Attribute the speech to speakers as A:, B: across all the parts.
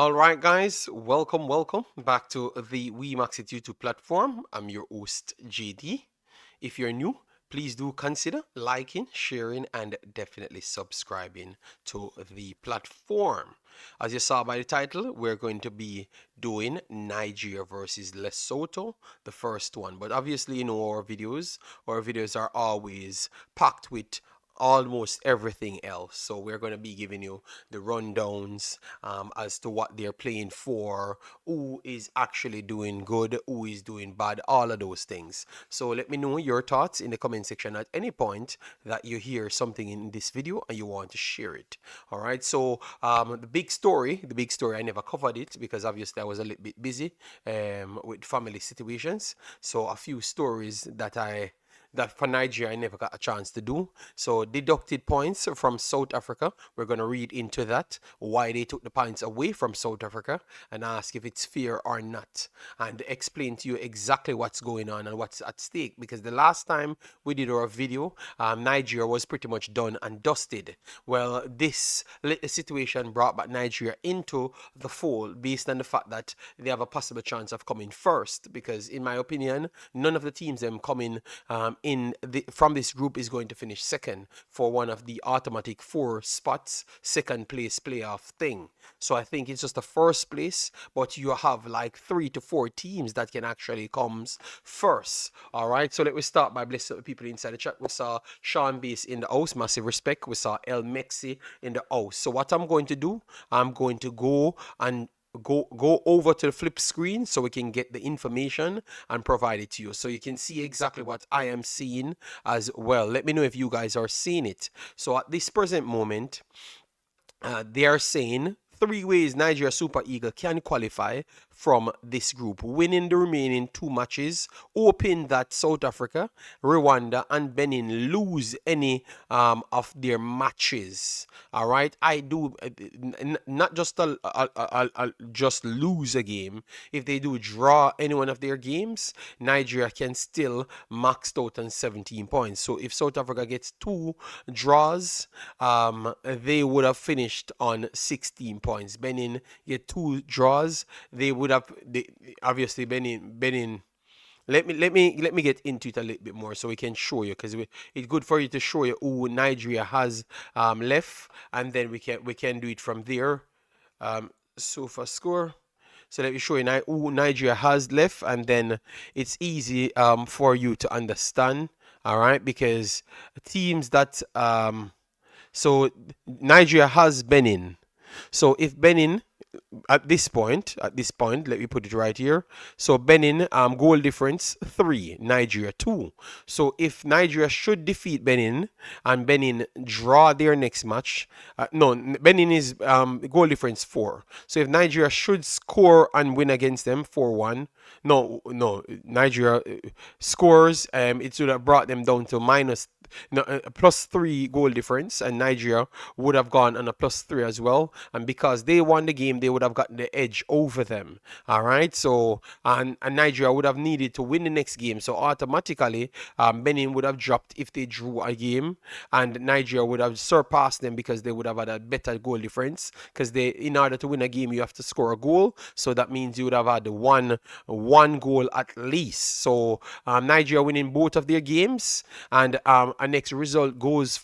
A: All right, guys, welcome back to the Wemaxit YouTube platform. I'm your host, JD. If you're new, please do consider liking, sharing, and definitely subscribing to the platform. As you saw by the title, we're going to be doing Nigeria versus Lesotho, the first one. But obviously, our videos are always packed with almost everything else. So we're going to be giving you the rundowns as to what they're playing for, who is actually doing good, who is doing bad, all of those things. So let me know your thoughts in the comment section at any point that you hear something in this video and you want to share it. All right. So the big story, I never covered it because obviously I was a little bit busy with family situations. So a few stories that for Nigeria I never got a chance to do. So deducted points from South Africa. We're going to read into that, why they took the points away from South Africa and ask if it's fair or not, and explain to you exactly what's going on and what's at stake, because the last time we did our video, Nigeria was pretty much done and dusted. Well, this situation brought back Nigeria into the fold based on the fact that they have a possible chance of coming first, because in my opinion, none of the teams them coming from this group is going to finish second for one of the automatic 4 spots, second place playoff thing. So I think it's just the first place, but you have like 3 to 4 teams that can actually come first. All right, so let me start by blessing the people inside the chat. We saw Sean Base in the house, massive respect. We saw El Mexi in the house. So what I'm going to do, I'm going to go over to the flip screen so we can get the information and provide it to you, so you can see exactly what I am seeing as well. Let me know if you guys are seeing it. So at this present moment, they are saying 3 ways Nigeria Super Eagle can qualify from this group: winning the remaining 2 matches, hoping that South Africa, Rwanda, and Benin lose any of their matches. All right, I do not just just lose a game. If they do draw any one of their games, Nigeria can still max out on 17 points. So if South Africa gets 2 draws, they would have finished on 16 points. Benin get 2 draws, they would have obviously Benin. Let me get into it a little bit more so we can show you, because it's good for you to show you who Nigeria has left, and then we can do it from there. So for score. So let me show you who Nigeria has left, and then it's easy for you to understand. All right, because teams that so Nigeria has Benin. So if Benin at this point, let me put it right here. So Benin goal difference 3, Nigeria 2. So if Nigeria should defeat Benin and Benin draw their next match, no, Benin is goal difference 4. So if Nigeria should score and win against them 4-1, no, Nigeria scores, it would have brought them down to +3 goal difference, and Nigeria would have gone on a +3 as well. And because they won the game, they would have gotten the edge over them. All right, so and Nigeria would have needed to win the next game, so automatically Benin would have dropped if they drew a game, and Nigeria would have surpassed them because they would have had a better goal difference, because in order to win a game you have to score a goal, so that means you would have had one goal at least. So Nigeria winning both of their games, and a next result goes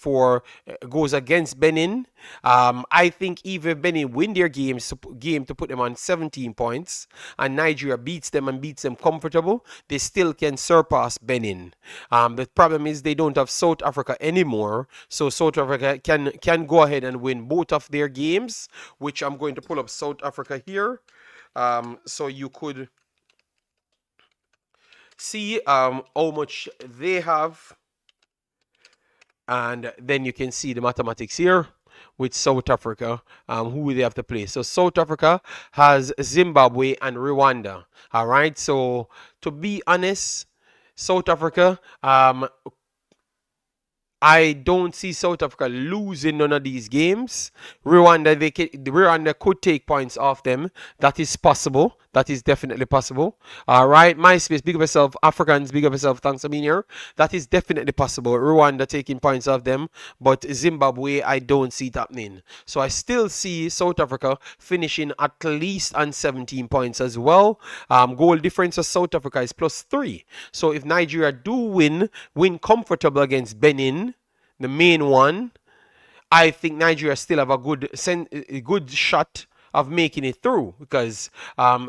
A: against Benin. I think even Benin win their game to put them on 17 points, and Nigeria beats them comfortable, they still can surpass Benin. The problem is they don't have South Africa anymore, so South Africa can go ahead and win both of their games, which I'm going to pull up South Africa here, so you could see how much they have, and then you can see the mathematics here with South Africa, who they have to play. So South Africa has Zimbabwe and Rwanda. All right, so to be honest, South Africa, I don't see South Africa losing none of these games. Rwanda could take points off them. That is possible. That is definitely possible. All right, MySpace, big up yourself. Africans, big up yourself. Thanks for being here. That is definitely possible. Rwanda taking points off them, but Zimbabwe, I don't see it happening. So I still see South Africa finishing at least on 17 points as well. Goal difference of South Africa is +3. So if Nigeria do win comfortable against Benin, the main one, I think Nigeria still have a good shot of making it through because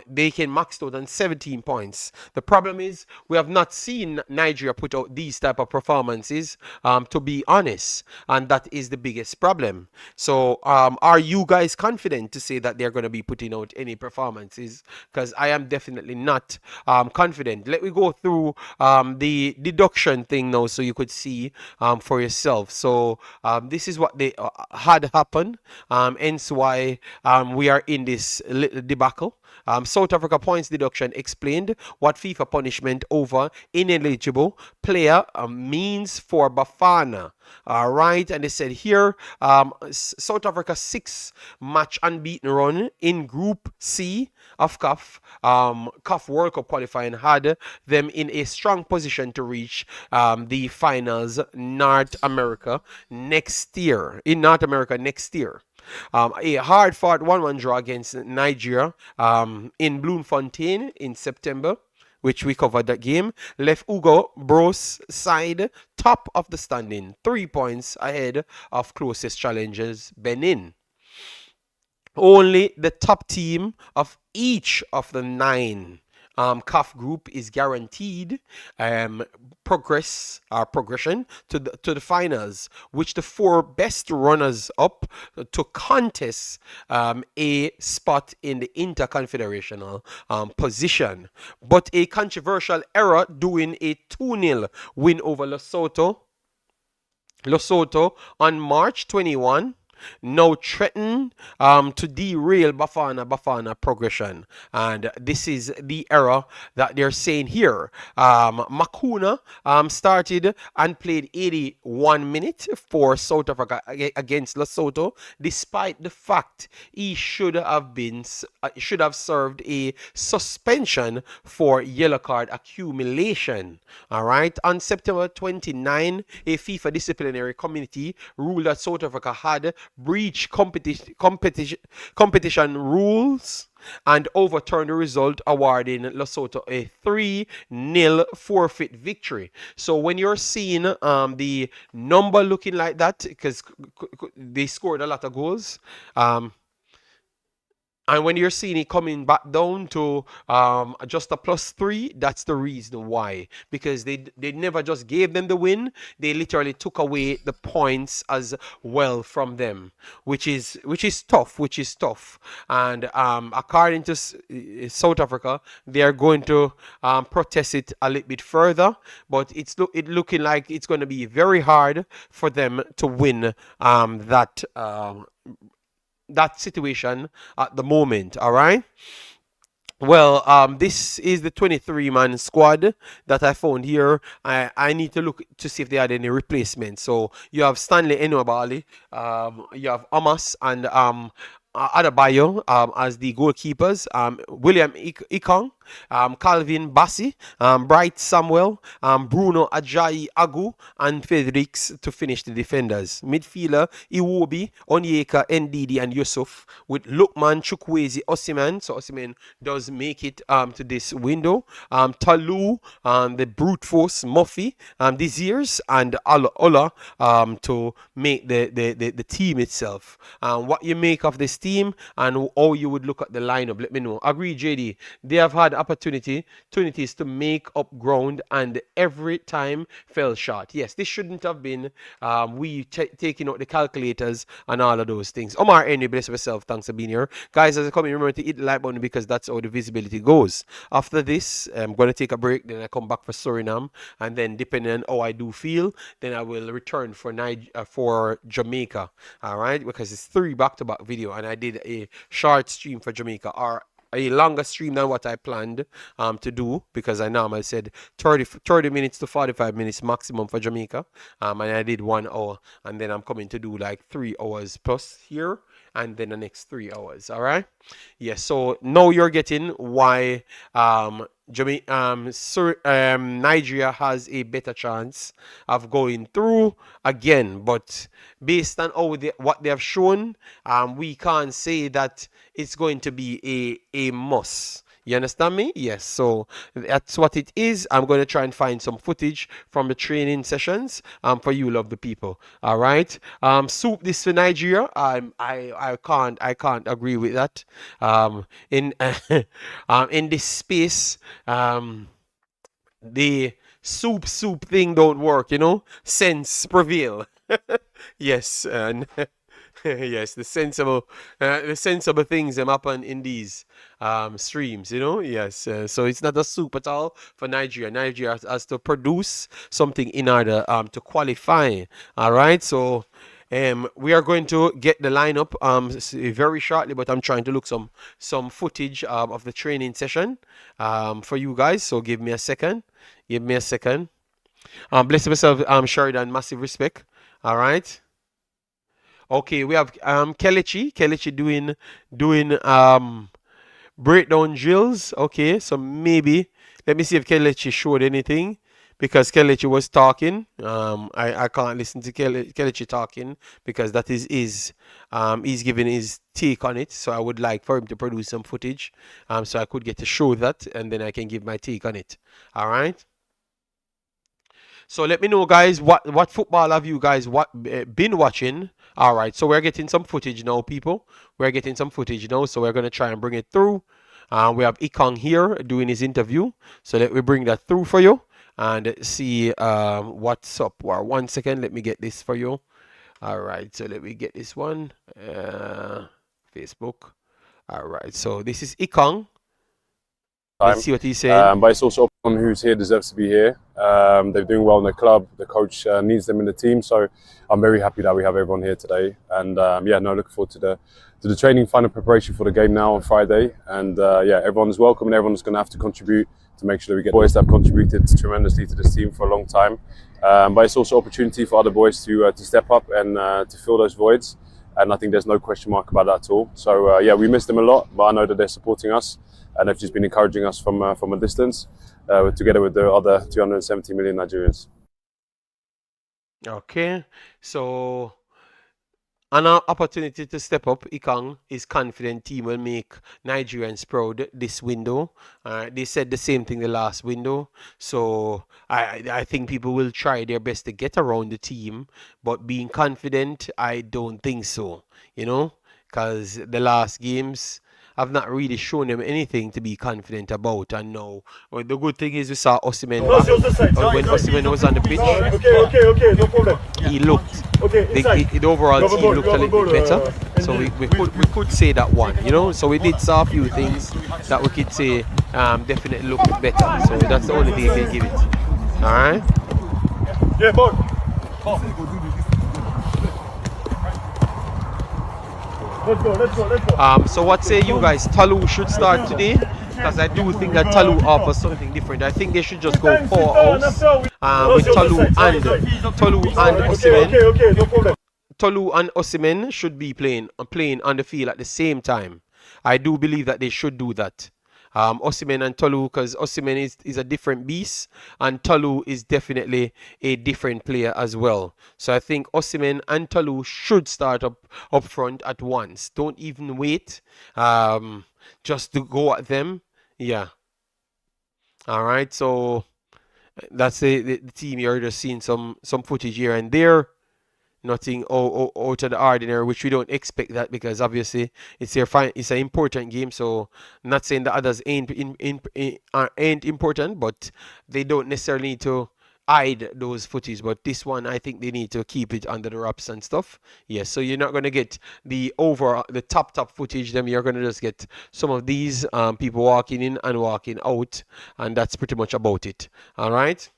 A: they can max out on 17 points. The problem is we have not seen Nigeria put out these type of performances, to be honest, and that is the biggest problem. So are you guys confident to say that they're going to be putting out any performances? Because I am definitely not confident. Let me go through the deduction thing now so you could see for yourself. So this is what they had happen, hence why we are in this little debacle. South Africa points deduction explained what FIFA punishment over ineligible player means for Bafana. All right, and they said here South Africa 6-match unbeaten run in Group C of CAF World Cup qualifying had them in a strong position to reach the finals North America next year. A hard-fought 1-1 draw against Nigeria in Bloemfontein in September, which we covered that game, left Hugo Bros' side top of the standing, 3 points ahead of closest challengers Benin. Only the top team of each of the 9 CAF group is guaranteed progression to the finals, which the 4 best runners up to contest a spot in the interconfederational position. But a controversial error doing a 2-0 win over Lesotho on March 21 now threaten to derail Bafana progression, and this is the error that they're saying here. Makuna started and played 81 minutes for South Africa against Lesotho, despite the fact he should have served a suspension for yellow card accumulation. All right, on September 29, a FIFA disciplinary committee ruled that South Africa had breached competition rules and overturned the result, awarding Lesotho a 3-0 forfeit victory. So when you're seeing the number looking like that, because they scored a lot of goals, and when you're seeing it coming back down to just a +3, that's the reason why. Because they never just gave them the win, they literally took away the points as well from them, which is tough. And according to South Africa, they are going to protest it a little bit further, but it's looking like it's going to be very hard for them to win that situation at the moment. All right. Well, this is the 23-man squad that I found here. I need to look to see if they had any replacements. So you have Stanley Enwabali, you have Amos and Adebayo as the goalkeepers, William Ikong, Calvin Bassi, Bright Samuel, Bruno Ajayi Agu, and Fredericks to finish the defenders. Midfielder Iwobi, Onyeka, Ndidi, and Yusuf, with Lukman, Chukwueze, Osimhen. So Osimhen does make it to this window. Talu, the brute force Murphy, Desires, and Ola to make the team itself. What you make of this team and how you would look at the lineup, let me know. Agree, JD. They have had opportunities to make up ground and every time fell short. Yes, this shouldn't have been taking out the calculators and all of those things. Omar Henry, bless yourself. Thanks for being here. Guys, as I come in, remember to hit the like button because that's how the visibility goes. After this, I'm going to take a break. Then I come back for Suriname. And then depending on how I do feel, then I will return for Jamaica. All right? Because it's 3 back-to-back video. And I did a short stream for Jamaica, or a longer stream than what I planned to do, because I normally said 30 minutes to 45 minutes maximum for Jamaica, and I did 1 hour, and then I'm coming to do like 3 hours plus here, and then the next 3 hours. All right. Yes. So now you're getting why Nigeria has a better chance of going through again, but based on what they have shown, we can't say that it's going to be a must. You understand me? Yes. So that's what it is. I'm going to try and find some footage from the training sessions for you love the people. All right. Soup this for Nigeria. I can't agree with that. In in this space, the soup thing don't work. Sense prevail. Yes, and yes, the sensible things them happen in these streams. Yes, so it's not a soup at all for Nigeria. Nigeria has to produce something in order to qualify. All right, so we are going to get the lineup very shortly, but I'm trying to look some footage of the training session for you guys. So give me a second. Give me a second. Bless myself, Sheridan. Massive respect. All right. Okay, we have Kelechi doing breakdown drills. Okay, so maybe let me see if Kelechi showed anything because Kelechi was talking. I can't listen to Kelechi talking because that is he's giving his take on it. So I would like for him to produce some footage so I could get to show that and then I can give my take on it. All right. So let me know, guys, what football have you guys been watching? All right, so we're getting some footage now, people. We're getting some footage now, so we're going to try and bring it through. We have Ikong here doing his interview, so let me bring that through for you and see what's up. 1 second, let me get this for you. All right, so let me get this one. Facebook. All right, so this is Ikong. Let's see what he's saying.
B: But it's also everyone who's here deserves to be here. They're doing well in the club. The coach needs them in the team, so I'm very happy that we have everyone here today. And looking forward to the training, final preparation for the game now on Friday. And everyone's welcome and everyone's going to have to contribute to make sure that we get boys that have contributed tremendously to this team for a long time. But it's also opportunity for other boys to step up and to fill those voids. And I think there's no question mark about that at all. So we miss them a lot, but I know that they're supporting us. And they've just been encouraging us from a distance, together with the other 270 million Nigerians.
A: Okay, so an opportunity to step up. Ikang is confident team will make Nigerians proud this window. They said the same thing the last window. So I think people will try their best to get around the team. But being confident, I don't think so. Because the last games, I've not really shown them anything to be confident about. And now, the good thing is we saw Osimhen when Osimhen was on the pitch.
C: Okay, no problem.
A: He looked. The overall team looked a little bit better. So we could say that one. So we did saw a few things that we could say definitely looked better. So that's the only thing I can give it. All right.
C: Yeah, ball. Let's go.
A: So what say you guys? Talu should start today? Because I do think that Talu offers something different. I think they should just go 4 hours with Talu and Osimhen.
C: Okay, no problem.
A: Talu and Osimhen should be playing on the field at the same time. I do believe that they should do that. Osimhen and Talu, because Osimhen is a different beast and Talu is definitely a different player as well. So I think Osimhen and Talu should start up front at once. Don't even wait just to go at them. Yeah. All right. So that's the team. You're just seeing some footage here and there. Nothing out of the ordinary, which we don't expect that because obviously it's an important game. So I'm not saying the others ain't important, but they don't necessarily need to hide those footage. But this one, I think they need to keep it under the wraps and stuff. Yes, so you're not gonna get the top footage. Then you're gonna just get some of these people walking in and walking out, and that's pretty much about it. All right.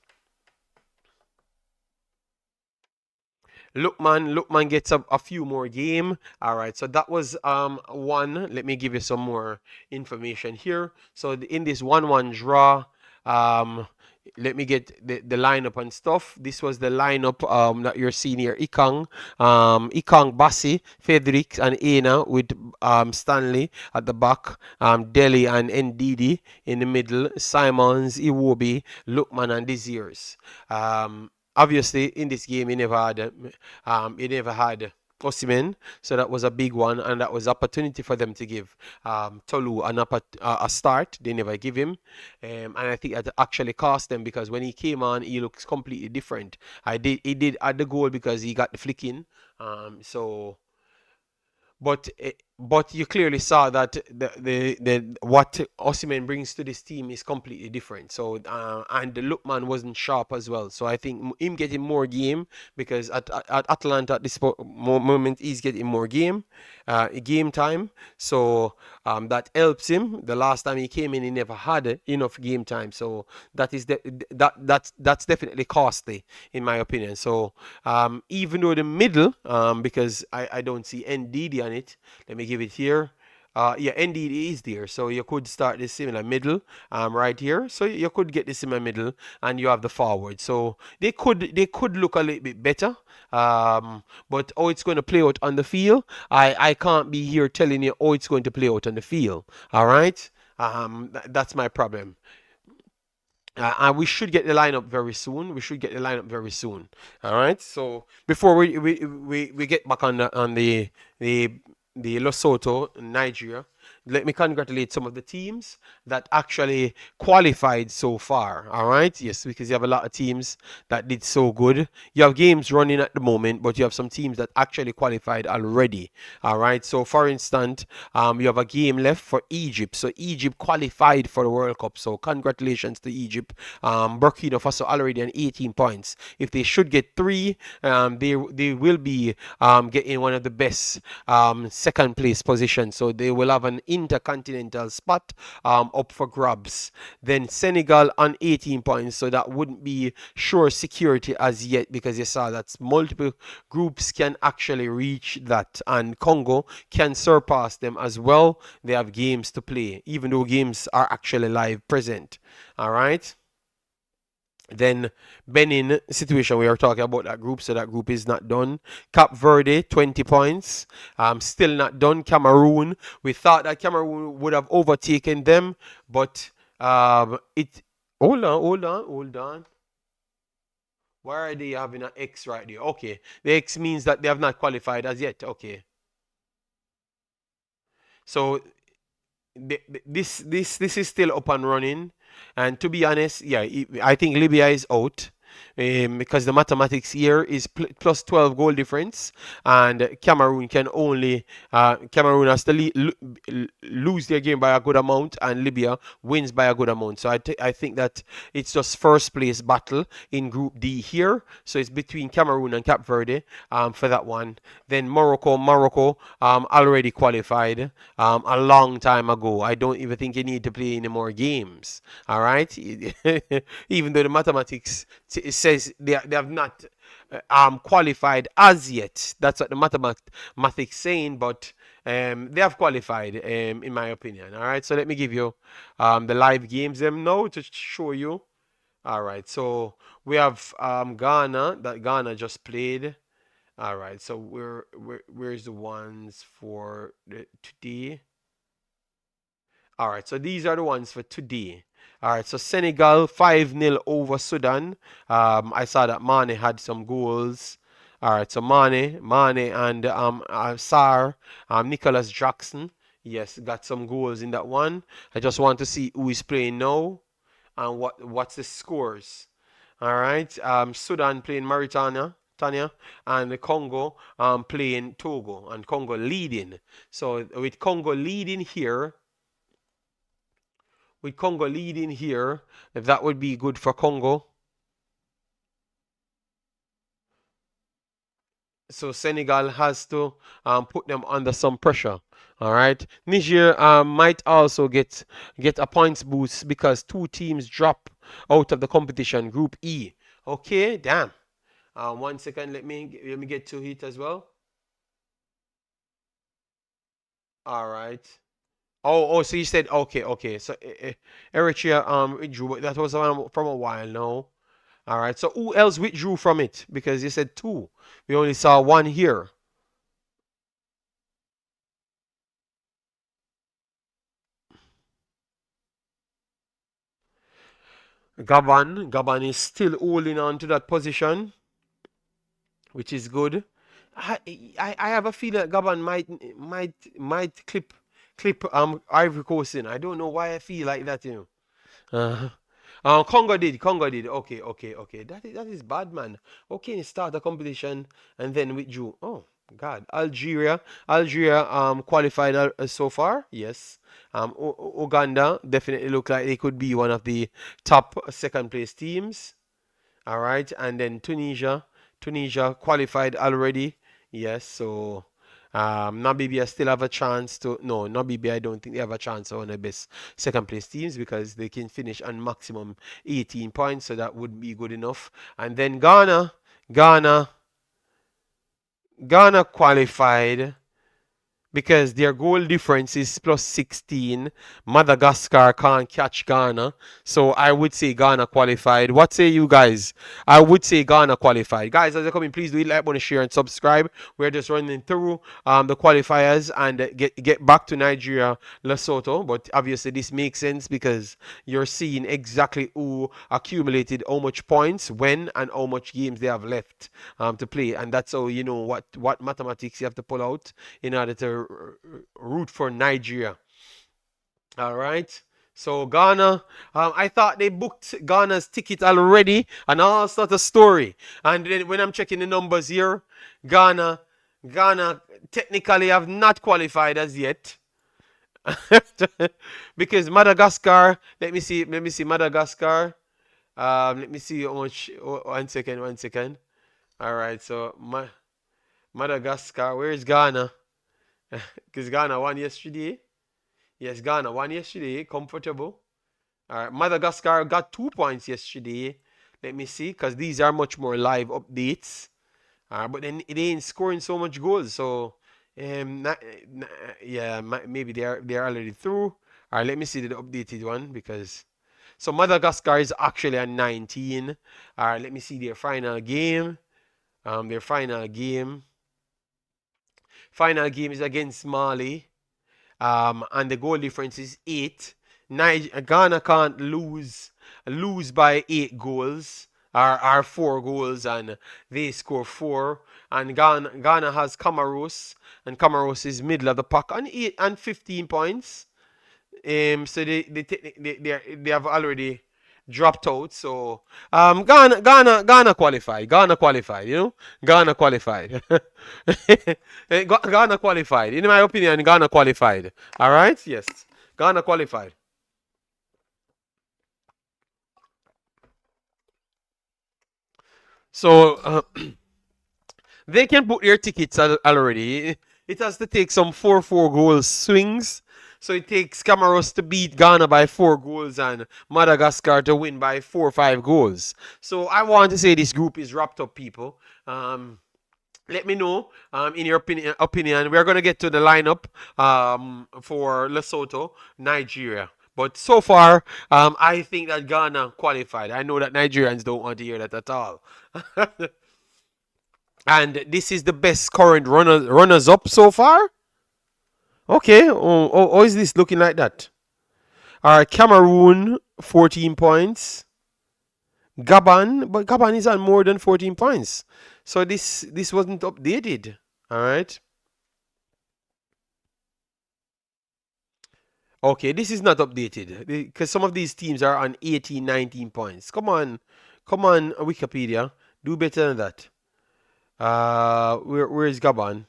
A: Lookman gets a few more game. All right, so that was one. Let me give you some more information here. So in this 1-1 draw, let me get the lineup and stuff. This was the lineup that you're seeing here. Ikang, Bassi, Fedric, and Ena with Stanley at the back, Delhi and Ndidi in the middle, Simons, Iwobi, Lookman, and Desires. Obviously, in this game, he never had Osimhen, so that was a big one, and that was opportunity for them to give Tolu a start. They never give him, and I think that actually cost them because when he came on, he looks completely different. He did add the goal because he got the flick in, so but you clearly saw that the what Osimhen brings to this team is completely different. So and the Lookman wasn't sharp as well. So I think him getting more game because at Atlanta at this moment he's getting more game time. So that helps him. The last time he came in, he never had enough game time. So that's definitely costly in my opinion. So even though the middle, because I don't see NDD on it. Let me give it here. Yeah, NDD is there, so you could start this similar middle right here. So you could get this in the middle, and you have the forward. So they could look a little bit better. But how it's going to play out on the field, I can't be here telling you how it's going to play out on the field. All right, that's my problem. And we should get the lineup very soon. We should get the lineup very soon. All right. So before we get back on the the Lesotho, Nigeria, let me congratulate some of the teams that actually qualified so far. All right. Yes, because you have a lot of teams that did so good. You have games running at the moment, but you have some teams that actually qualified already. All right. So for instance, you have a game left for Egypt. So Egypt qualified for the World Cup. So congratulations to Egypt. Burkina Faso already on 18 points. If they should get three, they will be getting one of the best second place positions. So they will have an intercontinental spot up for grabs. Then Senegal on 18 points. So that wouldn't be sure security as yet because you saw that multiple groups can actually reach that. And Congo can surpass them as well. They have games to play, even though games are actually live present. All right. Then Benin situation, we are talking about that group, so that group is not done. Cap Verde, 20 points, still not done. Cameroon, we thought that Cameroon would have overtaken them, but it. Hold on. Why are they having an X right there? Okay, the X means that they have not qualified as yet. Okay, so this is still up and running. And to be honest, yeah, I think Libya is out because the mathematics here is plus 12 goal difference, and Cameroon can only Cameroon has to lose their game by a good amount, and Libya wins by a good amount. So I think that it's just first place battle in Group D here. So it's between Cameroon and Cape Verde for that one. Then Morocco already qualified a long time ago. I don't even think you need to play any more games. All right, even though the mathematics says they have not qualified as yet. That's what the mathematics saying, but they have qualified in my opinion. All right, so let me give you the live games now to show you. All right, so we have Ghana that Ghana just played. All right, so where's the ones for today? All right, so these are the ones for today. All right, so Senegal 5-0 over Sudan. I saw that Mane had some goals. All right, so Mane and Sar, Nicholas Jackson, yes, got some goals in that one. I just want to see who is playing now and what's the scores. All right, Sudan playing Mauritania. Tanya and the Congo playing Togo, and Congo leading. So with Congo leading here, if that would be good for Congo. So Senegal has to put them under some pressure. All right. Niger might also get a points boost because two teams drop out of the competition, Group E. Okay, damn. 1 second, let me get to it as well. All right. Oh, so you said okay, okay. So Eritrea withdrew, but that was from a while now. All right. So who else withdrew from it? Because you said two. We only saw one here. Gabon is still holding on to that position, which is good. I I have a feeling that Gabon might clip Ivory Coast in. I don't know why I feel like that, you know. Congo did. Congo did. Okay, okay, okay. That is bad, man. Okay, start the competition and then withdrew. Oh God, Algeria qualified so far. Yes. Uganda definitely look like they could be one of the top second place teams. All right, and then Tunisia qualified already. Yes, so Namibia still have a chance to. No, Namibia, I don't think they have a chance on the best second place teams because they can finish on maximum 18 points, so that would be good enough. And then Ghana, Ghana qualified because their goal difference is plus 16. Madagascar can't catch Ghana. So I would say Ghana qualified. What say you guys? I would say Ghana qualified. Guys, as you come in, please do hit like button, share, and subscribe. We're just running through the qualifiers and get back to Nigeria, Lesotho. But obviously, this makes sense because you're seeing exactly who accumulated how much points, when, and how much games they have left to play. And that's how you know what mathematics you have to pull out in order to root for Nigeria. All right. So Ghana, I thought they booked Ghana's ticket already, and all sort of story. And then when I'm checking the numbers here, Ghana, Ghana technically have not qualified as yet. Because Madagascar, let me see Madagascar. Let me see how much. Oh, 1 second, 1 second. All right, so Madagascar, where is Ghana? Because Ghana won yesterday. Yes, Ghana won yesterday. Comfortable. All right. Madagascar got 2 points yesterday. Let me see, because these are much more live updates. But then it ain't scoring so much goals. So, not, yeah, maybe they're already through. All right. Let me see the updated one because. So Madagascar is actually at 19. All right. Let me see their final game. Their final game. Final game is against Mali. And the goal difference is 8. Ghana can't lose by 8 goals or 4 goals, and they score 4. And Ghana has Comoros, and Comoros is middle of the pack on 8 and 15 points. So they have already dropped out. So Ghana qualified. Ghana qualified. You know, Ghana qualified. Ghana qualified. In my opinion, Ghana qualified. All right. Yes, Ghana qualified. So they can book their tickets already. It has to take some 4-4 goal swings. So it takes Comoros to beat Ghana by 4 goals and Madagascar to win by 4 or 5 goals. So I want to say this group is wrapped up, people. Let me know in your opinion. We're going to get to the lineup for Lesotho, Nigeria. But so far, I think that Ghana qualified. I know that Nigerians don't want to hear that at all. And this is the best current runners up so far. Okay. Oh, is this looking like that? All right. Cameroon, 14 points. Gabon, but Gabon is on more than 14 points. So this wasn't updated. All right. Okay, this is not updated because some of these teams are on 18, 19 points. Come on, Wikipedia, do better than that. Where is Gabon?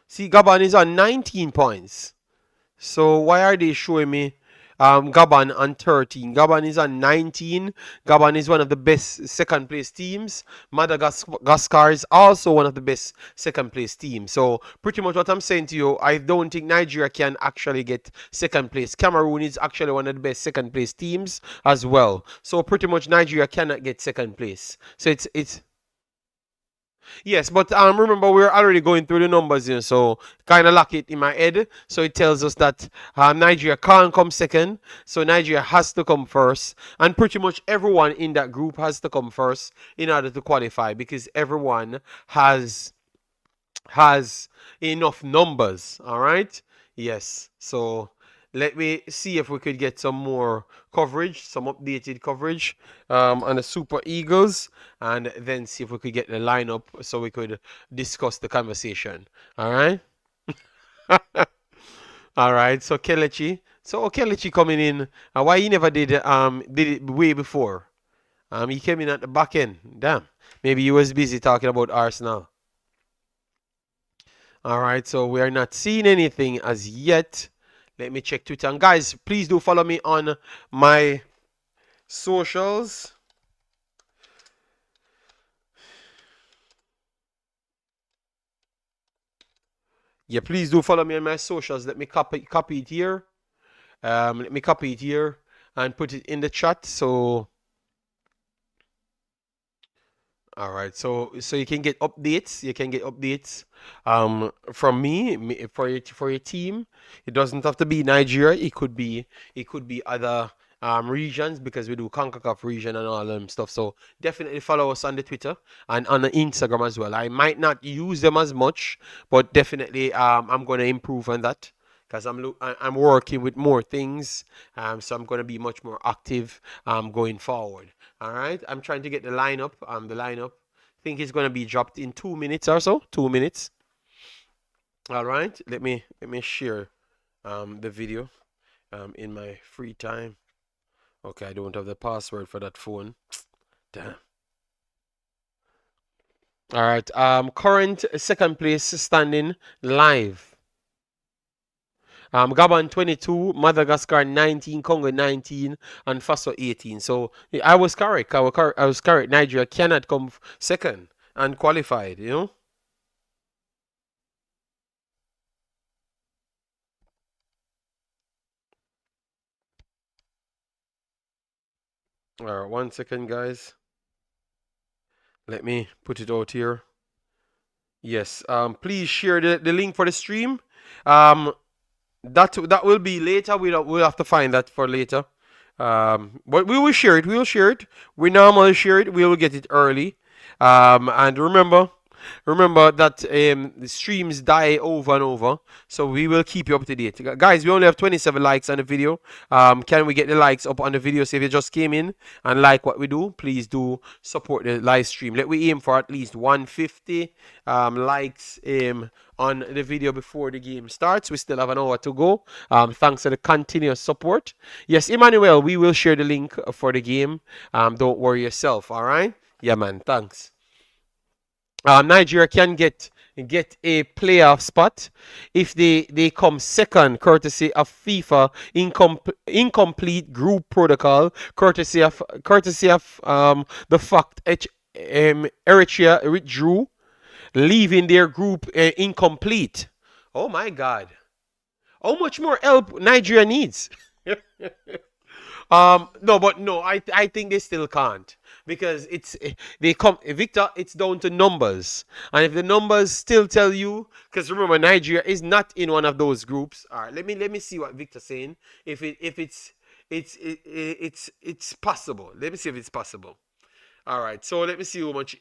A: See, Gabon is on 19 points. So why are they showing me Gabon on 13? Gabon is on 19. Gabon is one of the best second place teams. Madagascar is also one of the best second place teams. So pretty much what I'm saying to you, I don't think Nigeria can actually get second place. Cameroon is actually one of the best second place teams as well. So pretty much Nigeria cannot get second place. So it's Yes, but remember we're already going through the numbers, so kind of lock it in my head. So it tells us that Nigeria can't come second, so Nigeria has to come first, and pretty much everyone in that group has to come first in order to qualify because everyone has enough numbers. All right. Yes. So let me see if we could get some more coverage, some updated coverage on the Super Eagles, and then see if we could get the lineup so we could discuss the conversation. All right. All right. So Kelechi. So Kelechi coming in. Why he never did it way before? He came in at the back end. Damn. Maybe he was busy talking about Arsenal. All right, so we are not seeing anything as yet. Let me check Twitter. And guys, please do follow me on my socials. Yeah, please do follow me on my socials. Let me copy it here. Let me copy it here and put it in the chat. So all right, so you can get updates. You can get updates from me for your team. It doesn't have to be Nigeria. It could be other regions because we do Concacaf region and all them stuff. So definitely follow us on the Twitter and on the Instagram as well. I might not use them as much, but definitely I'm going to improve on that because I'm working with more things. So I'm going to be much more active going forward. All right, I'm trying to get the lineup. The lineup. Think it's gonna be dropped in 2 minutes or so. 2 minutes. All right. Let me share the video in my free time. Okay, I don't have the password for that phone. Damn. All right. Current second place standing live. Gabon 22, Madagascar 19, Congo 19, and Faso 18. So I was correct. I was correct. Nigeria cannot come second and qualified, All right, 1 second, guys. Let me put it out here. Yes. Please share the link for the stream. That will be later. We'll have to find that for later. But we will share it. We will share it. We normally share it. We will get it early. And remember that the streams die over and over, so we will keep you up to date. Guys, we only have 27 likes on the video. Can we get the likes up on the video? So if you just came in and like what we do, please do support the live stream. Let we aim for at least 150 likes on the video before the game starts. We still have an hour to go. Thanks for the continuous support. Yes, Emmanuel, we will share the link for the game. Don't worry yourself, all right? Yeah, man, thanks. Nigeria can get a playoff spot if they come second, courtesy of FIFA incomplete group protocol, courtesy of the fact Eritrea withdrew, leaving their group incomplete. Oh my God! How much more help Nigeria needs? No, but no, I think they still can't because they come Victor. It's down to numbers, and if the numbers still tell you, because remember Nigeria is not in one of those groups. All right, let me see what Victor's saying. If it's possible. Let me see if it's possible. All right, so let me see how much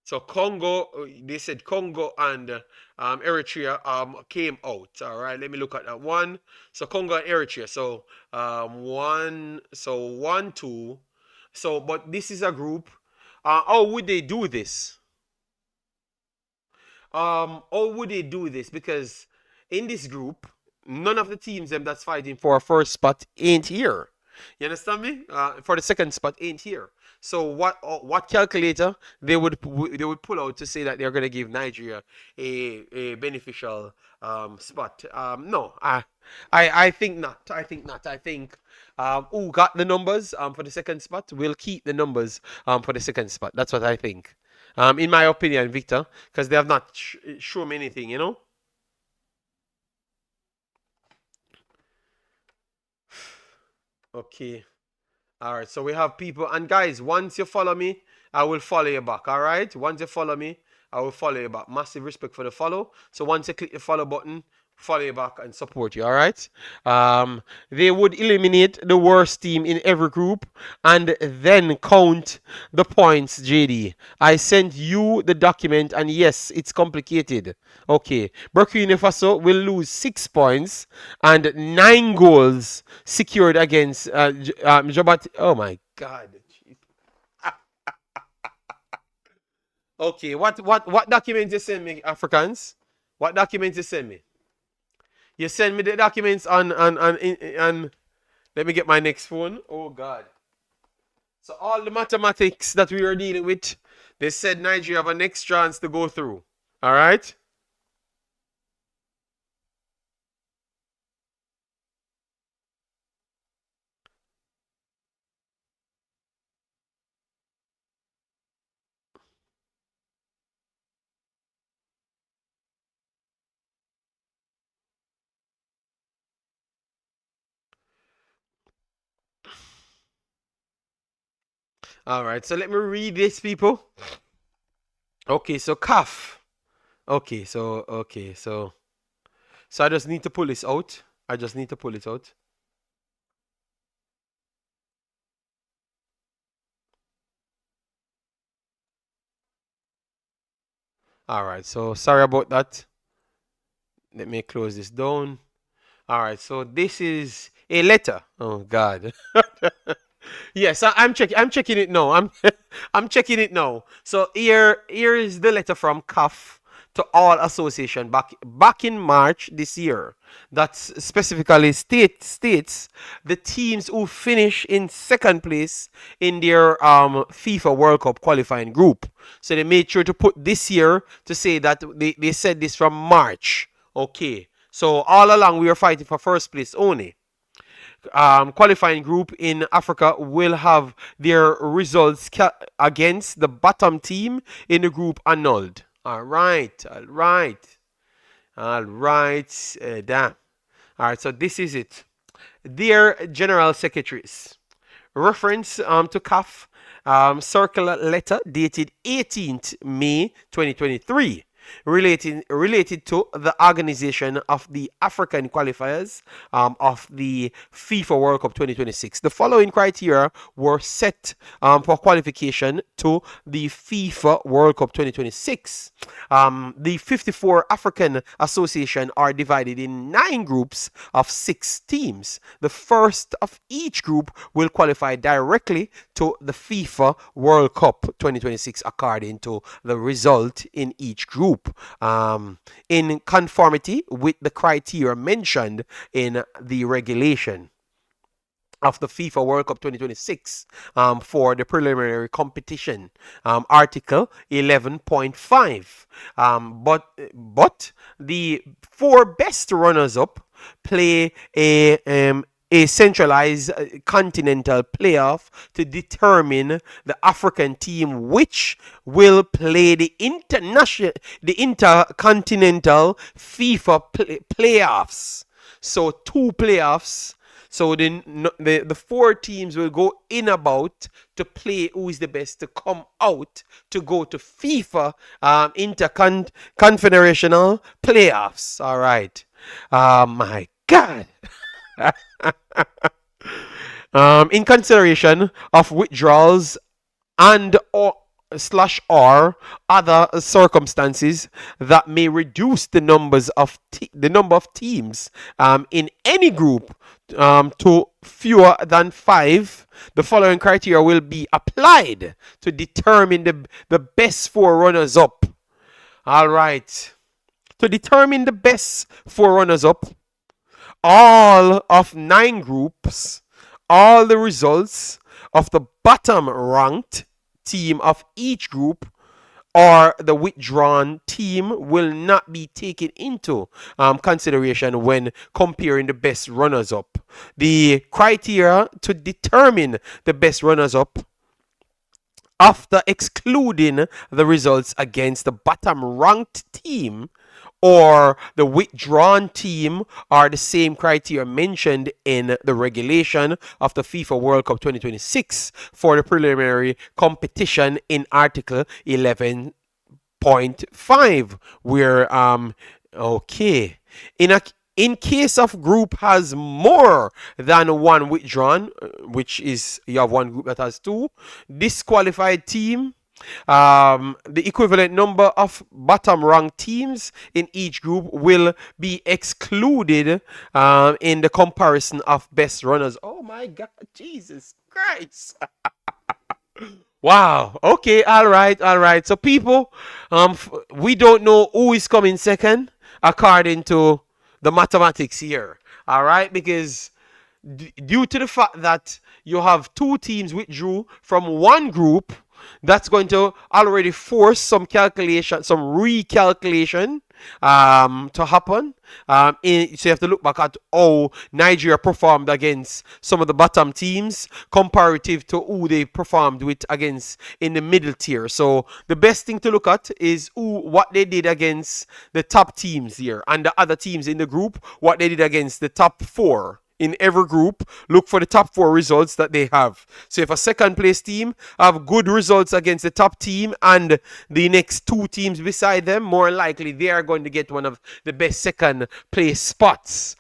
A: So Congo, they said Congo and Eritrea came out. All right, let me look at that one. So Congo and Eritrea. So 1, 2. So, but this is a group. How would they do this? How would they do this? Because in this group, none of the teams them that's fighting for a first spot ain't here. You understand me? For the second spot ain't here. So what calculator they would pull out to say that they're gonna give Nigeria a beneficial spot? No, I think not. I think not. I think who got the numbers for the second spot will keep the numbers for the second spot. That's what I think. In my opinion, Victor, because they have not shown me anything, Okay. All right, so we have people, and guys, once you follow me, I will follow you back. All right, once you follow me, I will follow you back. Massive respect for the follow. So once you click the follow button, follow you back and support you. All right. They would eliminate the worst team in every group and then count the points. JD, I sent you the document, and yes, it's complicated. Okay, Burkina Faso will lose 6 points and 9 goals secured against Jabat. Oh my God. Okay, what document you send me, Africans? What document you send me? You send me the documents on let me get my next phone. Oh God. So all the mathematics that we were dealing with, they said Nigeria have a next chance to go through. All right? All right. So let me read this, people. Okay, so CAF. So I just need to pull this out. I just need to pull it out. All right. So sorry about that. Let me close this down. All right. So this is a letter. Oh God. Yes, I'm checking. I'm checking it now. I'm checking it now. So here is the letter from CAF to all association back in March this year. That specifically states the teams who finish in second place in their FIFA World Cup qualifying group. So they made sure to put this year to say that they said this from March. Okay. So all along we were fighting for first place only. Qualifying group in Africa will have their results against the bottom team in the group annulled. All right. Damn. All right, so this is it. Dear General Secretaries, reference to CAF circular letter dated 18th May 2023 related to the organization of the African qualifiers of the FIFA World Cup 2026. The following criteria were set for qualification to the FIFA World Cup 2026. The 54 African Association are divided in 9 groups of 6 teams. The first of each group will qualify directly to the FIFA World Cup 2026 according to the result in each group. In conformity with the criteria mentioned in the regulation of the FIFA World Cup 2026 for the preliminary competition, Article 11.5. But the 4 best runners-up play a centralized continental playoff to determine the African team which will play the intercontinental FIFA playoffs. So 2 playoffs. So the 4 teams will go in about to play who is the best to come out to go to FIFA interconfederational playoffs. All right. My God. In consideration of withdrawals and or other circumstances that may reduce the number of teams in any group to fewer than 5, the following criteria will be applied to determine the best 4 runners up. All right. To determine the best 4 runners up, all of 9 groups, all the results of the bottom ranked team of each group or the withdrawn team will not be taken into consideration when comparing the best runners up. The criteria to determine the best runners up after excluding the results against the bottom ranked team or the withdrawn team are the same criteria mentioned in the regulation of the FIFA World Cup 2026 for the preliminary competition in Article 11.5, where okay, in case of group has more than one withdrawn, which is you have one group that has two disqualified team, the equivalent number of bottom ranked teams in each group will be excluded in the comparison of best runners. Oh my God, Jesus Christ. Wow. Okay. All right. All right. So people, we don't know who is coming second according to the mathematics here. All right, because due to the fact that you have two teams withdrew from one group, that's going to already force some calculation, some recalculation to happen. So you have to look back at how Nigeria performed against some of the bottom teams comparative to who they performed with against in the middle tier. So the best thing to look at is what they did against the top teams here, and the other teams in the group, what they did against the top four. In every group, look for the top four results that they have. So if a second place team have good results against the top team and the next two teams beside them, more likely they are going to get one of the best second place spots.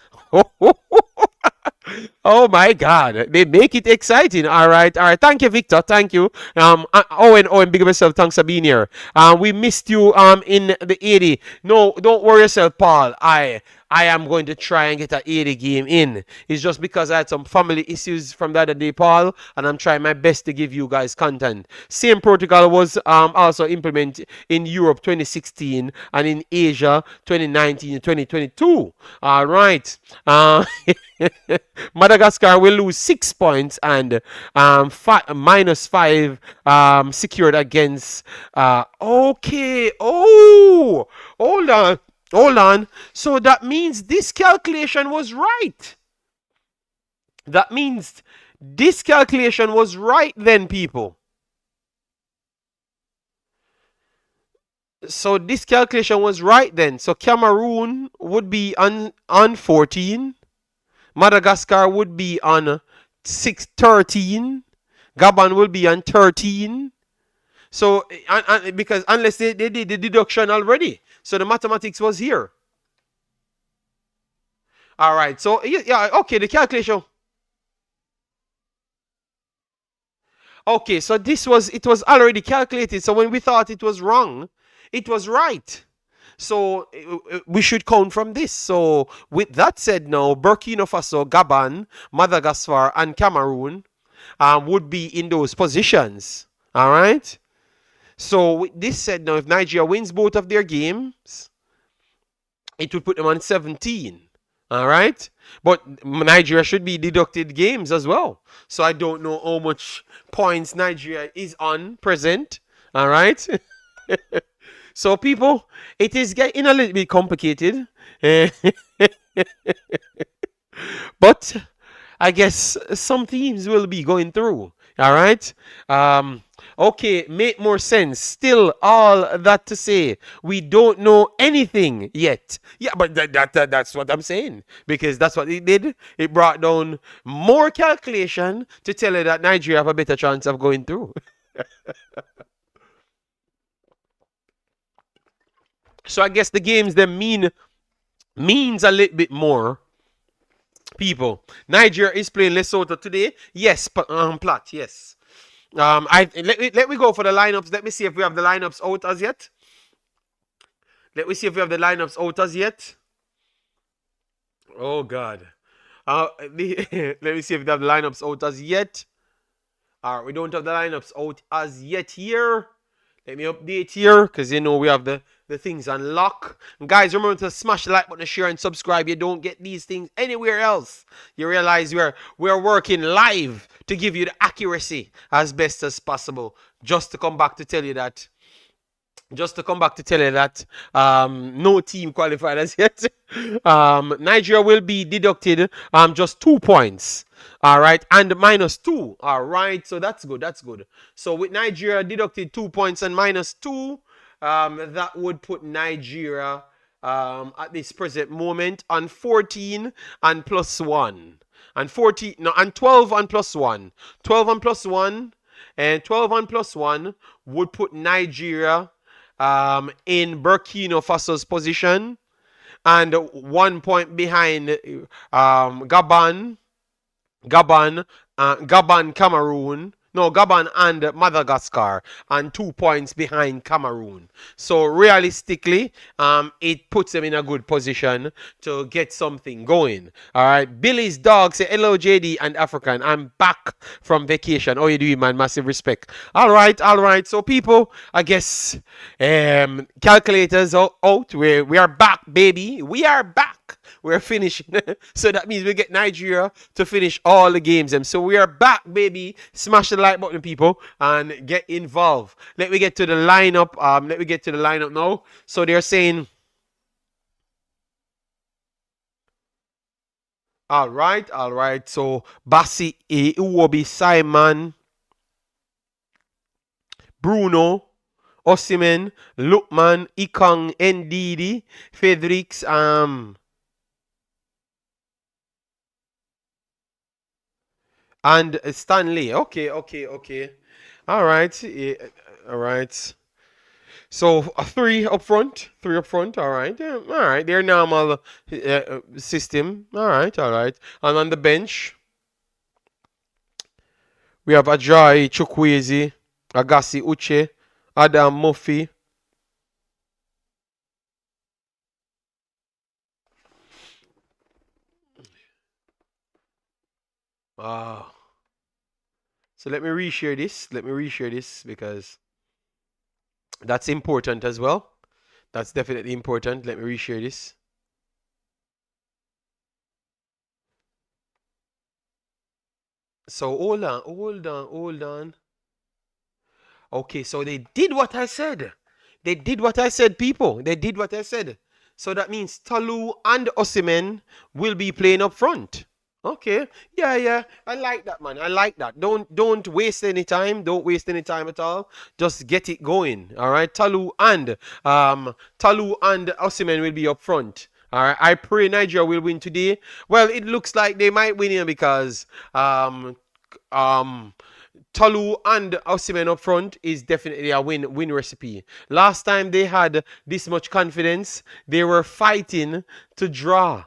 A: Oh my God, they make it exciting. All right. Thank you, Victor. Thank you. Owen, big up yourself. Thanks for being here. We missed you in the 80. No, don't worry yourself, Paul. I am going to try and get an 80 game in. It's just because I had some family issues from the other day, Paul, and I'm trying my best to give you guys content. Same protocol was also implemented in Europe 2016 and in Asia 2019 and 2022. All right. Madagascar will lose 6 points and -5 secured against. Okay. Oh, hold on. Hold on. So that means this calculation was right. That means this calculation was right then, people. So this calculation was right then. So Cameroon would be on 14. Madagascar would be on 13. Gabon will be on 13. So, because unless they did the deduction already. So the mathematics was here. All right. So, yeah, okay, the calculation. Okay, so it was already calculated. So when we thought it was wrong, it was right. So we should count from this. So with that said now, Burkina Faso, Gabon, Madagascar, and Cameroon would be in those positions. All right. So with this said now, if Nigeria wins both of their games, it would put them on 17. All right. But Nigeria should be deducted games as well. So I don't know how much points Nigeria is on present. All right. So people, it is getting a little bit complicated. But I guess some teams will be going through. All right. Okay, make more sense. Still, all that to say, we don't know anything yet. Yeah, but that's what I'm saying. Because that's what it did. It brought down more calculation to tell you that Nigeria have a better chance of going through. So I guess the games that means a little bit more. People, Nigeria is playing Lesotho today. Yes, Platt. Yes. Let me go for the lineups. Let me see if we have the lineups out as yet. Let me see if we have the lineups out as yet. Oh God. Let me see if we have the lineups out as yet. Alright, we don't have the lineups out as yet here. Let me update here because you know we have the things unlocked. And guys, remember to smash the like button, share, and subscribe. You don't get these things anywhere else. You realize we're working live to give you the accuracy as best as possible. Just to come back to tell you that just to come back to tell you that no team qualified as yet. Nigeria will be deducted just 2 points. All right, and -2. All right, so that's good. That's good. So with Nigeria deducted 2 points and -2, that would put Nigeria at this present moment on 14 and +1. And 14, no, and 12 and +1. 12 and +1, and 12 and +1 would put Nigeria in Burkina Faso's position and 1 point behind Gabon, Cameroon. No, Gabon and Madagascar, and 2 points behind Cameroon. So realistically, it puts them in a good position to get something going. All right. Billy's dog say hello, JD and African. I'm back from vacation. How you doing, man? Massive respect. All right, all right. So people, I guess calculators out. We are back, baby. We are back. We're finishing. So that means we get Nigeria to finish all the games. So we are back, baby. Smash the like button, people, and get involved. Let me get to the lineup. Let me get to the lineup now. So they're saying, all right, all right. So Bassi, Iwobi, Simon, Bruno, Osimhen, Lukman, Ikong, Ndidi, Fredericks, and Stanley. Okay, okay, okay. All right. All right. So three up front. Three up front. All right. Yeah, all right. Their normal system. All right. All right. And on the bench, we have Ajayi, Chukwueze, Agassi, Uche, Adam Murphy. Ah. So let me reshare this. Let me reshare this because that's important as well. That's definitely important. Let me reshare this. So hold on, hold on, hold on. Okay, so they did what I said. They did what I said, people. They did what I said. So that means Talu and Osimhen will be playing up front. Okay. Yeah, yeah. I like that, man. I like that. Don't waste any time. Don't waste any time at all. Just get it going. All right. Talu and Osimhen will be up front. All right. I pray Nigeria will win today. Well, it looks like they might win here because um Talu and Osimhen up front is definitely a win recipe. Last time they had this much confidence, they were fighting to draw.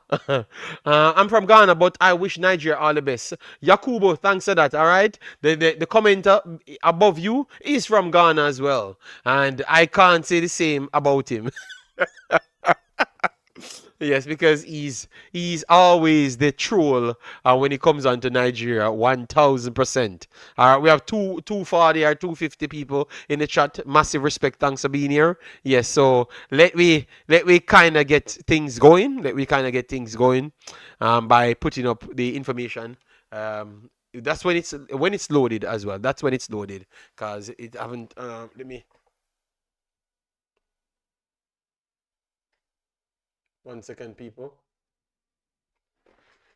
A: I'm from Ghana, but I wish Nigeria all the best. Yakubo, thanks for that. All right, the commenter above you is from Ghana as well, and I can't say the same about him. Yes, because he's always the troll when it comes on to Nigeria, 1000%. We have 240 or 250 people in the chat. Massive respect, thanks for being here. Yes, so let we kind of get things going. Let we kind of get things going by putting up the information. That's when it's loaded as well. That's when it's loaded because it haven't. Let me. 1 second, people.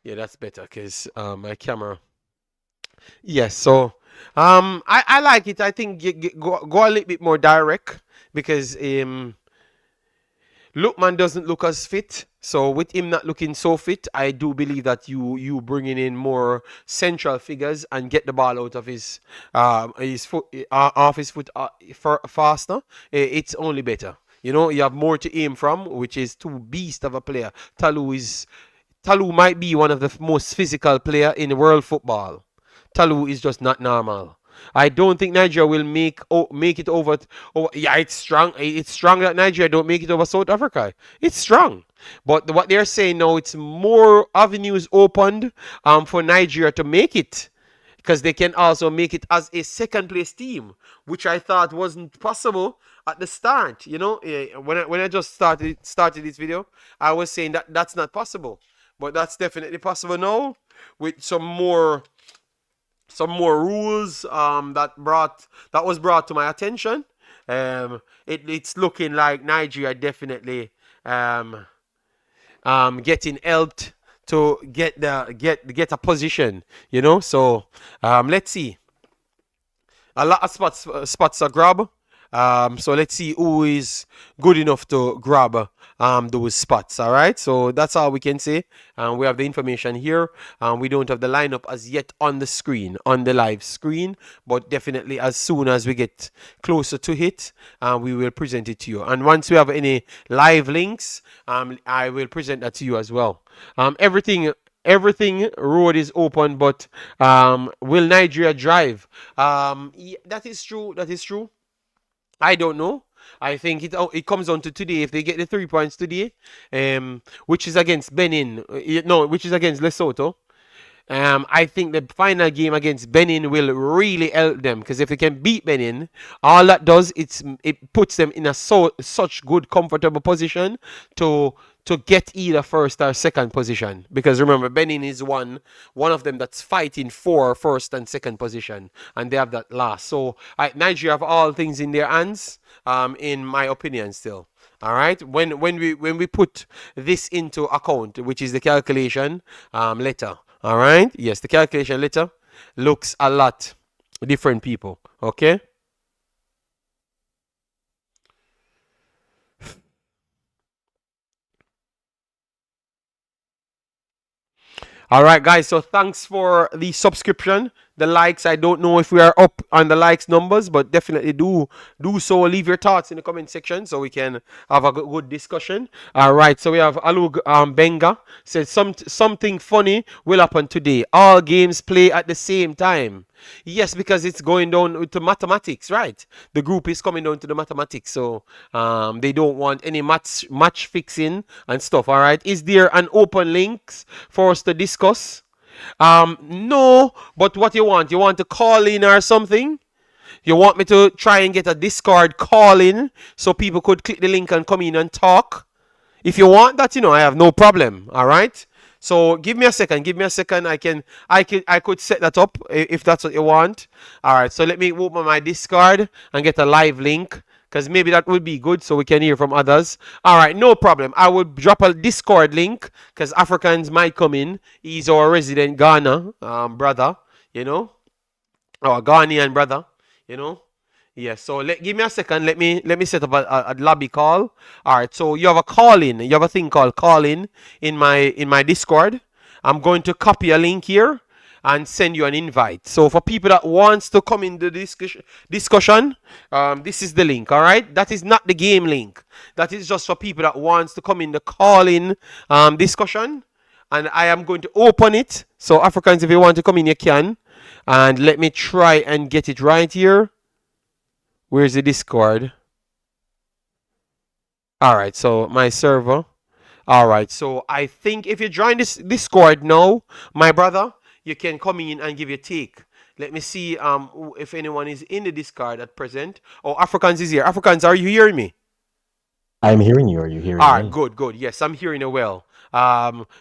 A: Yeah, that's better because my camera. Yes, so I like it. I think go a little bit more direct because Lookman doesn't look as fit. So with him not looking so fit, I do believe that you bringing in more central figures and get the ball out of his foot off his foot faster. It's only better. You know, you have more to aim from, which is two beast of a player. Talu might be one of the most physical player in world football. Talu is just not normal. I don't think Nigeria will make it over. Yeah, it's strong. It's strong that Nigeria don't make it over South Africa. It's strong. But what they're saying now, it's more avenues opened for Nigeria to make it. Because they can also make it as a second place team, which I thought wasn't possible at the start. You know, when I just started this video, I was saying that that's not possible. But that's definitely possible now with some more rules that was brought to my attention. It's looking like Nigeria definitely getting helped to get a position, you know. So let's see. A lot of spots are grab. So let's see who is good enough to grab those spots. All right. So that's all we can say. We have the information here. We don't have the lineup as yet on the screen, on the live screen, but definitely as soon as we get closer to it, we will present it to you. And once we have any live links, I will present that to you as well. Everything road is open, but will Nigeria drive? Yeah, that is true. That is true. I don't know. I think it comes down to today. If they get the 3 points today, which is against Benin, no, which is against Lesotho. I think the final game against Benin will really help them, because if they can beat Benin, all that does it puts them in a such good comfortable position to get either first or second position. Because remember, Benin is one of them that's fighting for first and second position, and they have that last. So Nigeria have all things in their hands, in my opinion, still. All right. When we put this into account, which is the calculation letter. All right. Yes, the calculation letter looks a lot different, people. Okay. All right, guys. So thanks for the subscription, the likes. I don't know if we are up on the likes numbers, but definitely do so. Leave your thoughts in the comment section so we can have a good discussion. All right. So we have Alug Benga says something funny will happen today. All games play at the same time. Yes, because it's going down to mathematics, right? The group is coming down to the mathematics, so they don't want any match fixing and stuff. All right. Is there an open links for us to discuss? No, but what you want? You want to call in or something? You want me to try and get a Discord call in so people could click the link and come in and talk? If you want that, I have no problem. All right. So give me a second. Give me a second. I could set that up if that's what you want. All right. So let me open my Discord and get a live link, because maybe that would be good so we can hear from others. All right, no problem. I will drop a Discord link because Africans might come in. He's our resident Ghana brother, our Ghanaian brother, you know. Yes. So give me a second. Let me set up a lobby call. All right. So you have a call in. You have a thing called call in my Discord. I'm going to copy a link here and send you an invite. So for people that wants to come in the discussion, this is the link. All right. That is not the game link. That is just for people that wants to come in the call in discussion. And I am going to open it. So Africans, if you want to come in, you can. And let me try and get it right here. Where's the Discord? All right, so my server. All right, so I think if you join this Discord now, my brother, you can come in and give your take. Let me see if anyone is in the Discord at present. Oh, Africans is here. Africans, are you hearing me?
D: I'm hearing you. Are you hearing
A: All right,
D: me?
A: good. Yes, I'm hearing you well.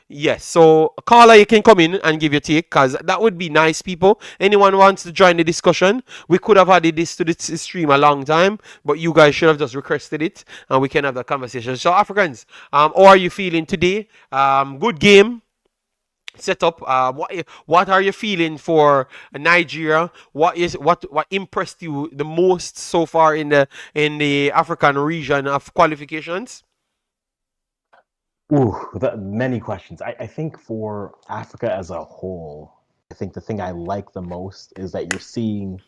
A: Yes, so caller, you can come in and give your take, because that would be nice, people. Anyone wants to join the discussion? We could have added this to the stream a long time, but you guys should have just requested it and we can have that conversation. So Africans, how are you feeling today? Good game set up. What are you feeling for Nigeria? What impressed you the most so far in the African region of qualifications?
D: Ooh, many questions. I think for Africa as a whole, I think the thing I like the most is that you're seeing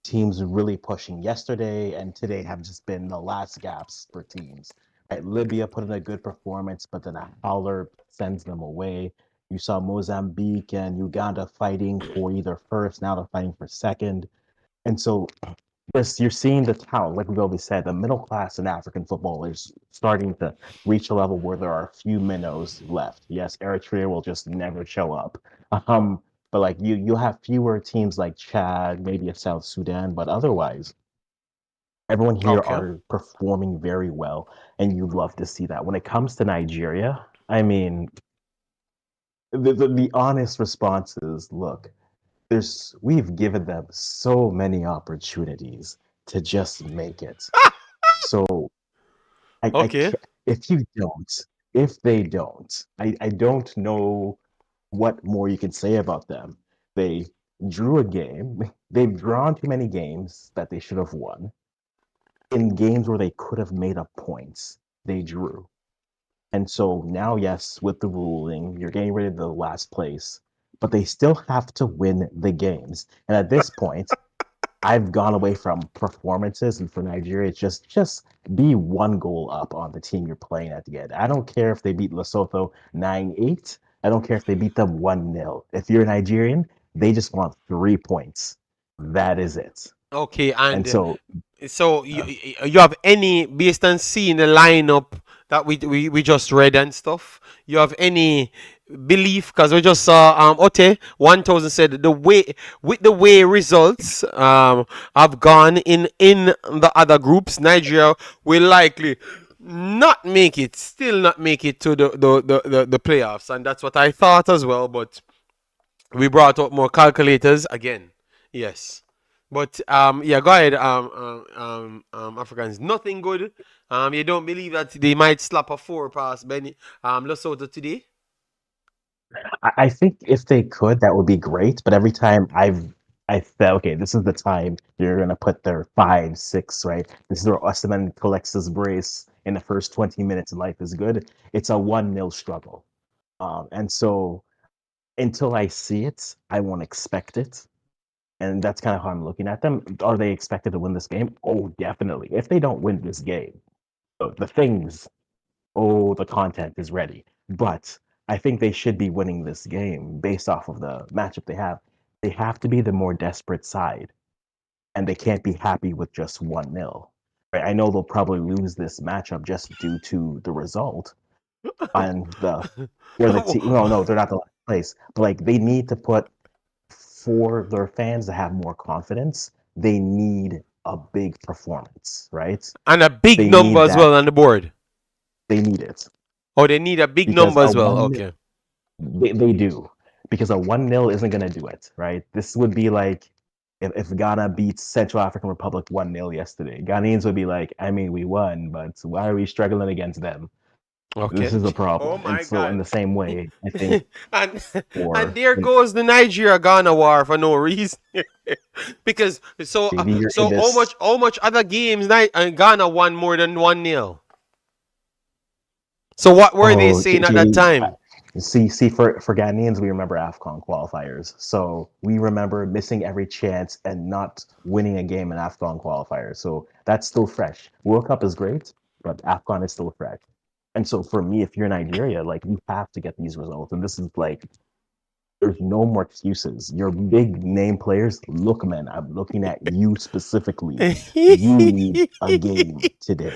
D: teams really pushing. Yesterday and today have just been the last gaps for teams. Right? Libya put in a good performance, but then a howler sends them away. You saw Mozambique and Uganda fighting for either first, now they're fighting for second. And so yes, you're seeing the talent, like we've always said, the middle class in African football is starting to reach a level where there are a few minnows left. Yes, Eritrea will just never show up. But like you'll have fewer teams like Chad, maybe a South Sudan, but otherwise, everyone here
A: Okay.
D: are performing very well, and you love to see that. When it comes to Nigeria, I mean, the honest response is, look, we've given them so many opportunities to just make it. So
A: Okay.
D: if you don't, if they don't, I don't know what more you can say about them. They drew a game. They've drawn too many games that they should have won. In games where they could have made up points, they drew. And so now, yes, with the ruling, you're getting rid of the last place, but they still have to win the games. And at this point, I've gone away from performances, and for Nigeria, it's just be one goal up on the team you're playing at the end. I don't care if they beat Lesotho 9-8. I don't care if they beat them 1-0. If you're Nigerian, they just want 3 points. That is it.
A: Okay,
D: And
A: and
D: so
A: so you have any, based on seeing the lineup that we just read and stuff, you have any belief? Because we just saw Ote 1000 said the way, with the way results have gone in the other groups, Nigeria will likely not make it, still not make it to the playoffs, and that's what I thought as well. But we brought up more calculators again. Yes. But yeah, go ahead. Africans, nothing good. You don't believe that they might slap a four past Benny Lesotho today?
D: I think if they could, that would be great. But every time I felt, okay, this is the time you're gonna put their 5, 6, right? This is where Osimhen collects his brace in the first 20 minutes and life is good. It's a 1-0 struggle. And so until I see it, I won't expect it. And that's kind of how I'm looking at them. Are they expected to win this game? Oh, definitely. If they don't win this game, the things, oh, the content is ready. But I think they should be winning this game based off of the matchup they have. They have to be the more desperate side, and they can't be happy with just 1-0. Right? I know they'll probably lose this matchup just due to the result and where the team. No, they're not the last place. But like they need to put, for their fans to have more confidence, they need a big performance, right?
A: And a big
D: They
A: number
D: need
A: as
D: that.
A: well on the board.
D: They need it
A: Oh, they need a big
D: because
A: number
D: a
A: as well.
D: one
A: Okay.
D: they do, because a 1-0 isn't going to do it, right? This would be like if Ghana beats Central African Republic 1-0 yesterday. Ghanaians would be like, I mean, we won, but why are we struggling against them? This
A: Okay.
D: is a
A: Oh
D: problem. And
A: my
D: so, in
A: God.
D: the same way, I think
A: and and
D: for
A: there goes the Nigeria Ghana war for no reason. Because
D: JD, you're in
A: so
D: this.
A: how much other games Ghana won more than 1-0? So what were they
D: Oh,
A: saying at that
D: JD,
A: time?
D: see, for Ghanaians, we remember AFCON qualifiers. So we remember missing every chance and not winning a game in AFCON qualifiers. So that's still fresh. World Cup is great, but AFCON is still fresh. And so for me, if you're Nigeria, like you have to get these results. And this is like, there's no more excuses. Your big name players, look, man, I'm looking at you specifically. You need a game today.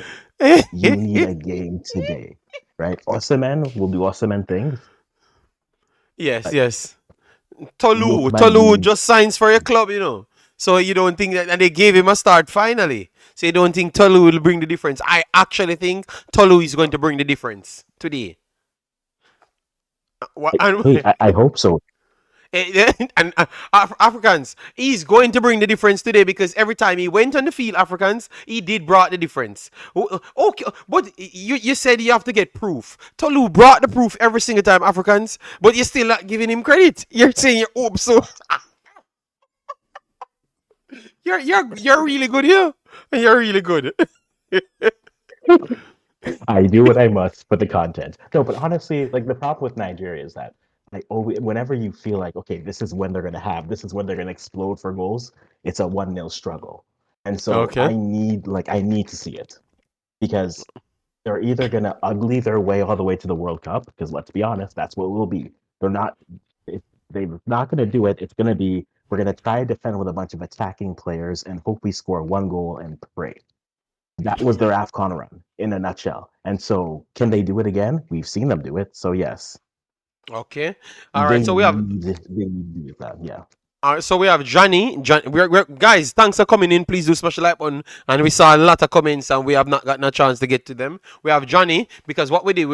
D: You need a game today, right? Osimhen will do Osimhen things.
A: Yes,
D: Like
A: yes. Tolu
D: Lookman
A: just signs for your club, you know. So you don't think that, and they gave him a start finally. So you don't think Tolu will bring the difference? I actually think Tolu is going to bring the difference today. And,
D: hey, I hope so.
A: and Africans, he's going to bring the difference today because every time he went on the field, Africans, he did brought the difference. Okay, but you said you have to get proof. Tolu brought the proof every single time, Africans, but you're still not giving him credit. You're saying you hope so. You're really good here. You're really good.
D: I do what I must for the content. No, but honestly, like the problem with Nigeria is that like whenever you feel like, okay, this is when they're gonna have, this is when they're gonna explode for goals, it's a 1-0 struggle. And so
A: Okay.
D: I need to see it, because they're either gonna ugly their way all the way to the World Cup, because let's be honest, that's what it will be. They're not, if they're not gonna do it, it's gonna be, we're gonna try to defend with a bunch of attacking players and hope we score one goal and pray. That was their AFCON run in a nutshell. And so, can they do it again? We've seen them do it. So yes,
A: Okay. All right. So we have
D: they need to do that. Yeah.
A: So we have Johnny. Guys, thanks for coming in. Please do smash the like button. And we saw a lot of comments, and we have not gotten a chance to get to them. We have Johnny because what we did,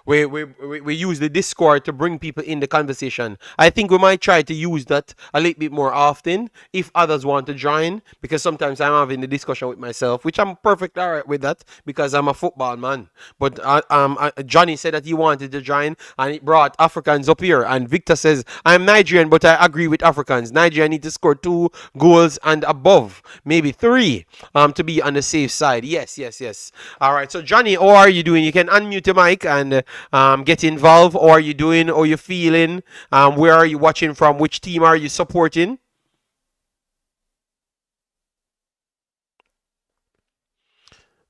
A: we use the Discord to bring people in the conversation. I think we might try to use that a little bit more often if others want to join, because sometimes I'm having the discussion with myself, which I'm perfectly alright with that because I'm a football man. But Johnny said that he wanted to join, and it brought Africans up here. And Victor says, I'm Nigerian, but I agree with Africans. Nigeria need to score 2 goals and above, maybe 3, to be on the safe side. Yes. All right. So Johnny, how are you doing? You can unmute your mic and get involved. How are you doing? How are you feeling? Where are you watching from? Which team are you supporting?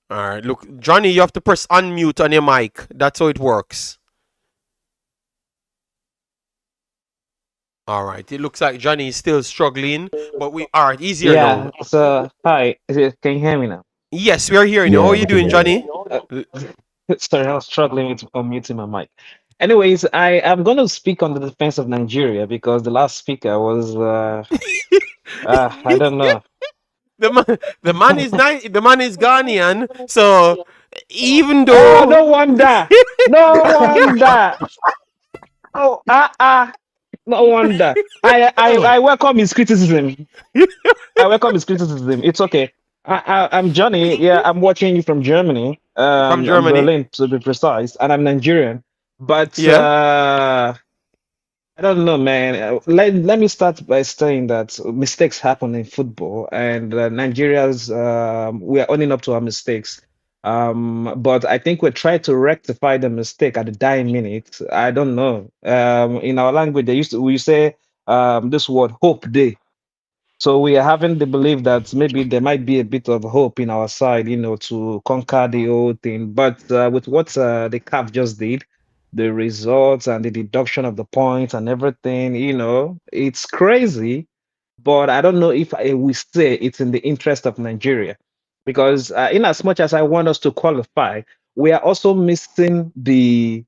A: All right. Look, Johnny, you have to press unmute on your mic. That's how it works. All right. It looks like Johnny is still struggling, but we are easier now.
E: Yeah, so hi, can you hear me now?
A: Yes, we are hearing you. How are you doing, Johnny?
E: Sorry, I was struggling with unmuting my mic. Anyways, I am going to speak on the defense of Nigeria because the last speaker was, I don't know.
A: The man is Ghanaian, so even
E: Oh,
A: though
E: no wonder, no wonder. Oh, no wonder. I welcome his criticism. I welcome his criticism. It's okay. I'm Johnny. Yeah, I'm watching you from Germany.
A: from Germany,
E: Berlin to be precise, and I'm Nigerian. But
A: yeah,
E: I don't know, man. Let me start by saying that mistakes happen in football, and Nigeria's we are owning up to our mistakes. But I think we're trying to rectify the mistake at the dying minute. I don't know. In our language, we say this word hope day. So we are having the belief that maybe there might be a bit of hope in our side, to conquer the whole thing. But with what the CAF just did, the results and the deduction of the points and everything, it's crazy. But I don't know if I will say it's in the interest of Nigeria, because in as much as I want us to qualify, we are also missing the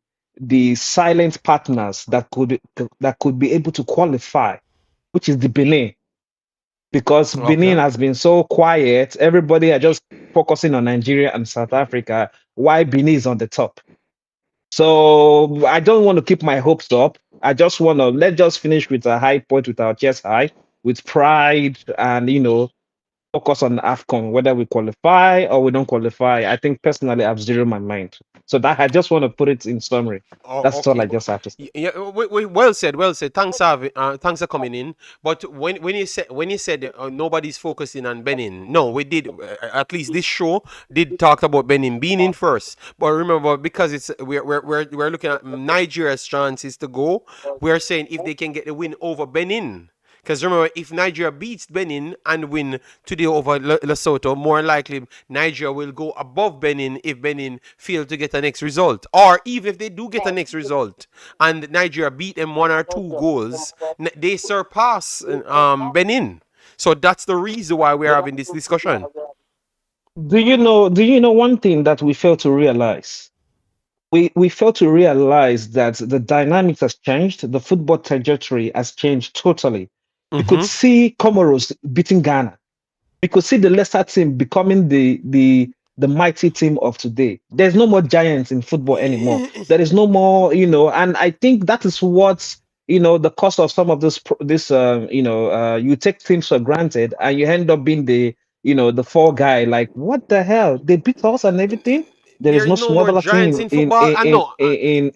E: silent partners that could be able to qualify, which is the Benin, because Benin
A: okay.
E: has been so quiet. Everybody are just focusing on Nigeria and South Africa. Why Benin is on the top? So I don't want to keep my hopes up. I just want to let's just finish with a high point, with our chest high, with pride, and focus on AFCON, whether we qualify or we don't qualify. I think personally I've zeroed my mind. So that I just want to put it in summary.
A: Oh,
E: That's all
A: okay.
E: I just have to say.
A: Yeah, well said, well said. Thanks for coming in. But when you said nobody's focusing on Benin, no, we did. At least this show did talk about Benin being in first. But remember, because we're looking at Nigeria's chances to go. We're saying if they can get the win over Benin. Because remember, if Nigeria beats Benin and win today over Lesotho, more likely Nigeria will go above Benin if Benin fail to get a next result. Or even if they do get a next result and Nigeria beat them 1 or 2 goals, they surpass Benin. So that's the reason why we're having this discussion.
E: Do you know one thing that we fail to realize? We fail to realize that the dynamics has changed, the football trajectory has changed totally. You could
A: Mm-hmm.
E: see Comoros beating Ghana. We could see the lesser team becoming the mighty team of today. There's no more giants in football anymore. There is no more, and I think that is what the cost of some of you take things for granted and you end up being the fall guy. Like, what the hell? They beat us and everything. There is
A: There's
E: no
A: no more
E: smaller
A: giants
E: team
A: in football. I know.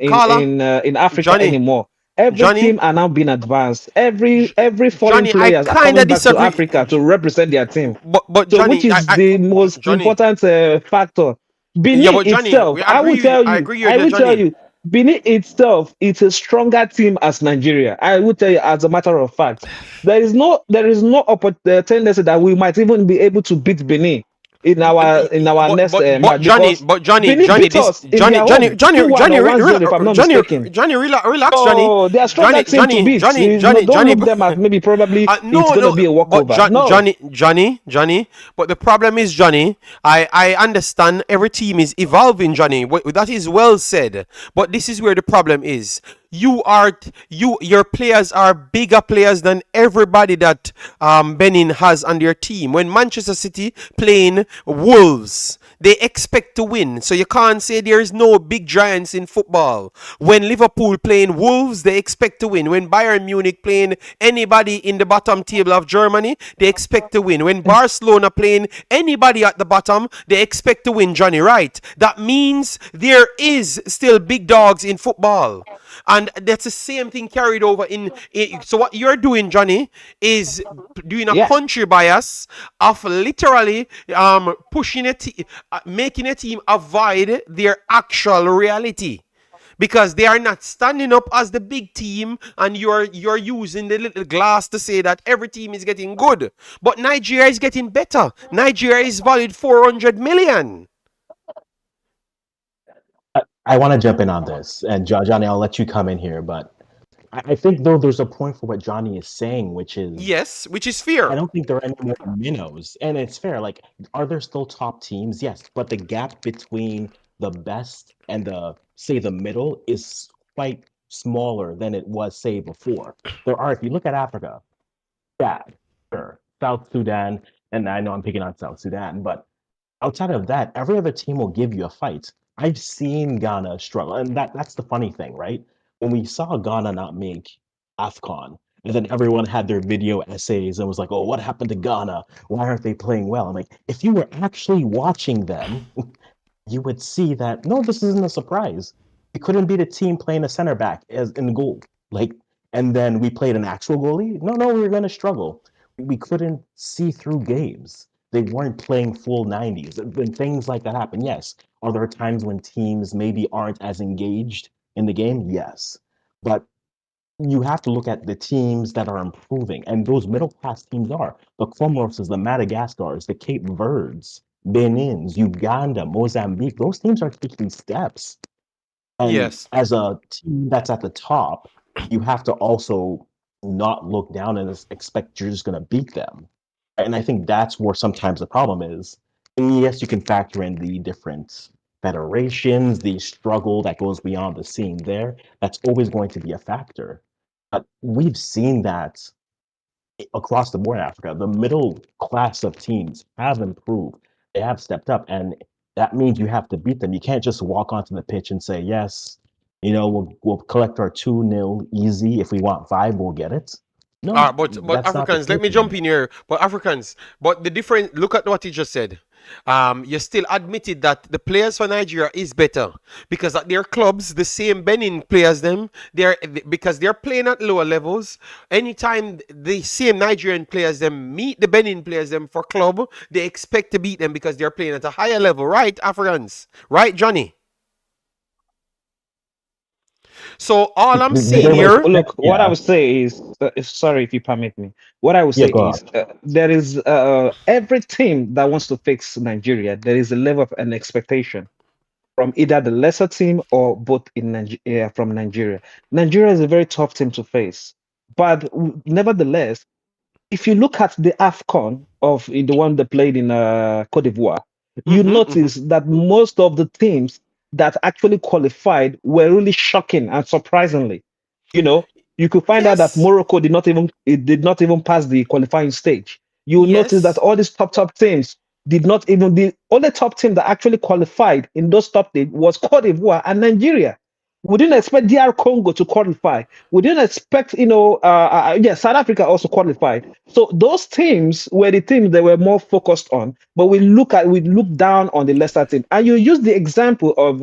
A: Carla,
E: in Africa
A: Johnny,
E: anymore. Every
A: Johnny,
E: team are now being advanced. Every foreign
A: Johnny, I
E: players are
A: kind of
E: coming back to
A: disagree.
E: Africa to represent their team.
A: But
E: So, which
A: Johnny,
E: is the most
A: Johnny,
E: important factor?
A: yeah,
E: Benin
A: but Johnny,
E: itself,
A: we agree. I agree with you, Johnny.
E: Benin itself, it's a stronger team as Nigeria. I will tell you, as a matter of fact, there is no tendency that we might even be able to beat Benin in our next
A: But
E: match,
A: Johnny,
E: because Benin
A: Johnny,
E: beat
A: this
E: us in their home 2-1 or 1-0, if I'm not mistaken.
A: relax, Johnny,
E: So they are stronger team to beat. Don't
A: Johnny.
E: look them as maybe probably it's
A: No,
E: gonna be a
A: but
E: walkover. No.
A: Johnny. But the problem is, Johnny. I understand every team is evolving, Johnny. That is well said. But this is where the problem is. your players are bigger players than everybody that Benin has on their team. When Manchester City playing Wolves, they expect to win. So you can't say there is no big giants in football. When Liverpool playing Wolves, they expect to win. When Bayern Munich playing anybody in the bottom table of Germany, they expect to win. When Barcelona playing anybody at the bottom, they expect to win, Johnny, right? That means there is still big dogs in football. And that's the same thing carried over so what you're doing, Johnny, is doing a
E: Yeah.
A: country bias of literally pushing making a team avoid their actual reality, because they are not standing up as the big team, and you're using the little glass to say that every team is getting good. But Nigeria is getting better. Nigeria is valued 400 million.
D: I want to jump in on this, and Johnny, I'll let you come in here, but I think though there's a point for what Johnny is saying, which is
A: Yes, which is
D: I
A: fair.
D: don't think there are any more minnows, and it's fair. Like, are there still top teams? Yes, but the gap between the best and the say the middle is quite smaller than it was say before. There are, if you look at Africa, yeah, sure, South Sudan, and I know I'm picking on South Sudan, but outside of that, every other team will give you a fight. I've seen Ghana struggle, and that's the funny thing, right? When we saw Ghana not make AFCON, and then everyone had their video essays and was like, "Oh, what happened to Ghana? Why aren't they playing well?" I'm like, if you were actually watching them, you would see that no, this isn't a surprise. We couldn't beat a team playing a center back as in goal, like, and then we played an actual goalie. No, we were going to struggle. We couldn't see through games. They weren't playing full 90s. When things like that happen, yes. Are there times when teams maybe aren't as engaged in the game? Yes, but you have to look at the teams that are improving, and those middle class teams are the Comoroses, the Madagascars, the Cape Verdes, Benins, Uganda, Mozambique. Those teams are taking steps. And
A: Yes.
D: as a team that's at the top, you have to also not look down and expect you're just going to beat them. And I think that's where sometimes the problem is. And yes, you can factor in the different federations, the struggle that goes beyond the scene there. That's always going to be a factor. But we've seen that across the board in Africa. The middle class of teams have improved. They have stepped up, and that means you have to beat them. You can't just walk onto the pitch and say, "Yes, we'll collect our 2-0 easy. If we want 5, we'll get it." No,
A: But
D: that's not the
A: Africans, let
D: case
A: me jump
D: anymore.
A: in here. But Africans, but the different. Look at what you just said. You still admitted that the players for Nigeria is better because at their clubs, the same Benin players them. Because they're playing at lower levels. Anytime the same Nigerian players them meet the Benin players them for club, they expect to beat them because they're playing at a higher level, right? Africans, right, Johnny? So all I'm
D: They
A: seeing
D: were
E: Look,
A: here.
E: look, what I
D: yeah,
E: would say is, sorry if you permit me. What I would
D: yeah,
E: say
D: go
E: is,
D: on.
E: there is every team that wants to fix Nigeria, there is a level of an expectation from either the lesser team or both in Nigeria, from Nigeria. Nigeria is a very tough team to face, but nevertheless, if you look at the AFCON of the one that played in Cote d'Ivoire, you
A: Mm-hmm, mm-hmm.
E: notice that most of the teams that actually qualified were really shocking and surprisingly. You know, you could find out that
A: Yes,
E: Morocco did not even pass the qualifying stage. You will notice that
A: yes,
E: all these top teams did not even the only top team that actually qualified in those top teams was Cote d'Ivoire and Nigeria. We didn't expect DR Congo to qualify. We didn't expect, yeah, South Africa also qualified. So those teams were the teams that were more focused on. But we look down on the lesser team. And you use the example of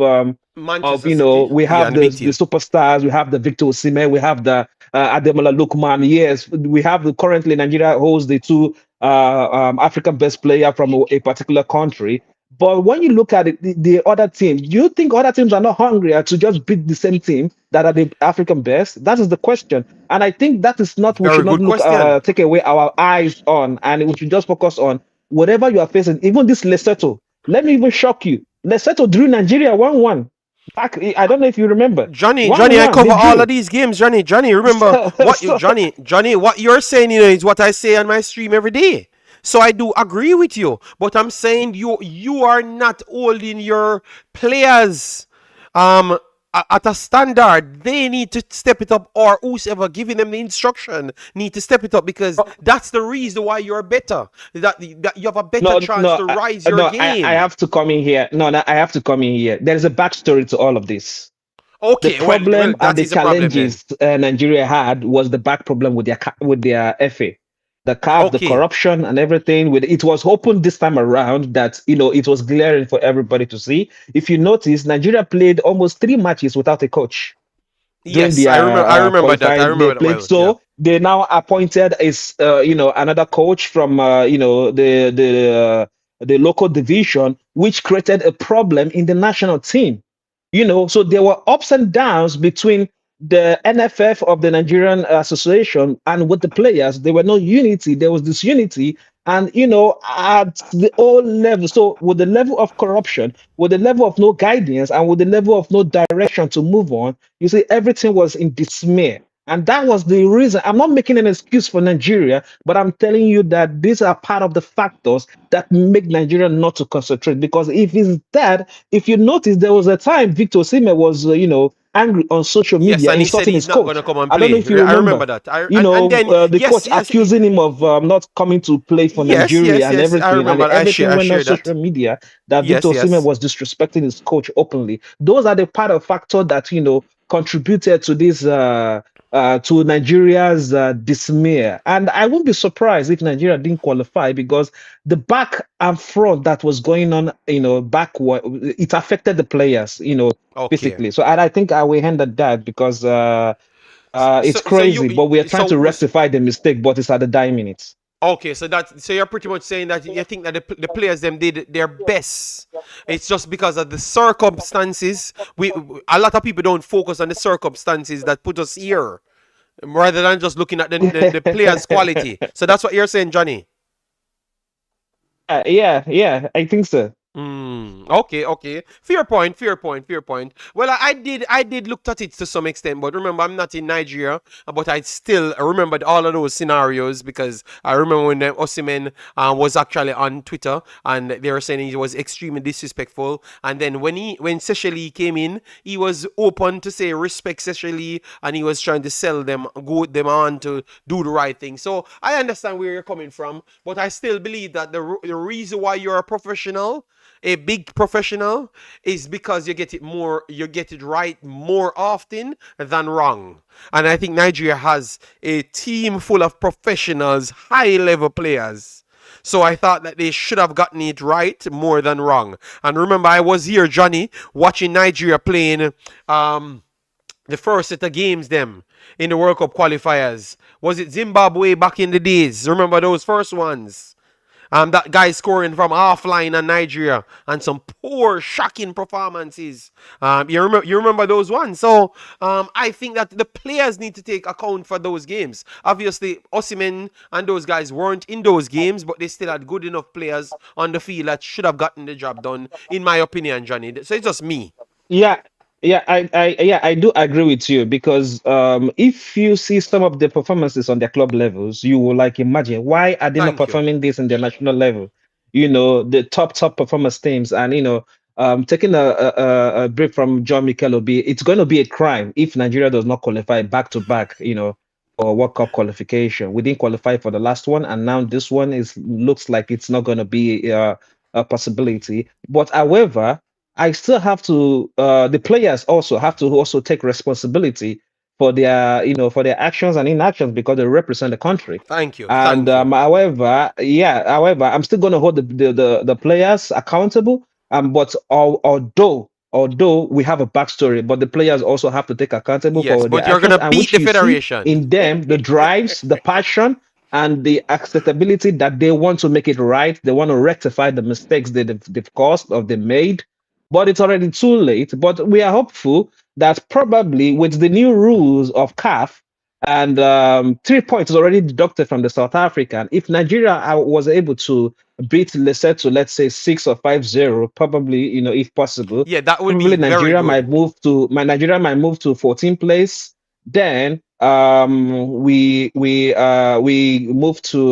A: Manchester City,
E: we
A: yeah,
E: have
A: and beat
E: the
A: him.
E: superstars, we have the Victor Osimhen, we have the Ademola Lookman. Yes, we have currently Nigeria holds the two African best player from a particular country. But when you look at it, the other teams, you think other teams are not hungrier to just beat the same team that are the African best? That is the question. And I think that is not, we
A: Very
E: should not
A: good
E: look,
A: question.
E: take away our eyes on, and we should just focus on whatever you are facing, even this Lesotho. Let me even shock you. Lesotho drew Nigeria 1-1. Back, I don't know if you remember.
A: Johnny, I
E: 1-1, they
A: cover all of
E: drew.
A: these games. Johnny, remember
E: So,
A: what you,
E: so
A: Johnny, what you're saying, is what I say on my stream every day. So I do agree with you, but I'm saying you are not holding your players. Um, at a standard, they need to step it up, or whoever giving them the instruction need to step it up, because that's the reason why you're better. That you have a better
E: No,
A: chance
E: no,
A: to rise
E: I,
A: your
E: no. I
A: game.
E: have to come in here. No, I have to come in here. There is a backstory to all of this. The
A: Okay, well,
E: problem and
A: that
E: the
A: is a problem then.
E: challenges Nigeria had was the back problem with their FA, the CAF, the
A: Okay,
E: corruption and everything. With it was open this time around that it was glaring for everybody to see. If you notice, Nigeria played almost 3 matches without a coach during
A: yes,
E: their
A: I remember that. I
E: qualifying. They
A: remember that
E: played,
A: well. Yeah.
E: so they now appointed is another coach from the local division, which created a problem in the national team. So there were ups and downs between the NFF of the Nigerian Association and with the players. There were no unity. There was disunity, and at the all levels. So with the level of corruption, with the level of no guidance, and with the level of no direction to move on, you see, everything was in dismay. And that was the reason. I'm not making an excuse for Nigeria, but I'm telling you that these are part of the factors that make Nigeria not to concentrate. Because if it's that, if you notice, there was a time Victor Osimhen was, angry on social
A: Yes,
E: media,
A: and he said
E: insulting
A: he's
E: his
A: not
E: coach.
A: gonna come and
E: I don't know
A: play.
E: if you
A: I remember
E: remember.
A: that. And then
E: The
A: yes,
E: coach accusing him of not coming to play for Nigeria and
A: yes. I
E: everything, and
A: remember.
E: everything
A: I
E: went on
A: share that.
E: social media that Victor
A: Yes,
E: Osimhen
A: yes.
E: was disrespecting his coach openly. Those are the part of factor that contributed to this to Nigeria's dismay. And I won't be surprised if Nigeria didn't qualify, because the back and front that was going on, backward, it affected the players,
A: Okay.
E: physically. So I think I will end at that, because it's
A: So
E: crazy, but we are trying to
A: so
E: rectify the mistake, but it's at the dying minutes.
A: okay, so you're pretty much saying that you think that the players them did their best. It's just because of the circumstances. A lot of people don't focus on the circumstances that put us here, rather than just looking at the players' quality. So that's what you're saying, Johnny.
E: Yeah, I think so.
A: Okay. Fair point, fair point, fair point. Well, I did look at it to some extent, but remember, I'm not in Nigeria, but I still remembered all of those scenarios, because I remember when Osimhen was actually on Twitter, and they were saying he was extremely disrespectful. And then when Sesheli came in, he was open to say respect Sesheli, and he was trying to sell them, go them on to do the right thing. So I understand where you're coming from, but I still believe that the reason why you're a professional, a big professional, is because you get it right more often than wrong. And I think Nigeria has a team full of professionals, high level players. So I thought that they should have gotten it right more than wrong. And remember, I was here, Johnny, watching Nigeria playing the first set of games them in the World Cup qualifiers. Was it Zimbabwe back in the days? Remember those first ones? That guy scoring from offline in Nigeria, and some poor, shocking performances. You remember those ones. So I think that the players need to take account for those games. Obviously, Osimhen and those guys weren't in those games, but they still had good enough players on the field that should have gotten the job done, in my opinion, Johnny. So it's just me.
E: Yeah, I do agree with you, because if you see some of the performances on their club levels, you will like imagine, why are they not
A: Thank you.
E: performing this in their national level? The top performance teams, and taking a break from John Mikel Obi, it's going to be a crime if Nigeria does not qualify back to back, for World Cup qualification. We didn't qualify for the last one, and now this one looks like it's not going to be a possibility. But however, I still have to. The players also have to take responsibility for their actions and inactions, because they represent the country.
A: Thank you.
E: And
A: Thank you.
E: however, I'm still going to hold the players accountable. But although we have a backstory, but the players also have to take accountable
A: Yes,
E: for their
A: but you're
E: actions,
A: gonna
E: and
A: beat
E: which
A: the
E: you see
A: federation.
E: in them, the drives, the passion, and the acceptability that they want to make it right. They want to rectify the mistakes they've caused or they made, but it's already too late. But we are hopeful that probably with the new rules of CAF, and 3 points is already deducted from the South African. If Nigeria was able to beat Lesotho, let's say 6 or 5-0, probably, if possible,
A: Yeah, that would be
E: probably
A: very good.
E: Nigeria might move to 14th place. Then we move to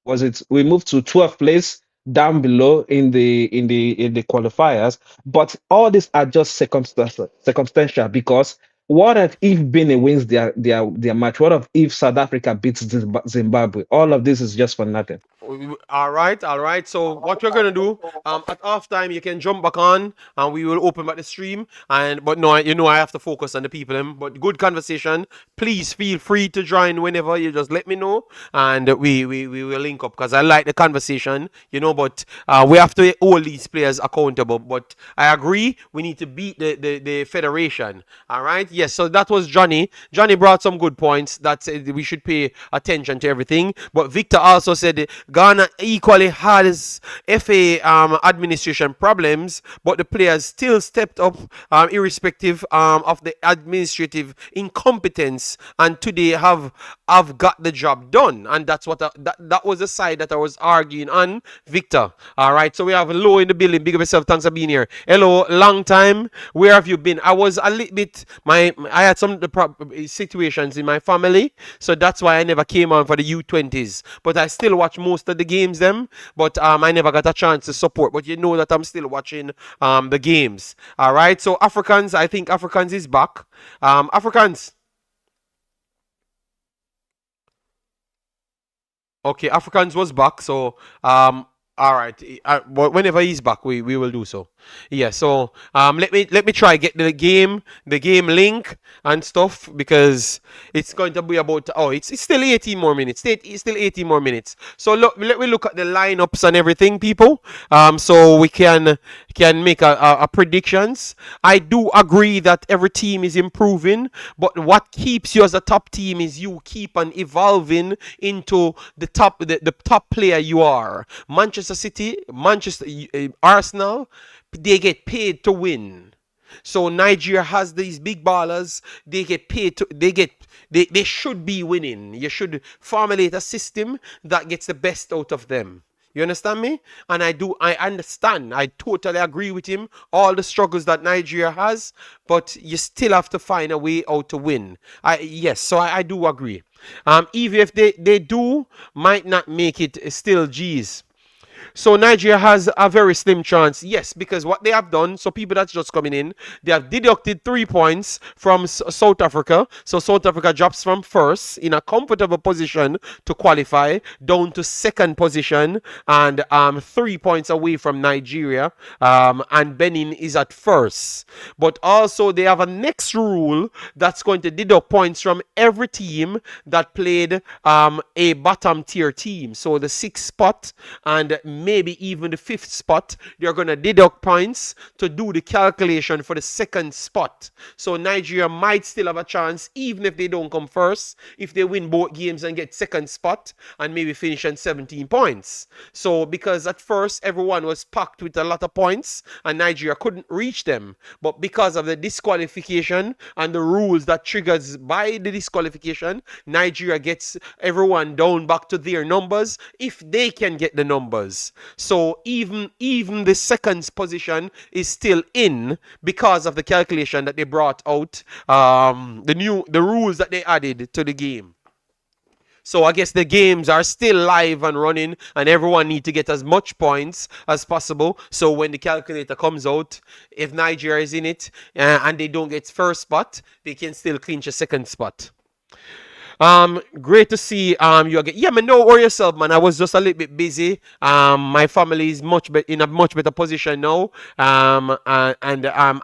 E: was it we moved to 12th place. down below in the qualifiers. But all these are just circumstantial because what if Benin wins their match? What if South Africa beats Zimbabwe? All of this is just for nothing.
A: All right, all right. So what we're gonna do, at halftime you can jump back on, and we will open back the stream. But no, I have to focus on the people. But good conversation. Please feel free to join whenever. You just let me know, and we will link up because I like the conversation. But we have to hold these players accountable. But I agree, we need to beat the federation. All right. Yes. So that was Johnny. Johnny brought some good points. That we should pay attention to everything. But Victor also said Ghana equally has FA administration problems, but the players still stepped up, irrespective of the administrative incompetence, and today have got the job done. And that's what that was the side that I was arguing on, Victor. All right, so we have Low in the building. Big up yourself. Thanks for being here. Hello, long time. Where have you been? I was a little bit. I had some situations in my family, so that's why I never came on for the U20s. But I still watch most of the games, them. But I never got a chance to support. But you know that I'm still watching the games. All right. So Africans, I think Africans is back. Africans. Okay, Africans was back. So all right. Whenever he's back, we will do so. Yeah. So let me try get the game link and stuff, because it's going to be about it's still 18 more minutes. It's still 18 more minutes. So let me look at the lineups and everything, people. So we can make a predictions. I do agree that every team is improving, but what keeps you as a top team is you keep on evolving into the top player you are. Manchester City, Arsenal, they get paid to win. So Nigeria has these big ballers. They get paid to. They should be winning. You should formulate a system that gets the best out of them. You understand me? And I understand. I totally agree with him. All the struggles that Nigeria has, but you still have to find a way out to win. So I do agree. Even if they do, might not make it, still G's. So Nigeria has a very slim chance, yes, because what they have done, so people that's just coming in, they have deducted 3 points from South Africa. So South Africa drops from first in a comfortable position to qualify down to second position, and 3 points away from Nigeria, and Benin is at first. But also they have a next rule that's going to deduct points from every team that played a bottom tier team. So the 6th spot and maybe even the 5th spot, they're going to deduct points to do the calculation for the 2nd spot. So Nigeria might still have a chance, even if they don't come first, if they win both games and get 2nd spot and maybe finish on 17 points. So because at first everyone was packed with a lot of points and Nigeria couldn't reach them, but because of the disqualification and the rules that triggers by the disqualification, Nigeria gets everyone down back to their numbers if they can get the numbers. So even the 2nd position is still in because of the calculation that they brought out, the rules that they added to the game. So I guess the games are still live and running, and everyone need to get as much points as possible. So when the calculator comes out, if Nigeria is in it and they don't get first spot, they can still clinch a 2nd spot. Great to see you again. Yeah, man, don't worry yourself, man. I was just a little bit busy. My family is in a much better position now. I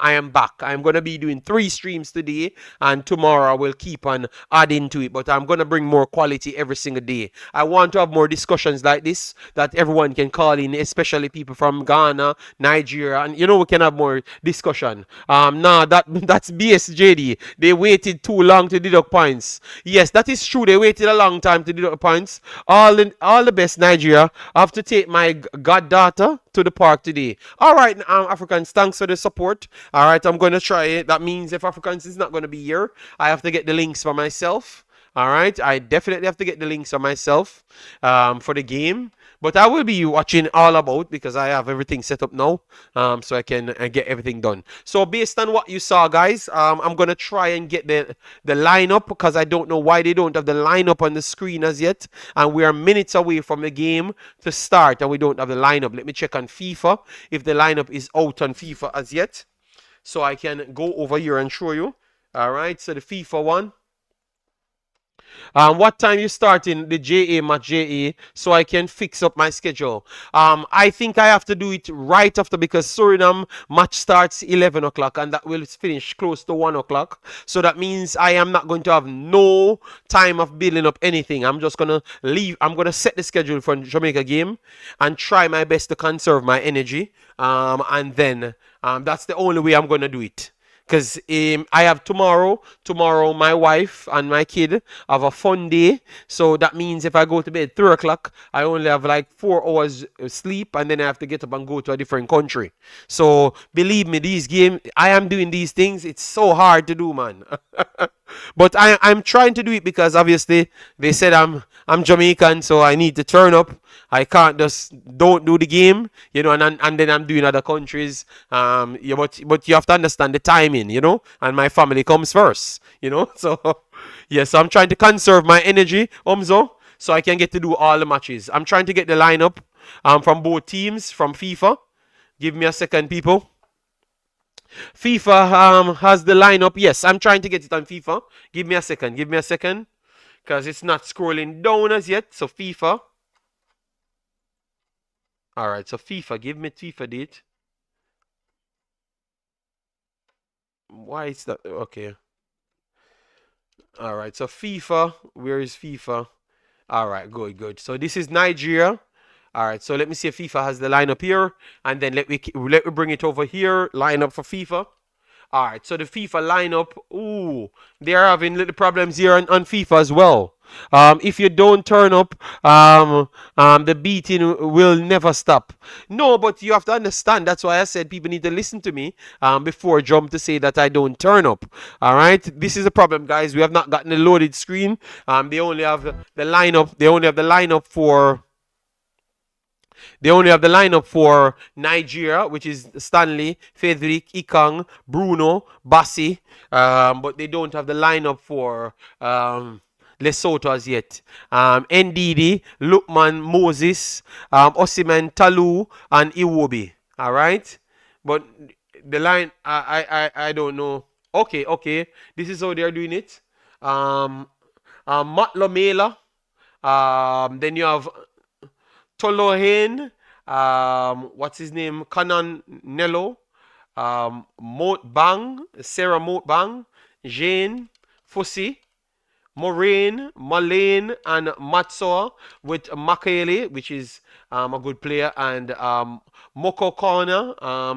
A: am back. I'm gonna be doing 3 streams today, and tomorrow I will keep on adding to it. But I'm gonna bring more quality every single day. I want to have more discussions like this that everyone can call in, especially people from Ghana, Nigeria, and we can have more discussion. That's BSJD. They waited too long to deduct points. Yes, that is true. They waited a long time to deduct points. All the best, Nigeria. I have to take my goddaughter to the park today. All right, Africans, thanks for the support. All right, I'm going to try it. That means if Africans is not going to be here, I have to get the links for myself. All right, I definitely have to get the links on myself for the game, but I will be watching all about because I have everything set up now, so I can get everything done. So based on what you saw, guys, I'm gonna try and get the lineup because I don't know why they don't have the lineup on the screen as yet, and we are minutes away from the game to start, and we don't have the lineup. Let me check on FIFA if the lineup is out on FIFA as yet, so I can go over here and show you. All right, so the FIFA one. What time you starting the JA match JA so I can fix up my schedule. I think I have to do it right after because Suriname match starts 11 o'clock and that will finish close to 1 o'clock. So that means I am not going to have no time of building up anything. I'm just going to leave. I'm going to set the schedule for Jamaica game and try my best to conserve my energy. And then that's the only way I'm going to do it. Because I have tomorrow, my wife and my kid have a fun day. So that means if I go to bed 3 o'clock, I only have like 4 hours sleep and then I have to get up and go to a different country. So believe me, these games, I am doing these things. It's so hard to do, man. But I'm trying to do it because obviously they said I'm Jamaican, so I need to turn up. I can't just don't do the game, you know, and then I'm doing other countries. Yeah, but you have to understand the timing, you know, and my family comes first, you know. So yeah, so I'm trying to conserve my energy, so I can get to do all the matches. I'm trying to get the lineup from both teams from FIFA. Give me a second, people. FIFA has the lineup. Yes, I'm trying to get it on FIFA. Give me a second. Give me a second. Because it's not scrolling down as yet. So FIFA. Alright, so FIFA. Give me FIFA date. Why is that? Okay. Alright, so FIFA. Where is FIFA? Alright, good. So this is Nigeria. Alright, so let me see if FIFA has the lineup here. And then let me bring it over here. Lineup for FIFA. Alright, so the FIFA lineup, ooh, they're having little problems here on FIFA as well. If you don't turn up, the beating will never stop. No, but you have to understand. That's why I said people need to listen to me before jump to say that I don't turn up. All right, this is a problem, guys. We have not gotten a loaded screen. They only have the lineup. They only have the lineup for. They only have the lineup for Nigeria, which is Stanley, Frederick, Ikang, Bruno, Bassi, but they don't have the lineup for Lesotho as yet. Ndidi, Lukman, Moses, Osiman, Talu, and Iwobi. All right, but the line, I don't know. Okay, this is how they're doing it. Matt Lomela. Then you have Tolohen, what's his name? Kanan Nello, Motbang, Sarah Motbang, Jane, Fussy, Moraine, Malane, and Matsoa with Makele, which is a good player, and Moko Corner,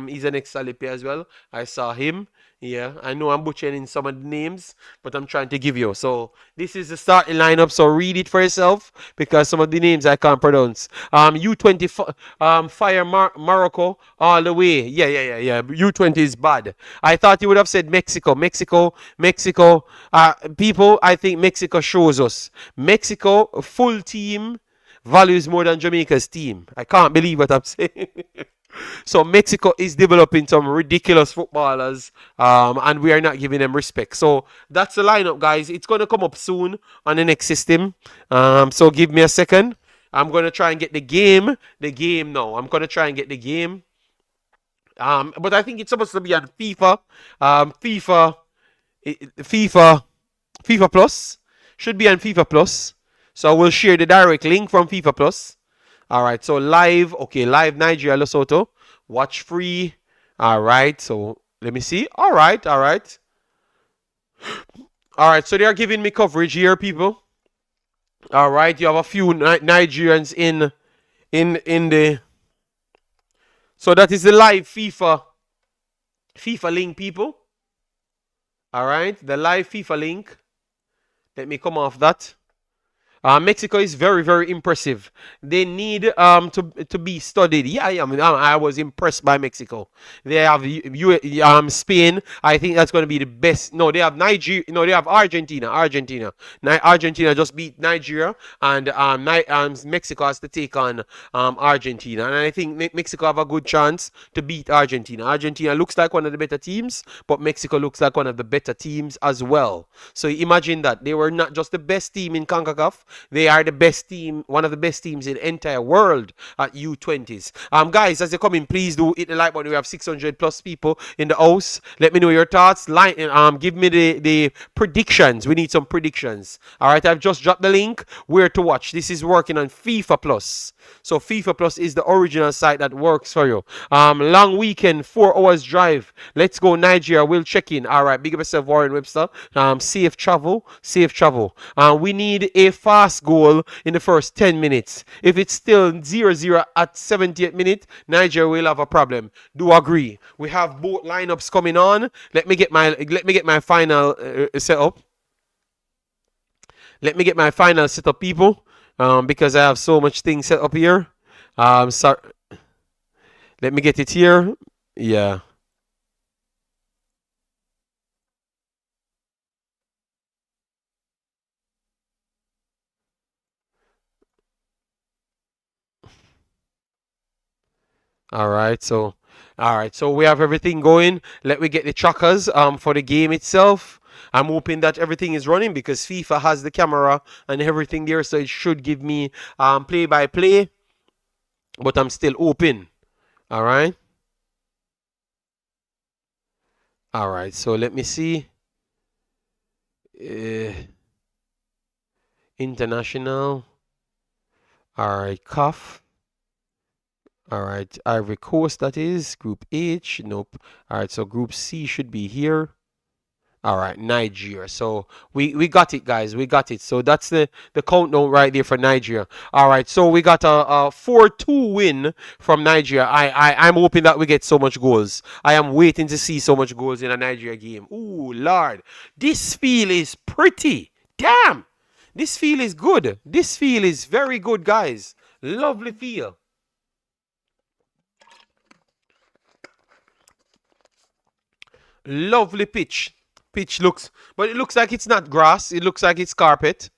A: he's an ex-Salipe as well. I saw him. Yeah, I know I'm butchering some of the names, but I'm trying to give you. So this is the starting lineup. So read it for yourself because some of the names I can't pronounce. U20 Fire Morocco all the way. Yeah. U20 is bad. I thought you would have said Mexico. Mexico. People, I think Mexico shows us. Mexico full team values more than Jamaica's team. I can't believe what I'm saying. So Mexico is developing some ridiculous footballers, and we are not giving them respect. So that's the lineup, guys. It's going to come up soon on the next system. So give me a second. I'm going to try and get the game now. I'm going to try and get the game. But I think it's supposed to be on FIFA. FIFA Plus. Should be on FIFA Plus. So I will share the direct link from FIFA Plus. All right, so live live Nigeria, Lesotho. Watch free. All right, so let me see. All right, so they are giving me coverage here, people. All right, you have a few Nigerians in the. So that is the live FIFA link, people. All right, the live FIFA link. Let me come off that. Mexico is very, very impressive. They need to be studied. Yeah, I was impressed by Mexico. They have Spain. I think that's going to be the best. No, they have Nigeria. No, they have Argentina. Argentina just beat Nigeria, and Mexico has to take on Argentina. And I think Mexico have a good chance to beat Argentina. Argentina looks like one of the better teams, but Mexico looks like one of the better teams as well. So imagine that they were not just the best team in CONCACAF. They are the best team, one of the best teams in the entire world at U20s. Guys, as you come in, please do hit the like button. We have 600 plus people in the house. Let me know your thoughts. Give me the predictions. We need some predictions. All right, I've just dropped the link where to watch. This is working on FIFA Plus. So FIFA Plus is the original site that works for you. Long weekend, 4 hours drive. Let's go Nigeria. We'll check in. All right, big up yourself, Warren Webster. Safe travel. We need a fast goal in the first 10 minutes. If it's still 0-0 at 78th minute, Nigeria will have a problem. Do agree. We have both lineups coming on. Let me get my final setup. Let me get my final setup, people. Because I have so much things set up here. Sorry. Let me get it here. Yeah. All right, so we have everything going. Let me get the trackers for the game itself. I'm hoping that everything is running because FIFA has the camera and everything there, so it should give me play by play. But I'm still open. All right. All right, so let me see. International. All right, CAF. All right, Ivory Coast, that is. Group H, nope. All right, so Group C should be here. All right, Nigeria. So we got it, guys. We got it. So that's the countdown right there for Nigeria. All right, so we got a 4-2 win from Nigeria. I'm hoping that we get so much goals. I am waiting to see so much goals in a Nigeria game. Ooh, Lord. This feel is pretty. Damn. This feel is good. This feel is very good, guys. Lovely feel. Lovely pitch. But it looks like it's not grass. It looks like it's carpet.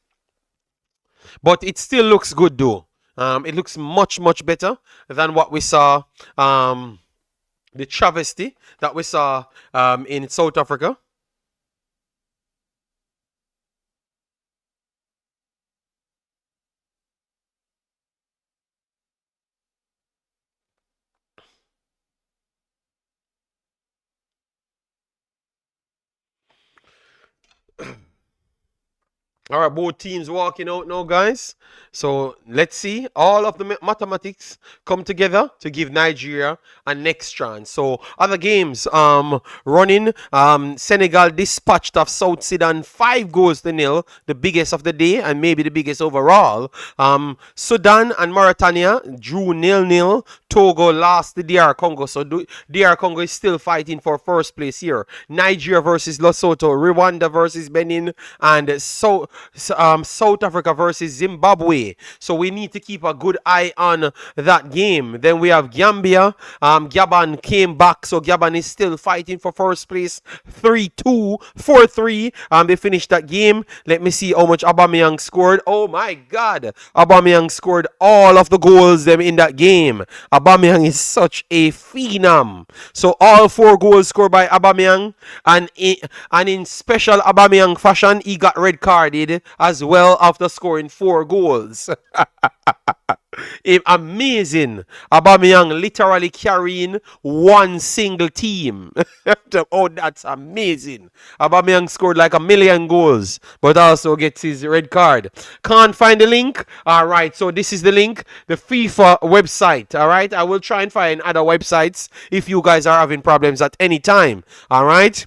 A: But it still looks good though. It looks much, much better than what we saw, the travesty that we saw in South Africa. All right, both teams walking out now, guys. So let's see. All of the mathematics come together to give Nigeria a next chance. So other games running. Senegal dispatched of South Sudan 5-0, the biggest of the day and maybe the biggest overall. Sudan and Mauritania drew 0-0. Togo lost to DR Congo. So DR Congo is still fighting for first place here. Nigeria versus Lesotho, Rwanda versus Benin, and South Africa versus Zimbabwe. So we need to keep a good eye on that game. Then we have Gambia. Gabon came back, so Gabon is still fighting for first place. 3-2, 4-3. They finished that game. Let me see how much Aubameyang scored. Oh my God, Aubameyang scored all of the goals them in that game. Aubameyang is such a phenom. So all 4 goals scored by Aubameyang, and in special Aubameyang fashion, he got red carded as well after scoring 4 goals. Amazing. Aubameyang literally carrying one single team. Oh, that's amazing. Aubameyang scored like 1,000,000 goals, but also gets his red card. Can't find the link. All right, so this is the link, the FIFA website. All right, I will try and find other websites if you guys are having problems at any time. All right.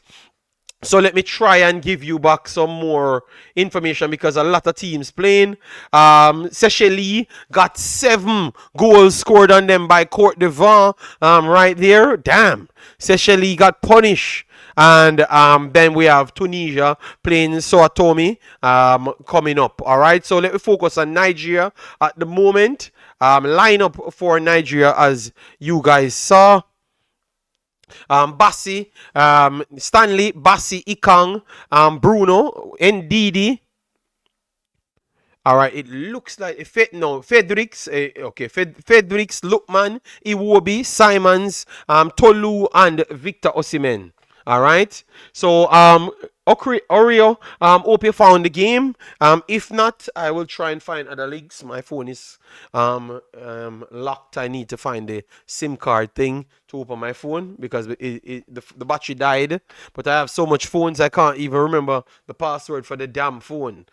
A: So let me try and give you back some more information because a lot of teams playing. Seychelles got 7 goals scored on them by Cote d'Ivoire right there. Damn. Seychelles got punished. And then we have Tunisia playing Sao Tome coming up. All right, so let me focus on Nigeria at the moment. Lineup for Nigeria, as you guys saw. Bassi, Stanley, Bassi, Ikang, Bruno, Ndidi. All right, it looks like Fredericks, Fredericks, Lukman, Iwobi, Simons, Tolu, and Victor Osimhen. All right, so Oreo, hope you found the game. If not, I will try and find other links. My phone is locked. I need to find the SIM card thing to open my phone because the battery died. But I have so much phones I can't even remember the password for the damn phone.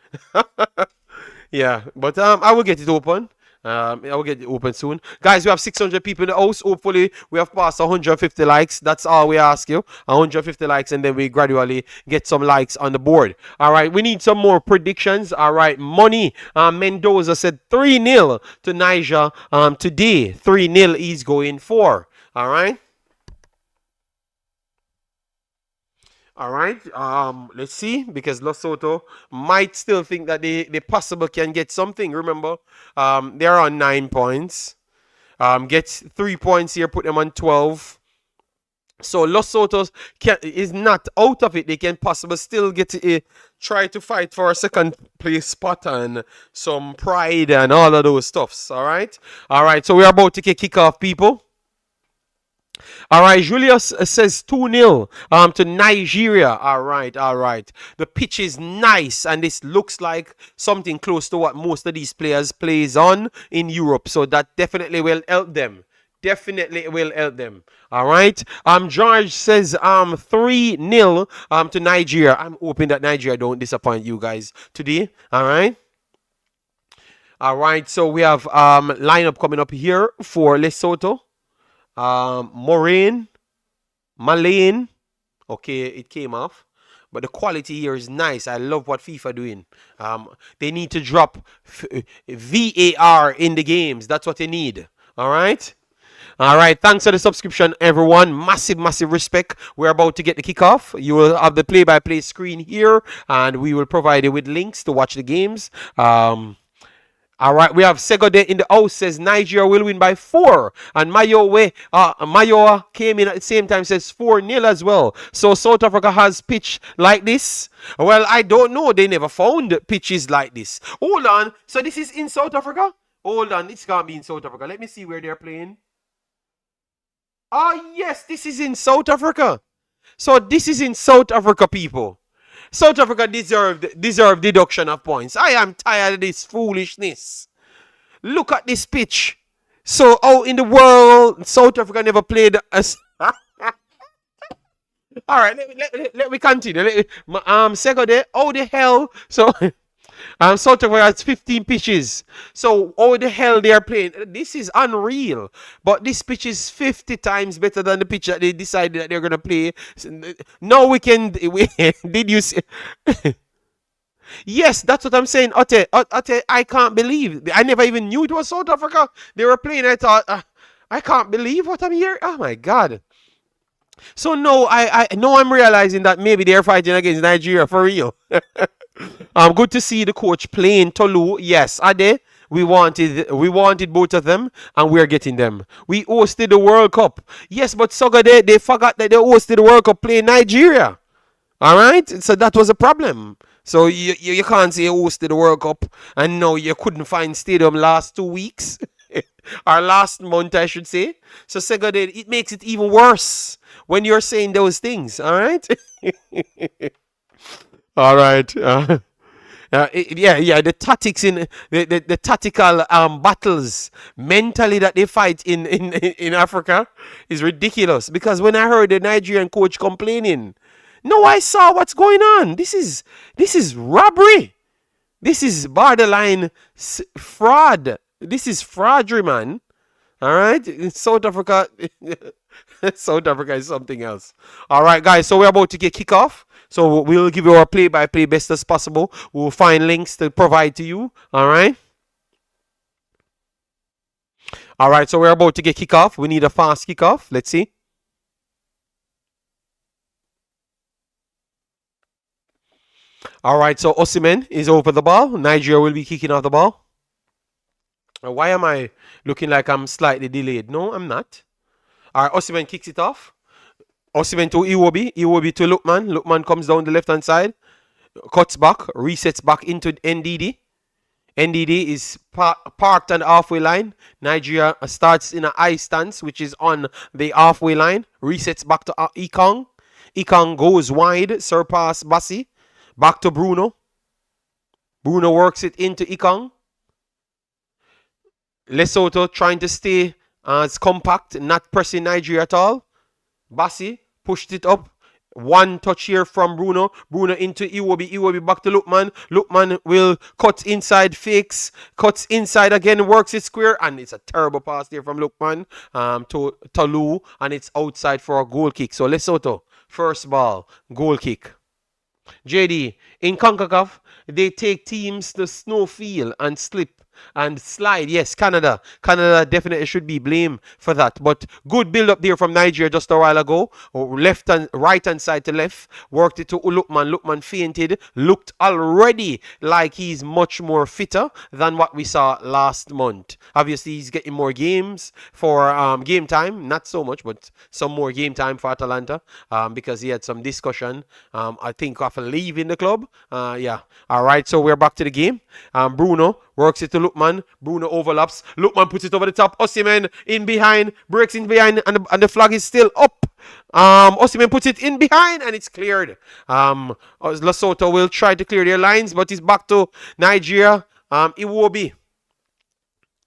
A: Yeah, but I will get it open. I will get it open soon. Guys, we have 600 people in the house. Hopefully, we have passed 150 likes. That's all we ask you. 150 likes, and then we gradually get some likes on the board. All right, we need some more predictions. All right, Money. Mendoza said 3-0 to Niger today. 3-0 he's going for. All right. All right, let's see, because Lesotho might still think that they possibly can get something. Remember, they're on 9 points. Get 3 points here, put them on 12. So Lesotho is not out of it. They can possibly still get try to fight for a second place spot and some pride and all of those stuffs. All right, so we're about to kick off, people. All right, Julius says 2-0 to Nigeria. All right. The pitch is nice, and this looks like something close to what most of these players plays on in Europe. So that definitely will help them. All right. George says 3-0 to Nigeria. I'm hoping that Nigeria don't disappoint you guys today. All right. So we have lineup coming up here for Lesotho. Moraine, Malaine. Okay, it came off. But the quality here is nice. I love what FIFA doing. They need to drop VAR in the games. That's what they need. All right. Thanks for the subscription, everyone. Massive respect. We're about to get the kickoff. You will have the play-by-play screen here, and we will provide you with links to watch the games. All right, we have Segode in the house, says Nigeria will win by 4. And Mayowa came in at the same time, says 4-0 as well. So South Africa has pitch like this. Well, I don't know. They never found pitches like this. Hold on. So this is in South Africa? Hold on. This can't be in South Africa. Let me see where they're playing. Oh, yes. This is in South Africa. So this is in South Africa, people. South Africa deserve deduction of points. I am tired of this foolishness. Look at this pitch. So, in the world, South Africa never played as... All right, let me continue. Segode, how the hell? So, South Africa has 15 pitches. So, how the hell they are playing? This is unreal. But this pitch is 50 times better than the pitch that they decided that they're going to play. No, did you see? Yes, that's what I'm saying. Ote, I can't believe. I never even knew it was South Africa. They were playing. I thought, I can't believe what I'm hearing. Oh, my God. So, no, I know I'm realizing that maybe they're fighting against Nigeria for real. Good to see the coach playing Tolu. Yes, Ade. We wanted both of them, and we're getting them. We hosted the World Cup. Yes, but Sogade, they forgot that they hosted the World Cup playing Nigeria. All right? So that was a problem. So you can't say you hosted the World Cup, and no, you couldn't find stadium last 2 weeks. Or last month, I should say. So Sogade, it makes it even worse when you're saying those things. All right? All right. The tactics in the tactical battles mentally that they fight in Africa is ridiculous. Because when I heard the Nigerian coach complaining, no, I saw what's going on. This is robbery. This is borderline fraud. This is fraudery, man. All right, in South Africa, South Africa is something else. All right, guys. So we're about to get kickoff. So we'll give you our play-by-play best as possible. We'll find links to provide to you. All right. All right. So we're about to get kickoff. We need a fast kickoff. Let's see. All right, so Osimhen is over the ball. Nigeria will be kicking off the ball. Why am I looking like I'm slightly delayed? No, I'm not. All right, Osimhen kicks it off. Osimhen to Iwobi. Iwobi to Lookman. Lookman comes down the left-hand side. Cuts back. Resets back into NDD. NDD is parked on the halfway line. Nigeria starts in a high stance, which is on the halfway line. Resets back to Ikong. Ikong goes wide, surpass Bassi. Back to Bruno. Bruno works it into Ikong. Lesotho trying to stay as compact, not pressing Nigeria at all. Bassi pushed it up. One touch here from Bruno. Bruno into Iwobi. Iwobi back to Lookman. Lookman will cut inside, fakes. Cuts inside again, works it square. And it's a terrible pass there from Lookman to Talu. And it's outside for a goal kick. So Lesotho, first ball, goal kick. JD, in Concacaf, they take teams to snowfield and slip and slide. Yes, Canada definitely should be blamed for that. But good build up there from Nigeria just a while ago. Left and right hand side to left. Worked it to Lookman. Lookman fainted. Looked already like he's much more fitter than what we saw last month. Obviously, he's getting more games for game time. Not so much, but some more game time for Atalanta because he had some discussion, I think, of leaving the club. Yeah. All right, so we're back to the game. Bruno works it to Lookman. Bruno overlaps. Lookman puts it over the top. Osimhen in behind. Breaks in behind. And the flag is still up. Osimhen puts it in behind. And it's cleared. Lesotho will try to clear their lines. But it's back to Nigeria. Iwobi.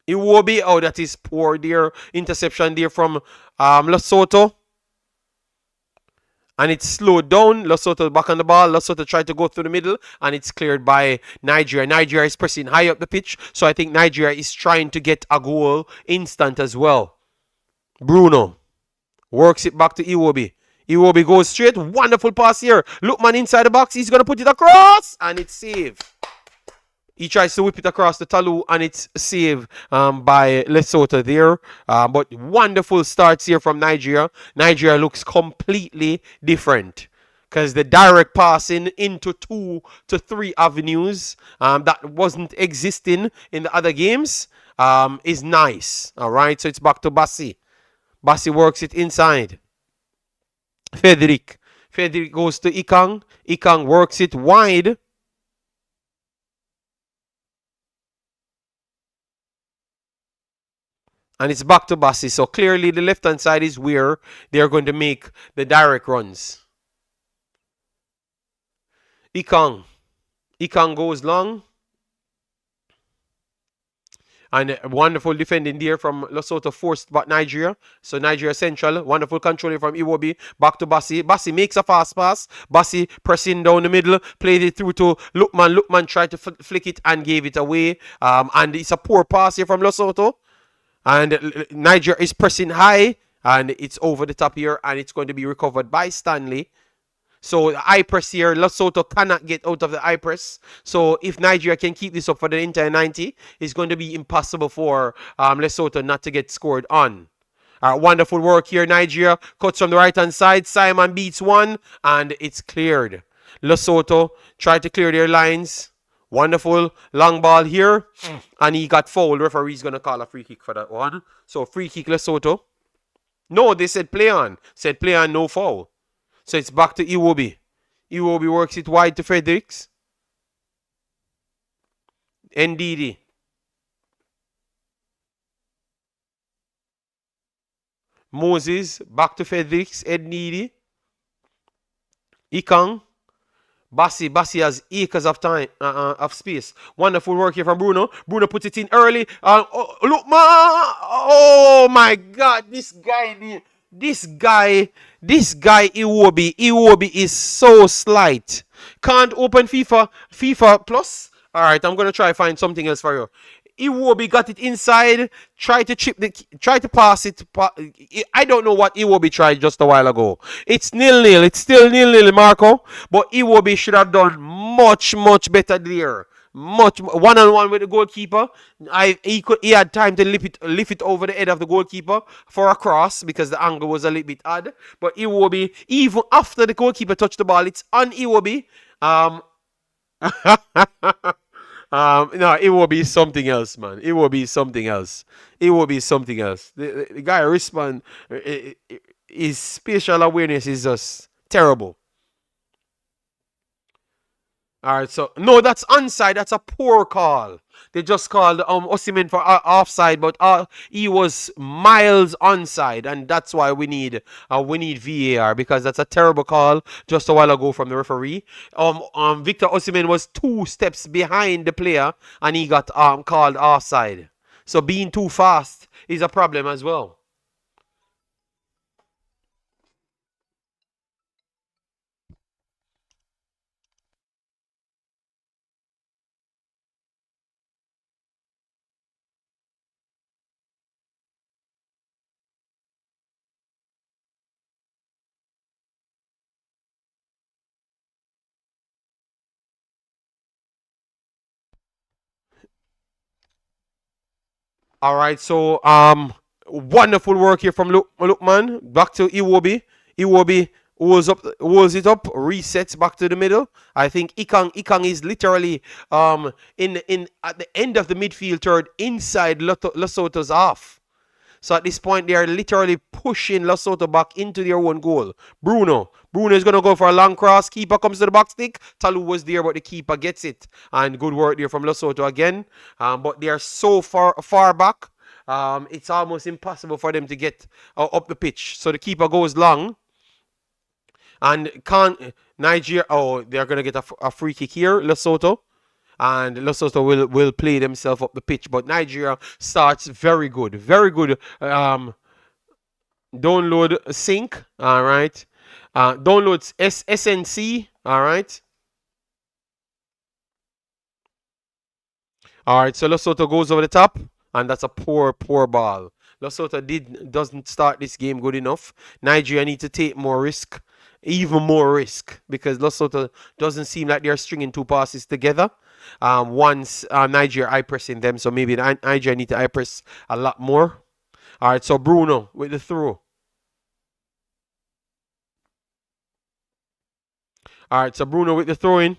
A: Oh, that is poor there. Interception there from Lesotho. And it's slowed down. Lesotho back on the ball. Lesotho tried to go through the middle. And it's cleared by Nigeria. Nigeria is pressing high up the pitch. So I think Nigeria is trying to get a goal instant as well. Bruno works it back to Iwobi. Iwobi goes straight. Wonderful pass here. Lookman inside the box. He's going to put it across. And it's saved. He tries to whip it across the Talu, and it's saved by Lesotho there. But wonderful starts here from Nigeria. Nigeria looks completely different because the direct passing into 2 to 3 avenues that wasn't existing in the other games is nice. All right, so it's back to Bassi. Bassi works it inside. Frederick goes to Ikang. Ikang works it wide. And it's back to Bassi. So clearly the left-hand side is where they're going to make the direct runs. Ikang goes long. And wonderful defending there from Lesotho, forced back Nigeria. So Nigeria central. Wonderful control from Iwobi. Back to Bassi. Bassi makes a fast pass. Bassi pressing down the middle. Played it through to Lookman. Lookman tried to flick it and gave it away. And it's a poor pass here from Lesotho. And Nigeria is pressing high, and it's over the top here, and it's going to be recovered by Stanley. So the high press here, Lesotho cannot get out of the high press. So if Nigeria can keep this up for the entire 90, it's going to be impossible for Lesotho not to get scored on. Wonderful work here, Nigeria. Cuts from the right-hand side. Simon beats one, and it's cleared. Lesotho tried to clear their lines. Wonderful long ball here. And he got fouled. Referee's going to call a free kick for that one. So free kick Lesotho. No, they said play on. Said play on, no foul. So it's back to Iwobi. Iwobi works it wide to Fredericks. NDD. Moses. Back to Fredericks. NDD. Ikang. Bassi has acres of time, of space. Wonderful work here from Bruno. Bruno puts it in early. Look, oh my God, this guy, Iwobi is so slight. Can't open FIFA Plus. All right, I'm gonna try to find something else for you. Iwobi got it inside, tried to pass it. I don't know what Iwobi tried just a while ago. It's 0-0. It's still 0-0, Marco. But Iwobi should have done much better there. Much one-on-one with the goalkeeper. He had time to lift it over the head of the goalkeeper for a cross because the angle was a little bit odd. But Iwobi, even after the goalkeeper touched the ball, it's on Iwobi. No, it will be something else, man. It will be something else. It will be something else. The guy respond. His spatial awareness is just terrible. All right, so no, that's onside. That's a poor call. They just called Osimhen for offside, but he was miles onside, and that's why we need VAR, because that's a terrible call just a while ago from the referee. Victor Osimhen was 2 steps behind the player, and he got called offside. So being too fast is a problem as well. All right, so wonderful work here from Lookman. Back to Iwobi. Iwobi holds it up, resets back to the middle. I think Ikang is literally in at the end of the midfield third inside Lesotho's half. So at this point, they are literally pushing Lesotho back into their own goal. Bruno is going to go for a long cross. Keeper comes to the box stick. Talu was there, but the keeper gets it. And good work there from Lesotho again. But they are so far back. It's almost impossible for them to get up the pitch. So the keeper goes long. And Nigeria, they're going to get a free kick here, Lesotho. And Lesotho will play themselves up the pitch. But Nigeria starts very good. Very good. Download sync. All right. Downloads SNC. All right. All right. So Lesotho goes over the top. And that's a poor ball. Lesotho doesn't start this game good enough. Nigeria need to take more risk. Even more risk. Because Lesotho doesn't seem like they're stringing 2 passes together. Once Nigeria eye pressing them, so maybe Nigeria need to eye press a lot more. All right, so Bruno with the throw. All right, so Bruno with the throw in.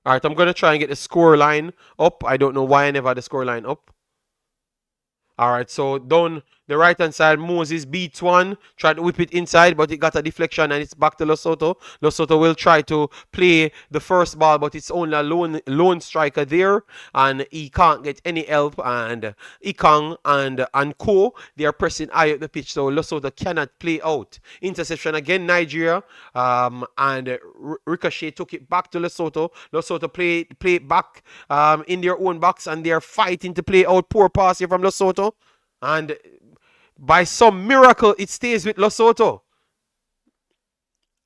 A: All right, I'm gonna try and get the score line up. I don't know why I never had the score line up. All right, so down the right-hand side, Moses beats one, tried to whip it inside, but it got a deflection, and it's back to Lesotho. Lesotho will try to play the first ball, but it's only a lone striker there, and he can't get any help, and Ikang and Co, they are pressing high up the pitch, so Lesotho cannot play out. Interception again, Nigeria, and Ricochet took it back to Lesotho. Lesotho play it back in their own box, and they're fighting to play out. Poor pass here from Lesotho. And by some miracle, it stays with Lesotho.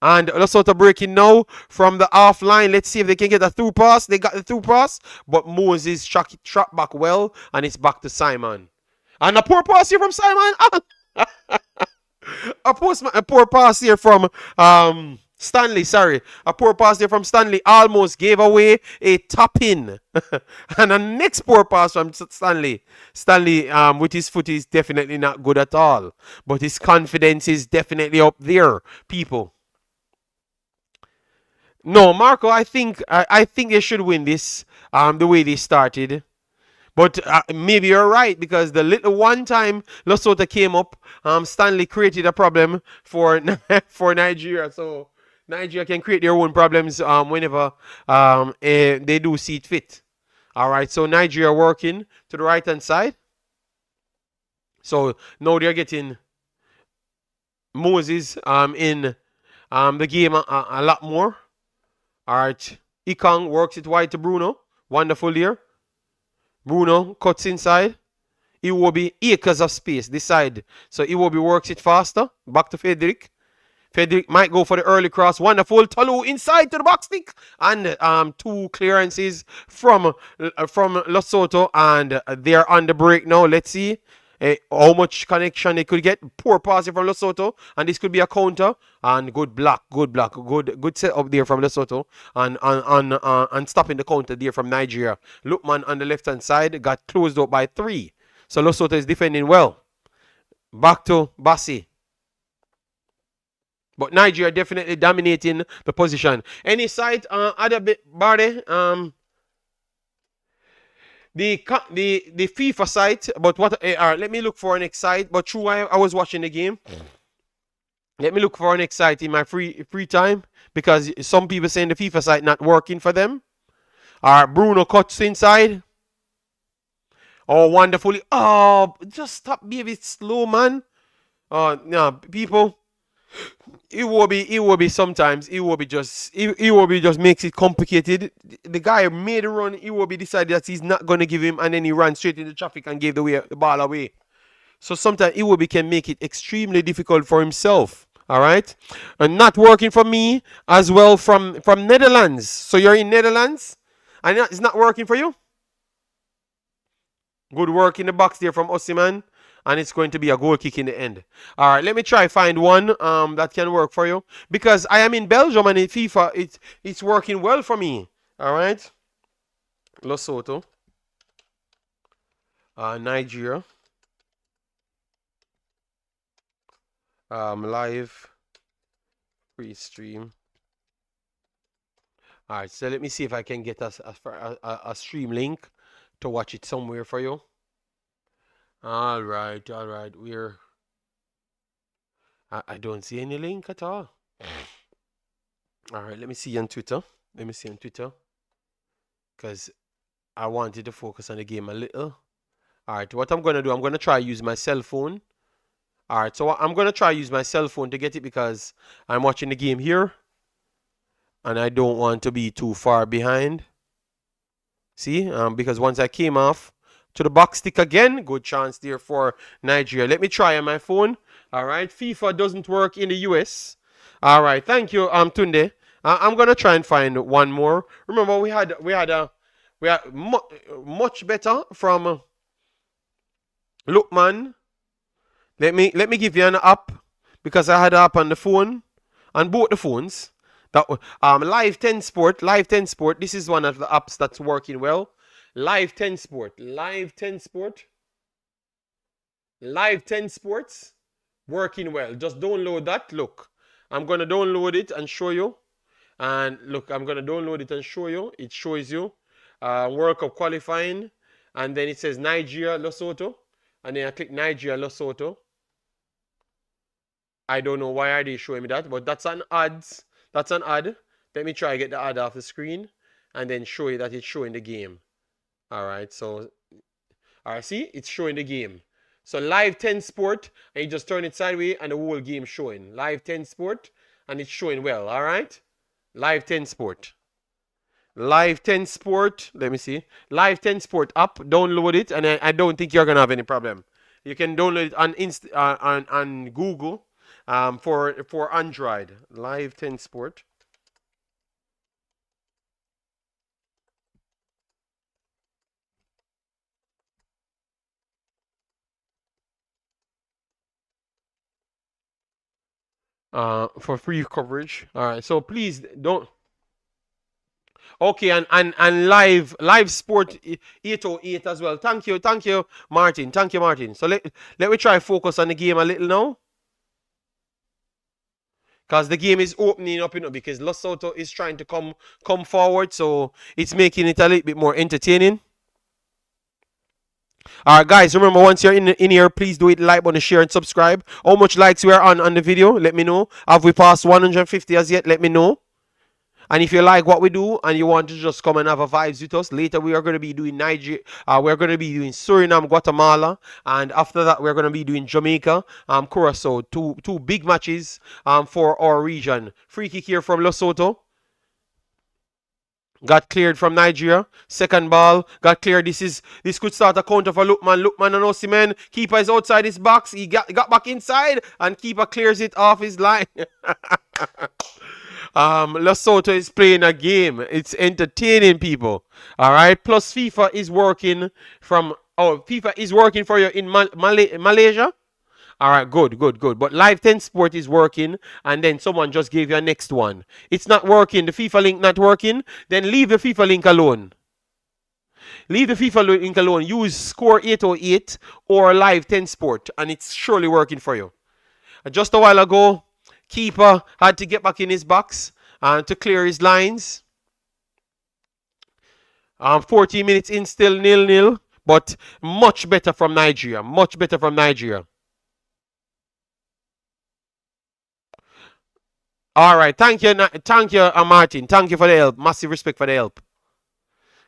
A: And Lesotho breaking now from the half line. Let's see if they can get a through pass. They got the through pass, but Moses trapped back well, and it's back to Simon. And a poor pass here from Simon. A poor pass here from Stanley, sorry. A poor pass there from Stanley almost gave away a tap-in. And a next poor pass from Stanley. Stanley, with his foot, is definitely not good at all. But his confidence is definitely up there, people. No, Marco, I think they should win this the way they started. But maybe you're right, because the little one time Lesotho came up, Stanley created a problem for Nigeria. So Nigeria can create their own problems whenever they do see it fit. All right, so Nigeria working to the right-hand side. So now they're getting Moses in the game a lot more. All right, Ikang works it wide to Bruno. Wonderful here. Bruno cuts inside. Iwobi, acres of space this side. So Iwobi works it faster. Back to Frederick. Frederick might go for the early cross. Wonderful. Talu inside to the box stick. And 2 clearances from Lesotho. And they're on the break now. Let's see how much connection they could get. Poor pass from Lesotho. And this could be a counter. And good block. Good set up there from Lesotho. And stopping the counter there from Nigeria. Lookman on the left-hand side got closed up by 3. So Lesotho is defending well. Back to Bassi. But Nigeria definitely dominating the position. Any site, other bit, body, the FIFA site, but what, let me look for an next site, but true, I was watching the game. Let me look for an next site in my free time, because some people saying the FIFA site not working for them. Bruno cuts inside. Oh, wonderfully. Oh, just stop being a bit slow, man. No, people. It will be sometimes. It will be just makes it complicated. The guy made a run. It will be decided that he's not gonna give him, and then he ran straight into traffic and gave the ball away. So sometimes Iwobi can make it extremely difficult for himself. All right, and not working for me as well from Netherlands. So you're in Netherlands, and it's not working for you. Good work in the box there from Osimhen, and it's going to be a goal kick in the end. All right, let me try find one that can work for you, because I am in Belgium and in FIFA it's working well for me. All right, Lesotho, Nigeria, live free stream. All right, so let me see if I can get a stream link to watch it somewhere for you. All right. I don't see any link at all. All right, let me see on Twitter. Because I wanted to focus on the game a little. All right, what I'm going to do, I'm going to try use my cell phone. All right, so I'm going to try use my cell phone to get it, because I'm watching the game here. And I don't want to be too far behind. See, because once I came off to the box stick again, good chance there for Nigeria. Let me try on my phone. All right, FIFA doesn't work in the US. All right, thank you, Tunde. I'm gonna try and find one more. Remember, we had much better from Lookman. Let me give you an app, because I had an app on the phone, on both the phones. That Live 10 Sport. This is one of the apps that's working well. Live 10 Sports. Working well. Just download that. Look, I'm gonna download it and show you. And look, I'm gonna download it and show you. It shows you World Cup qualifying, and then it says Nigeria, Lesotho, and then I click Nigeria, Lesotho. I don't know why are they showing me that, but that's an ad. Let me try get the ad off the screen and then show you that it's showing the game. All right, so see, it's showing the game. So Live 10 Sport, and you just turn it sideways and the whole game showing. Live 10 Sport, and it's showing well. All right, Live 10 Sport. Let me see. Live 10 Sport app, download it, and I don't think you're gonna have any problem. You can download it on Google. For Android, Live 10 Sport. For free coverage. All right, so please don't. Okay, and live sport 808 as well. Thank you, Martin. So let me try focus on the game a little now. Because the game is opening up, because Lesotho is trying to come forward, so it's making it a little bit more entertaining. All right, guys, remember, once you're in here, please do it, like button, share, and subscribe. How much likes we are on the video? Let me know. Have we passed 150 as yet? Let me know. And if you like what we do and you want to just come and have a vibes with us, later we are going to be doing Nigeria, we're going to be doing Suriname, Guatemala, and after that we're going to be doing Jamaica, Curacao, two big matches for our region. Free kick here from Lesotho. Got cleared from Nigeria. Second ball got cleared. This could start a counter for Lookman and Osimhen. Keeper is outside his box. He got back inside, and keeper clears it off his line. Lesotho is playing a game. It's entertaining, people. All right. Plus FIFA is working for you in Malaysia. All right, good. But Live 10 Sport is working, and then someone just gave you a next one. It's not working. The FIFA link not working. Then leave the FIFA link alone. Use Score 808 or Live 10 Sport, and it's surely working for you. Just a while ago, Keeper had to get back in his box to clear his lines. 14 minutes in, still 0-0, but much better from Nigeria. Much better from Nigeria. All right, thank you, Martin. Thank you for the help. Massive respect for the help.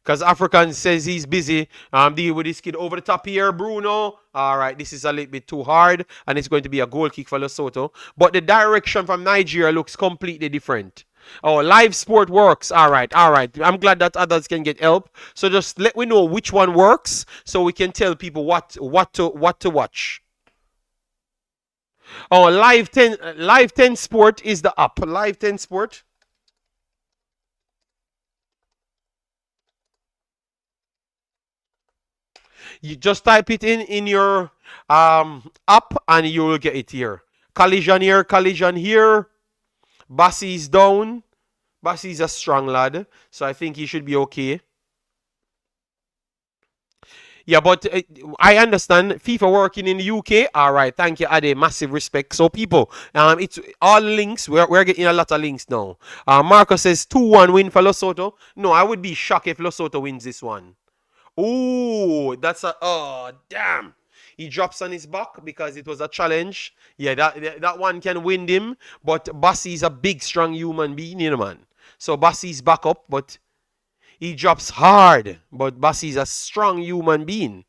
A: Because African says he's busy dealing with this kid over the top here, Bruno. All right, this is a little bit too hard, and it's going to be a goal kick for Lesotho. But the direction from Nigeria looks completely different. Oh, live sport works. All right, all right. I'm glad that others can get help. So just let me know which one works, so we can tell people what to watch. Oh, Live 10 Sport is the app. Live 10 Sport. You just type it in your app and you will get it here. Collision here, collision here. Bassie's down. Bassie's a strong lad, so I think he should be okay. Yeah, but I understand FIFA working in the UK. All right, thank you, Ade. Massive respect. So people, it's all links. We're getting a lot of links now. Marcus says 2-1 win for Lesotho. No, I would be shocked if Lesotho wins this one. Oh, that's a damn. He drops on his back because it was a challenge. Yeah, that one can win him. But Bassie's a big, strong human being, you know, man. So Bassie's back up, but he drops hard. But Bassie's a strong human being.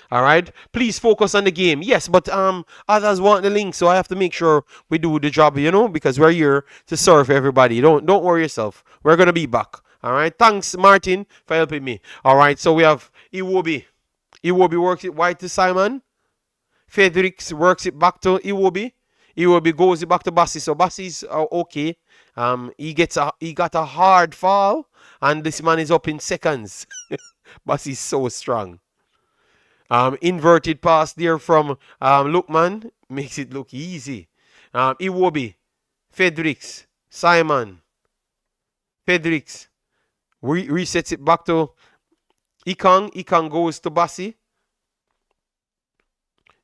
A: All right. Please focus on the game. Yes, but others want the link, so I have to make sure we do the job, you know, because we're here to serve everybody. Don't worry yourself. We're gonna be back. All right. Thanks, Martin, for helping me. All right. So we have Iwobi. Iwobi works it wide to Simon. Fredericks works it back to Iwobi. Iwobi goes it back to Bassi. So Bassi's okay. He got a hard fall, and this man is up in seconds. Bassi's so strong. Inverted pass there from Lookman makes it look easy. Iwobi, Fredericks, Simon, Fredericks resets it back to Ikang. Ikang goes to Bassi.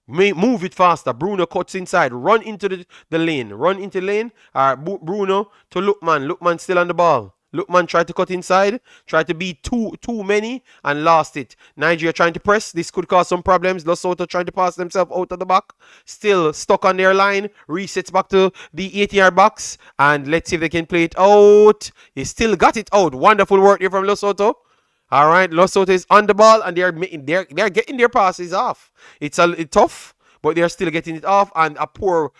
A: Move it faster. Bruno cuts inside. Run into the lane. Run into lane. Bruno to Lookman. Lookman still on the ball. Lookman tried to cut inside. Tried to beat too many and lost it. Nigeria trying to press. This could cause some problems. Lesotho trying to pass themselves out of the back. Still stuck on their line. Resets back to the 8-yard box. And let's see if they can play it out. He still got it out. Wonderful work here from Lesotho. All right, Lesotho is on the ball and they're getting their passes off. It's tough, but they're still getting it off. And a poor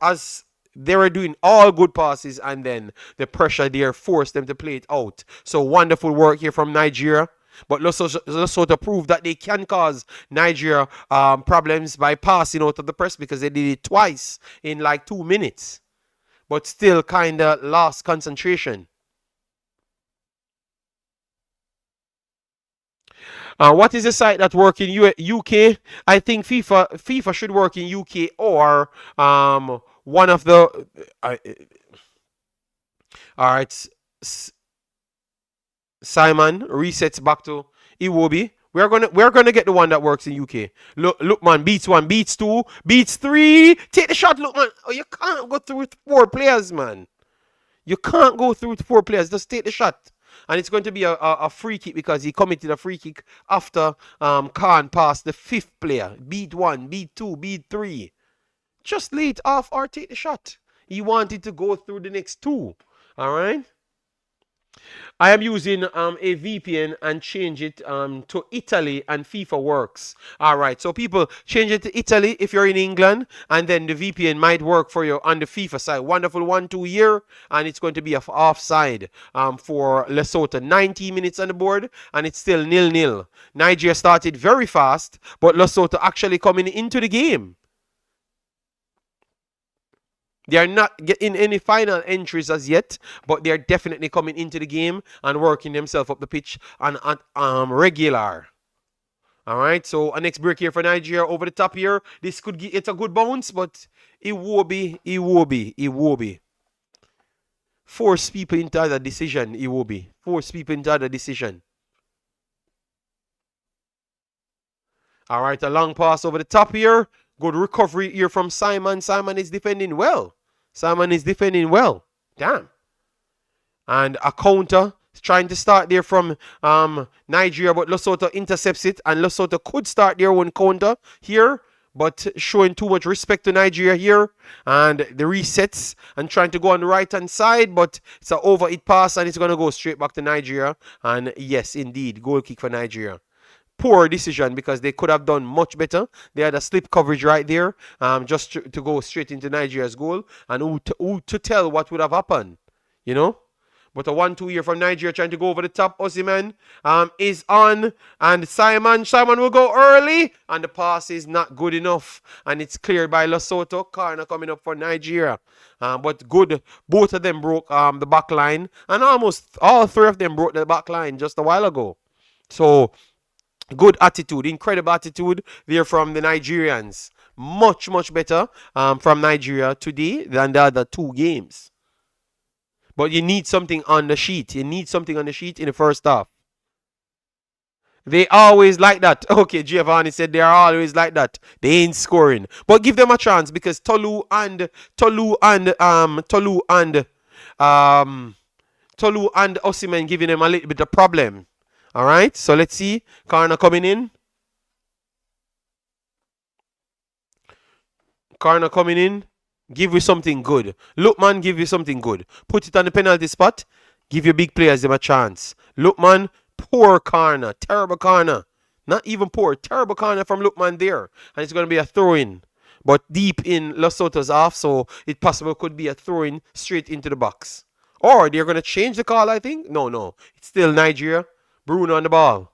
A: as they were doing all good passes, and then the pressure there forced them to play it out. So wonderful work here from Nigeria. But Lesotho proved that they can cause Nigeria problems by passing out of the press, because they did it twice in like 2 minutes. But still kind of lost concentration. What is the site that works in UK? I think FIFA should work in UK, or one of the. All right, Simon resets back to Iwobi. We're gonna get the one that works in UK. Look, man, beats 1, beats 2, beats 3. Take the shot, look, man. Oh, you can't go through with 4 players, man. You can't go through with 4 players. Just take the shot. And it's going to be a free kick, because he committed a free kick after Khan passed the 5th player. Beat 1, beat 2, beat 3. Just lay it off or take the shot. He wanted to go through the next 2. All right. I am using a VPN and change it to Italy, and FIFA works. All right, so people, change it to Italy if you're in England, and then the VPN might work for you on the FIFA side. Wonderful 1-2 here, and it's going to be offside for Lesotho. 90 minutes on the board, and it's still 0-0. Nigeria started very fast, but Lesotho actually coming into the game. They are not getting any final entries as yet, but they are definitely coming into the game and working themselves up the pitch on regular. All right, so a next break here for Nigeria over the top here. This could get a good bounce, but it will be. Force people into the decision. It will be. Force people into the decision. All right, a long pass over the top here. Good recovery here from Simon. Simon is defending well. Simon is defending well. Damn. And a counter trying to start there from Nigeria, but Lesotho intercepts it, and Lesotho could start their own counter here, but showing too much respect to Nigeria here, and the resets and trying to go on the right hand side, but it's an over it pass, and it's going to go straight back to Nigeria. And yes, indeed, goal kick for Nigeria. Poor decision, because they could have done much better. They had a slip coverage right there, just to go straight into Nigeria's goal, and who to tell what would have happened, you know? But a 1-2 here from Nigeria trying to go over the top. Osimhen is on. And Simon will go early. And the pass is not good enough. And it's cleared by Lesotho. Corner coming up for Nigeria. But good. Both of them broke the back line. And almost all three of them broke the back line just a while ago. So, good attitude. Incredible attitude there from the Nigerians. Much, much better from Nigeria today than the other two games. But you need something on the sheet. You need something on the sheet in the first half. They always like that. Okay, Giovanni said they are always like that. They ain't scoring. But give them a chance, because Tolu and Osimhen giving them a little bit of problem. Alright, so let's see. Corner coming in. Corner coming in. Give you something good. Lookman, give you something good. Put it on the penalty spot. Give your big players them a chance. Lookman, poor corner. Terrible corner. Not even poor. Terrible corner from Lookman there. And it's going to be a throw-in. But deep in Lesotho's half, so it possibly could be a throw-in straight into the box. Or they're going to change the call, I think. No. It's still Nigeria. Bruno on the ball.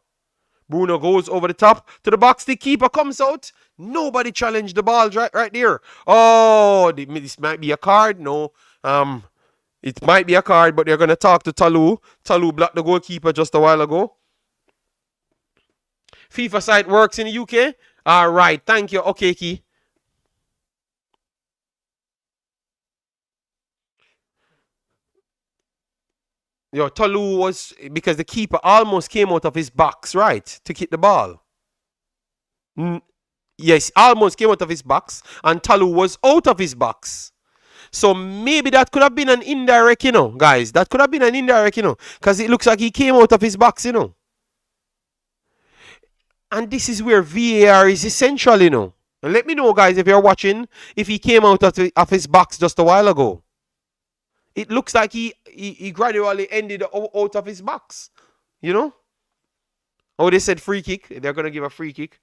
A: Bruno goes over the top to the box. The keeper comes out. Nobody challenged the ball right there. Oh, this might be a card. No. It might be a card, but they're going to talk to Talu. Talu blocked the goalkeeper just a while ago. FIFA site works in the UK. All right. Thank you. Okay, Key. Yo, Talu was, because the keeper almost came out of his box, right, to kick the ball. Yes, almost came out of his box, and Talu was out of his box. So maybe that could have been an indirect, guys. That could have been an indirect, because it looks like he came out of his box, And this is where VAR is essential, And let me know, guys, if you're watching, if he came out of his box just a while ago. It looks like he gradually ended out of his box. Oh, they said free kick. They're going to give a free kick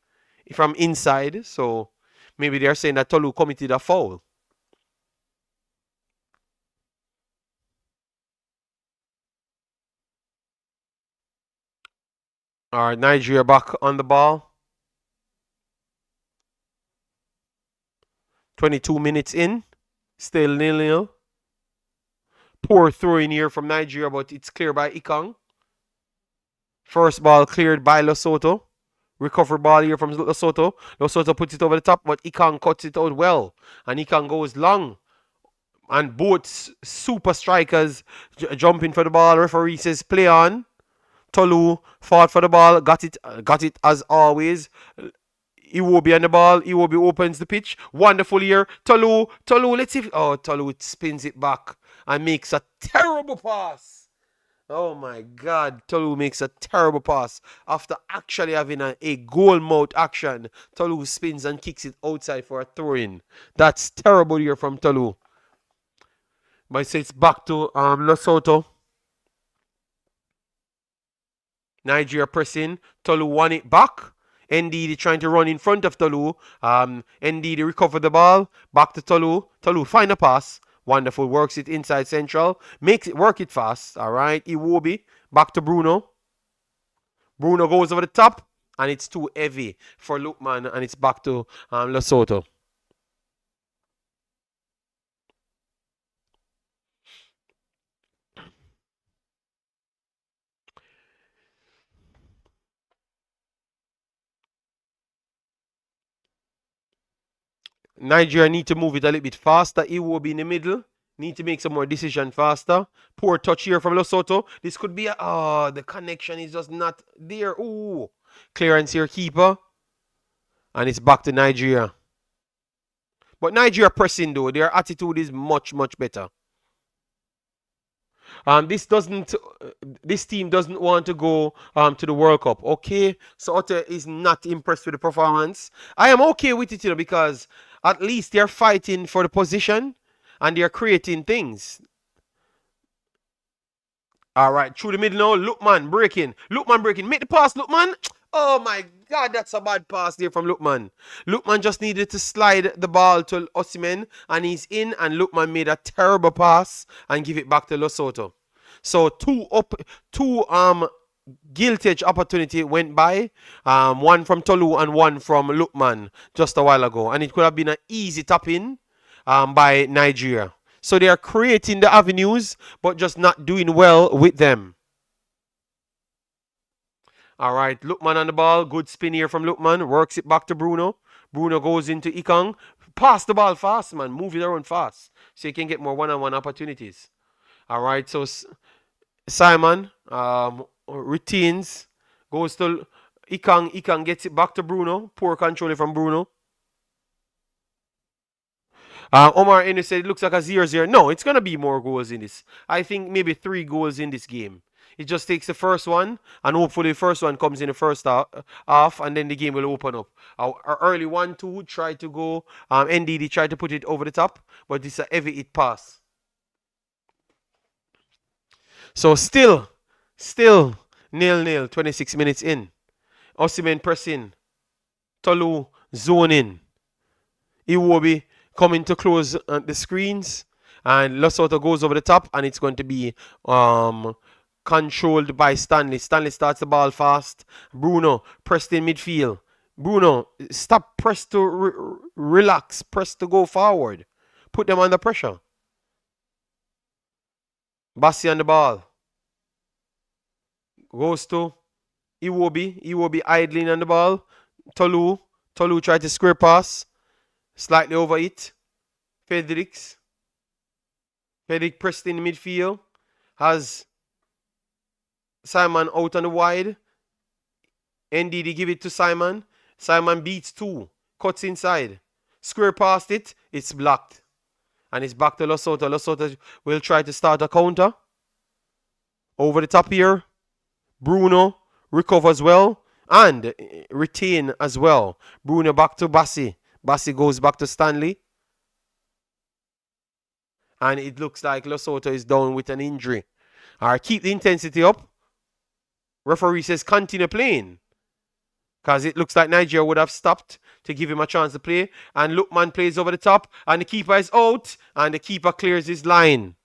A: from inside. So maybe they're saying that Tolu committed a foul. All right, Nigeria back on the ball. 22 minutes in. Still 0-0. Poor throw in here from Nigeria, but it's cleared by Ikang. First ball cleared by Lesotho. Recovery ball here from Lesotho. Lesotho puts it over the top, but Ikang cuts it out well. And Ikang goes long. And both super strikers jumping for the ball. Referee says play on. Tolu fought for the ball. Got it as always. Iwobi on the ball. Iwobi opens the pitch. Wonderful here. Tolu, let's see. Tolu spins it back and makes a terrible pass. Oh my God. Tolu makes a terrible pass. After actually having a goal mouth action, Tolu spins and kicks it outside for a throw-in. That's terrible here from Tolu. But it's back to Lesotho. Nigeria pressing. Tolu won it back. Ndidi trying to run in front of Tolu. Ndidi recover the ball. Back to Tolu. Tolu find a pass. Wonderful. Works it inside central. Work it fast. All right. Iwobi. Back to Bruno. Bruno goes over the top. And it's too heavy for Lookman. And it's back to Lesotho. Nigeria need to move it a little bit faster. Iwobi in the middle. Need to make some more decision faster. Poor touch here from Lesotho. This could be the connection is just not there. Ooh. Clearance here, keeper. And it's back to Nigeria. But Nigeria pressing though, their attitude is much, much better. This team doesn't want to go to the World Cup. Okay, so Otter is not impressed with the performance. I am okay with it, because at least they're fighting for the position and they're creating things. All right, through the middle now. Lookman breaking. Make the pass, Lookman. Oh my God, that's a bad pass there from Lookman. Lookman just needed to slide the ball to Osimhen, and he's in, and Lookman made a terrible pass and give it back to Lesotho. So two gilt edge opportunity went by, one from Tolu and one from Lookman just a while ago, and it could have been an easy tap in by Nigeria. So they are creating the avenues, but just not doing well with them. All right, Lookman on the ball. Good spin here from Lookman. Works it back to Bruno. Bruno goes into Ikang. Pass the ball fast, man. Move it around fast so you can get more one-on-one opportunities. All right, so Simon retains. Goes to Ikang. Ikang gets it back to Bruno. Poor control from Bruno. Omar Enu said it looks like a 0-0. No, it's going to be more goals in this. I think maybe 3 goals in this game. It just takes the first one, and hopefully the first one comes in the first half, and then the game will open up. Our early 1-2 tried to go. NDD tried to put it over the top, but it's a heavy hit pass. So still 0-0, 26 minutes in. Osimhen pressing. Tolu zone in. Iwobi coming to close the screens, and Lesotho goes over the top, and it's going to be controlled by Stanley. Stanley starts the ball fast. Bruno pressed in midfield. Bruno, stop, press to relax, press to go forward. Put them under pressure. Bassi on the ball. Goes to Iwobi. Iwobi idling on the ball. Tolu tried to square pass. Slightly over it. Frederick pressed in midfield. Has Simon out on the wide. NDD give it to Simon. Simon beats 2. Cuts inside. Square past it. It's blocked. And it's back to Lesotho. Lesotho will try to start a counter. Over the top here. Bruno recovers well. And retain as well. Bruno back to Bassi. Bassi goes back to Stanley. And it looks like Lesotho is down with an injury. All right, keep the intensity up. Referee says continue playing. Because it looks like Nigeria would have stopped to give him a chance to play. And Lookman plays over the top. And the keeper is out. And the keeper clears his line.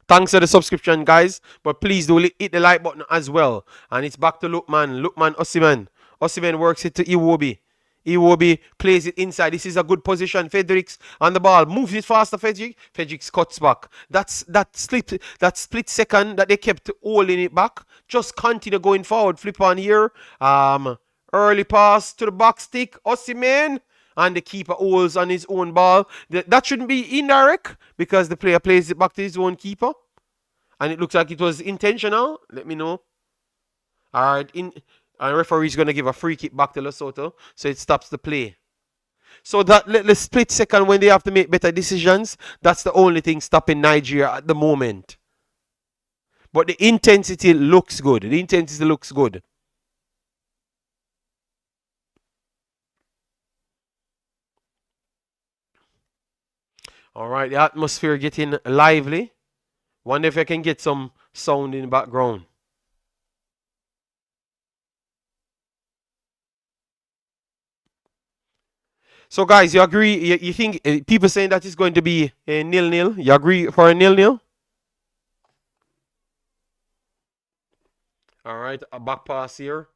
A: Thanks for the subscription, guys. But please do hit the like button as well. And it's back to Lookman. Lookman, Osimhen. Osimhen works it to Iwobi. Iwobi plays it inside. This is a good position. Fredericks on the ball. Moves it faster, Fredericks. Fredericks cuts back. That split second that they kept holding it back. Just continue going forward. Flip on here. Early pass to the back stick. Osimhen. And the keeper holds on his own ball. That shouldn't be indirect because the player plays it back to his own keeper. And it looks like it was intentional. Let me know. All right. And referee is going to give a free kick back to Lesotho. So it stops the play. So that the split second when they have to make better decisions, that's the only thing stopping Nigeria at the moment. But the intensity looks good. The intensity looks good. All right, the atmosphere getting lively. Wonder if I can get some sound in the background. So, guys, you agree? You think people saying that it's going to be a 0-0? You agree for a 0-0? All right, a back pass here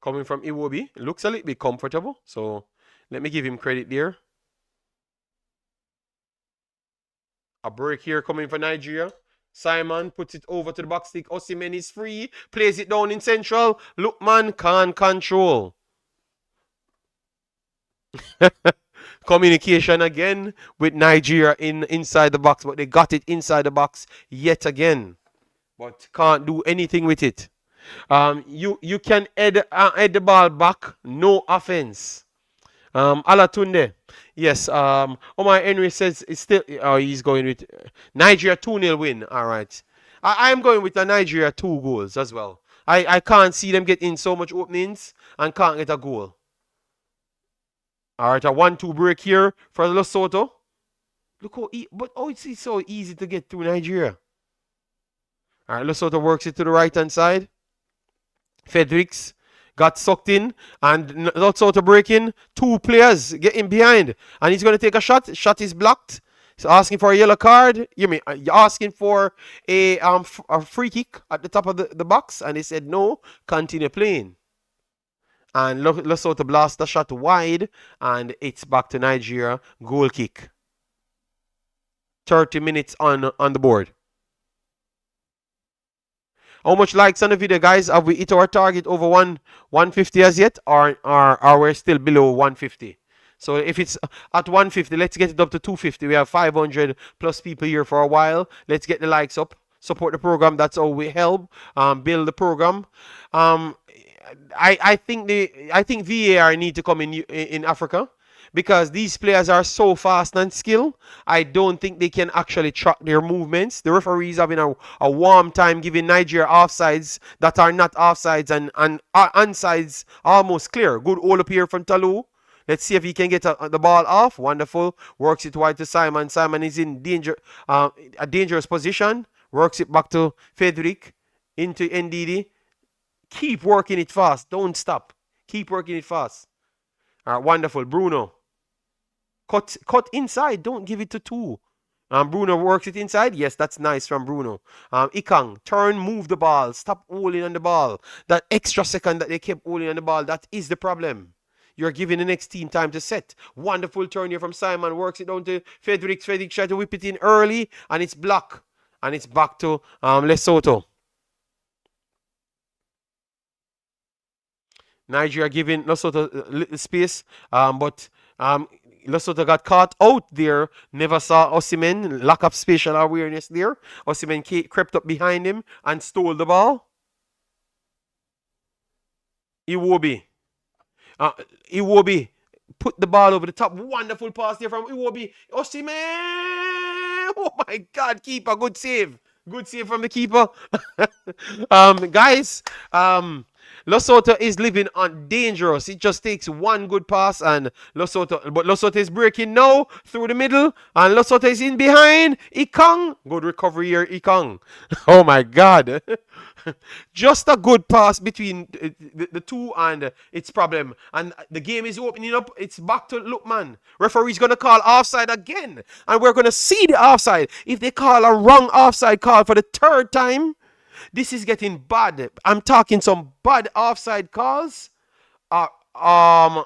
A: coming from Iwobi. It looks a little bit comfortable, so let me give him credit there. A break here coming for Nigeria. Simon puts it over to the back stick. Osimhen is free. Plays it down in central. Lookman can't control. Communication again with Nigeria inside the box. But they got it inside the box yet again. But can't do anything with it. You can head the ball back. No offense. Alatunde. Yes. Omar Henry says it's still. Oh, he's going with Nigeria 2-0 win. All right. I'm going with the Nigeria 2 goals as well. I can't see them getting so much openings and can't get a goal. All right, a 1-2 break here for Lesotho. Look how, it's so easy to get through Nigeria. All right, Lesotho works it to the right-hand side. Fredericks got sucked in, and Lesotho breaking. 2 players getting behind, and he's going to take a shot. Shot is blocked. He's asking for a yellow card. You're asking for a free kick at the top of the box, and he said no, continue playing. And Lesotho blast the shot wide, and it's back to Nigeria. Goal kick. 30 minutes on the board. How much likes on the video, guys? Have we hit our target over 150 as yet, or are we still below 150? So if it's at 150, let's get it up to 250. We have 500 plus people here for a while. Let's get the likes up. Support the program. That's how we help build the program. I think VAR need to come in Africa, because these players are so fast and skilled. I don't think they can actually track their movements. The referees having a warm time giving Nigeria offsides that are not offsides, and onsides almost clear. Good hold up here from Talou. Let's see if he can get the ball off. Wonderful. Works it wide to Simon. Simon is in a dangerous position. Works it back to Frederick. Into Ndidi. Keep working it fast. Don't stop. Keep working it fast. All right, wonderful. Bruno. Cut inside. Don't give it to 2. Bruno works it inside. Yes, that's nice from Bruno. Ikang, turn, move the ball. Stop holding on the ball. That extra second that they kept holding on the ball, that is the problem. You're giving the next team time to set. Wonderful turn here from Simon. Works it down to Fredericks. Fredericks tries to whip it in early, and it's blocked. And it's back to Lesotho. Nigeria giving Lesotho little space, but Lesotho got caught out there. Never saw Osimhen. Lack of spatial awareness there. Osimhen crept up behind him and stole the ball. Iwobi put the ball over the top. Wonderful pass there from Iwobi. Osimhen! Oh my God, keeper, good save. Good save from the keeper. Guys, Lesotho is living on dangerous. It just takes one good pass, and Lesotho is breaking now through the middle, and Lesotho is in behind. Ikang, good recovery here, Ikang. Oh my God. Just a good pass between the two, and it's problem. And the game is opening up. It's back to Lookman. Referee's going to call offside again, and we're going to see the offside. If they call a wrong offside call for the 3rd time, this is getting bad. I'm talking some bad offside calls. No,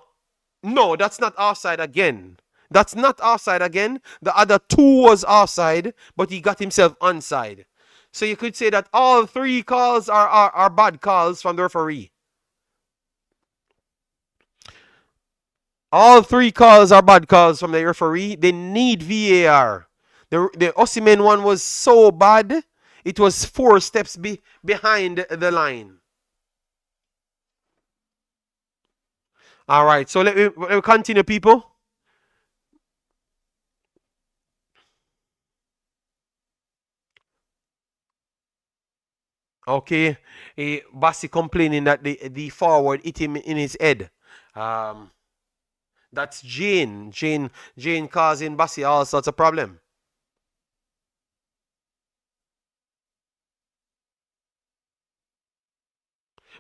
A: that's not offside again. That's not offside again. The other 2 was offside, but he got himself onside. So you could say that all 3 calls are bad calls from the referee. All 3 calls are bad calls from the referee. They need VAR. The Osimhen one was so bad. It was 4 steps behind the line. All right, so let me continue, people. Okay, Bassi complaining that the forward hit him in his head. That's Jane causing Bassi all sorts of problem.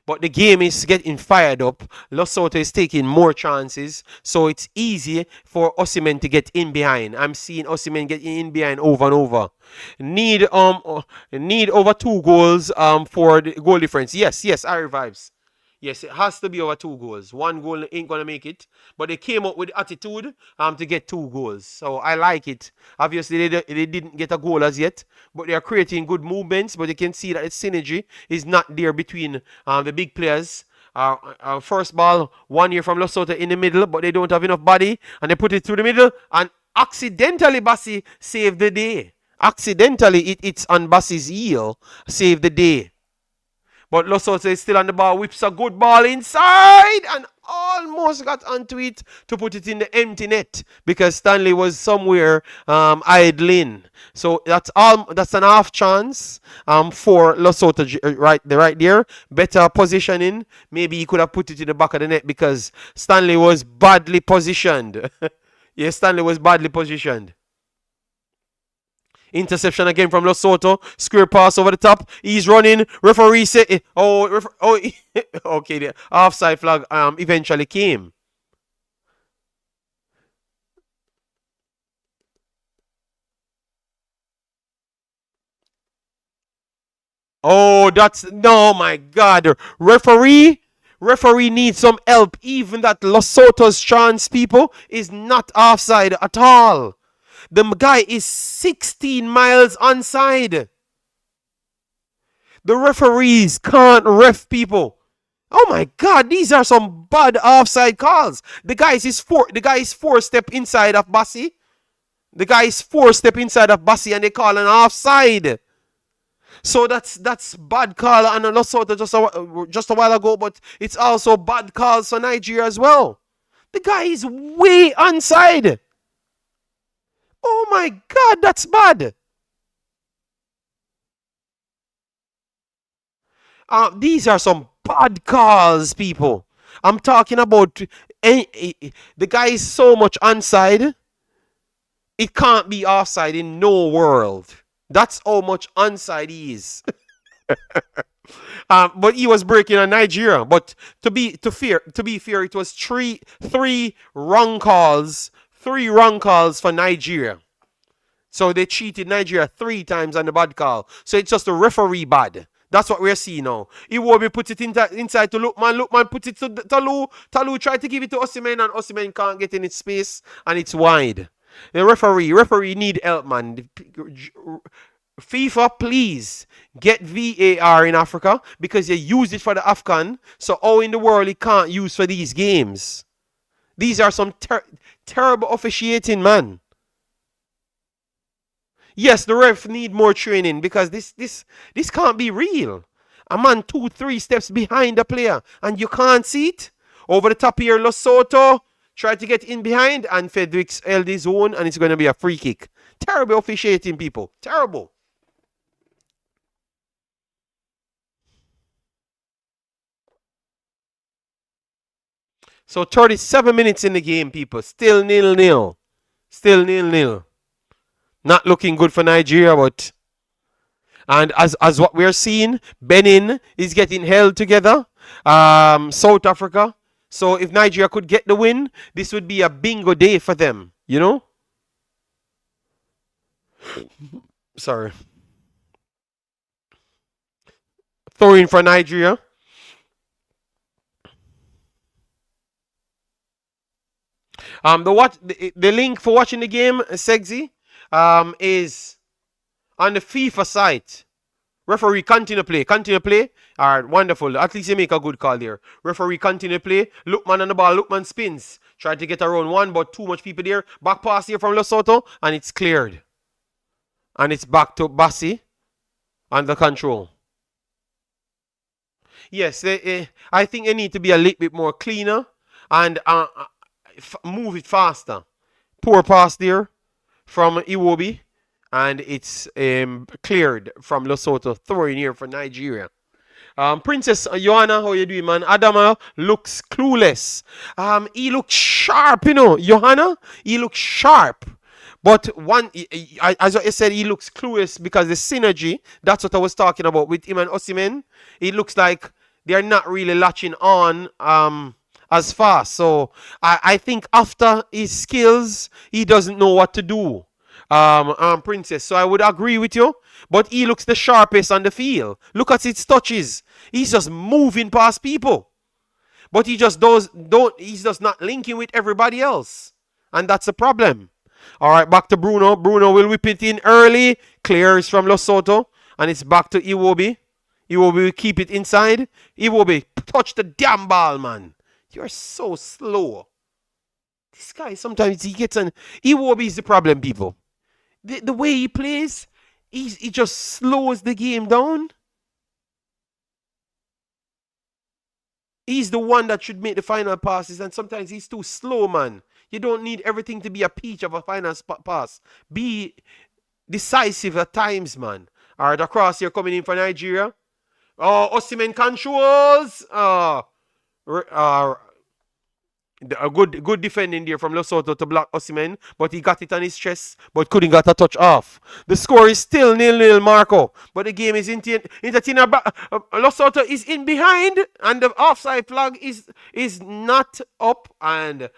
A: But the game is getting fired up. Lesotho is taking more chances, so it's easy for Osimhen to get in behind. I'm seeing Osimhen getting in behind over and over. Need over 2 goals for the goal difference. Yes, Harry Vibes. Yes, it has to be over 2 goals. 1 goal ain't gonna make it. But they came up with attitude to get 2 goals. So I like it. Obviously, they didn't get a goal as yet, but they are creating good movements. But you can see that the synergy is not there between the big players. First ball, 1 year from Lesotho in the middle, but they don't have enough body, and they put it through the middle, and accidentally Bassi saved the day. Accidentally, it's on Bassi's heel, saved the day. But Lesotho is still on the ball, whips a good ball inside and almost got onto it to put it in the empty net because Stanley was somewhere idling. So that's an half chance for Lesotho right there. Better positioning. Maybe he could have put it in the back of the net because Stanley was badly positioned. Yes, Stanley was badly positioned. Interception again from Lesotho. Square pass over the top. He's running. Referee said, okay, the offside flag eventually came. Oh, my God. Referee needs some help. Even that Lesotho's chance, people, is not offside at all. The guy is 16 miles onside. The referees can't ref, people. Oh my God, these are some bad offside calls. The guy is four step inside of Bassi. The guy is 4 step inside of Bassi and they call an offside. So that's bad call on Lesotho just a while ago, but it's also bad calls for Nigeria as well. The guy is way onside. Oh my God, that's bad. These are some bad calls, people. I'm talking about the guy is so much onside. It can't be offside in no world. That's how much onside he is. But he was breaking on Nigeria. But to be fair, it was three wrong calls. 3 wrong calls for Nigeria. So they cheated Nigeria 3 times on the bad call. So it's just the referee bad. That's what we're seeing now. Iwobi put it inside to Lookman. Lookman put it to Talu. Talu tried to give it to Osimhen and Osimhen can't get in its space and it's wide. The referee need help, man. FIFA, please get VAR in Africa because you use it for the AFCON. So how in the world it can't use for these games? These are some terrible officiating, man. Yes, the ref need more training because this can't be real. A man 2-3 steps behind the player and you can't see it. Over the top here, Lesotho tried to get in behind and Fedrix held his own and it's going to be a free kick. Terrible officiating, people. Terrible. So 37 minutes in the game, people. Still 0-0. Still 0-0. Not looking good for Nigeria, but... And as what we're seeing, Benin is getting held together. South Africa. So if Nigeria could get the win, this would be a bingo day for them. You know? Sorry. Throwing for Nigeria. The link for watching the game, Sexy, is on the FIFA site. Referee, continue play. All right, wonderful. At least you make a good call there. Referee, continue play. Lookman on the ball. Lookman spins. Tried to get around one, but too much people there. Back pass here from Lesotho, and it's cleared. And it's back to Bassi under control. Yes, I think they need to be a little bit more cleaner and move it faster. Poor pass there from Iwobi. And it's cleared from Lesotho. Throwing here for Nigeria. Princess Johanna, how you doing, man? Adama looks clueless. He looks sharp, you know. Johanna, he looks sharp. But as I said, he looks clueless because the synergy, that's what I was talking about with him and Osimhen. It looks like they're not really latching on as fast. So I think after his skills, he doesn't know what to do. Princess. So I would agree with you, but he looks the sharpest on the field. Look at his touches. He's just moving past people, but he's just not linking with everybody else, and that's a problem. All right, back to Bruno. Bruno will whip it in early. Clears from Lesotho, and it's back to Iwobi. Iwobi will keep it inside. Iwobi, touch the damn ball, man. You're so slow. This guy, sometimes he gets an... Iwobi is the problem, people. The way he plays, he just slows the game down. He's the one that should make the final passes, and sometimes he's too slow, man. You don't need everything to be a peach of a final pass. Be decisive at times, man. All right, across here coming in for Nigeria. Oh, Osimhen controls. A good defending there from Lesotho to block Osimhen, but he got it on his chest, but couldn't get a touch off. The score is still 0-0, Marco, but the game is entertaining. Lesotho is in behind, and the offside flag is not up, and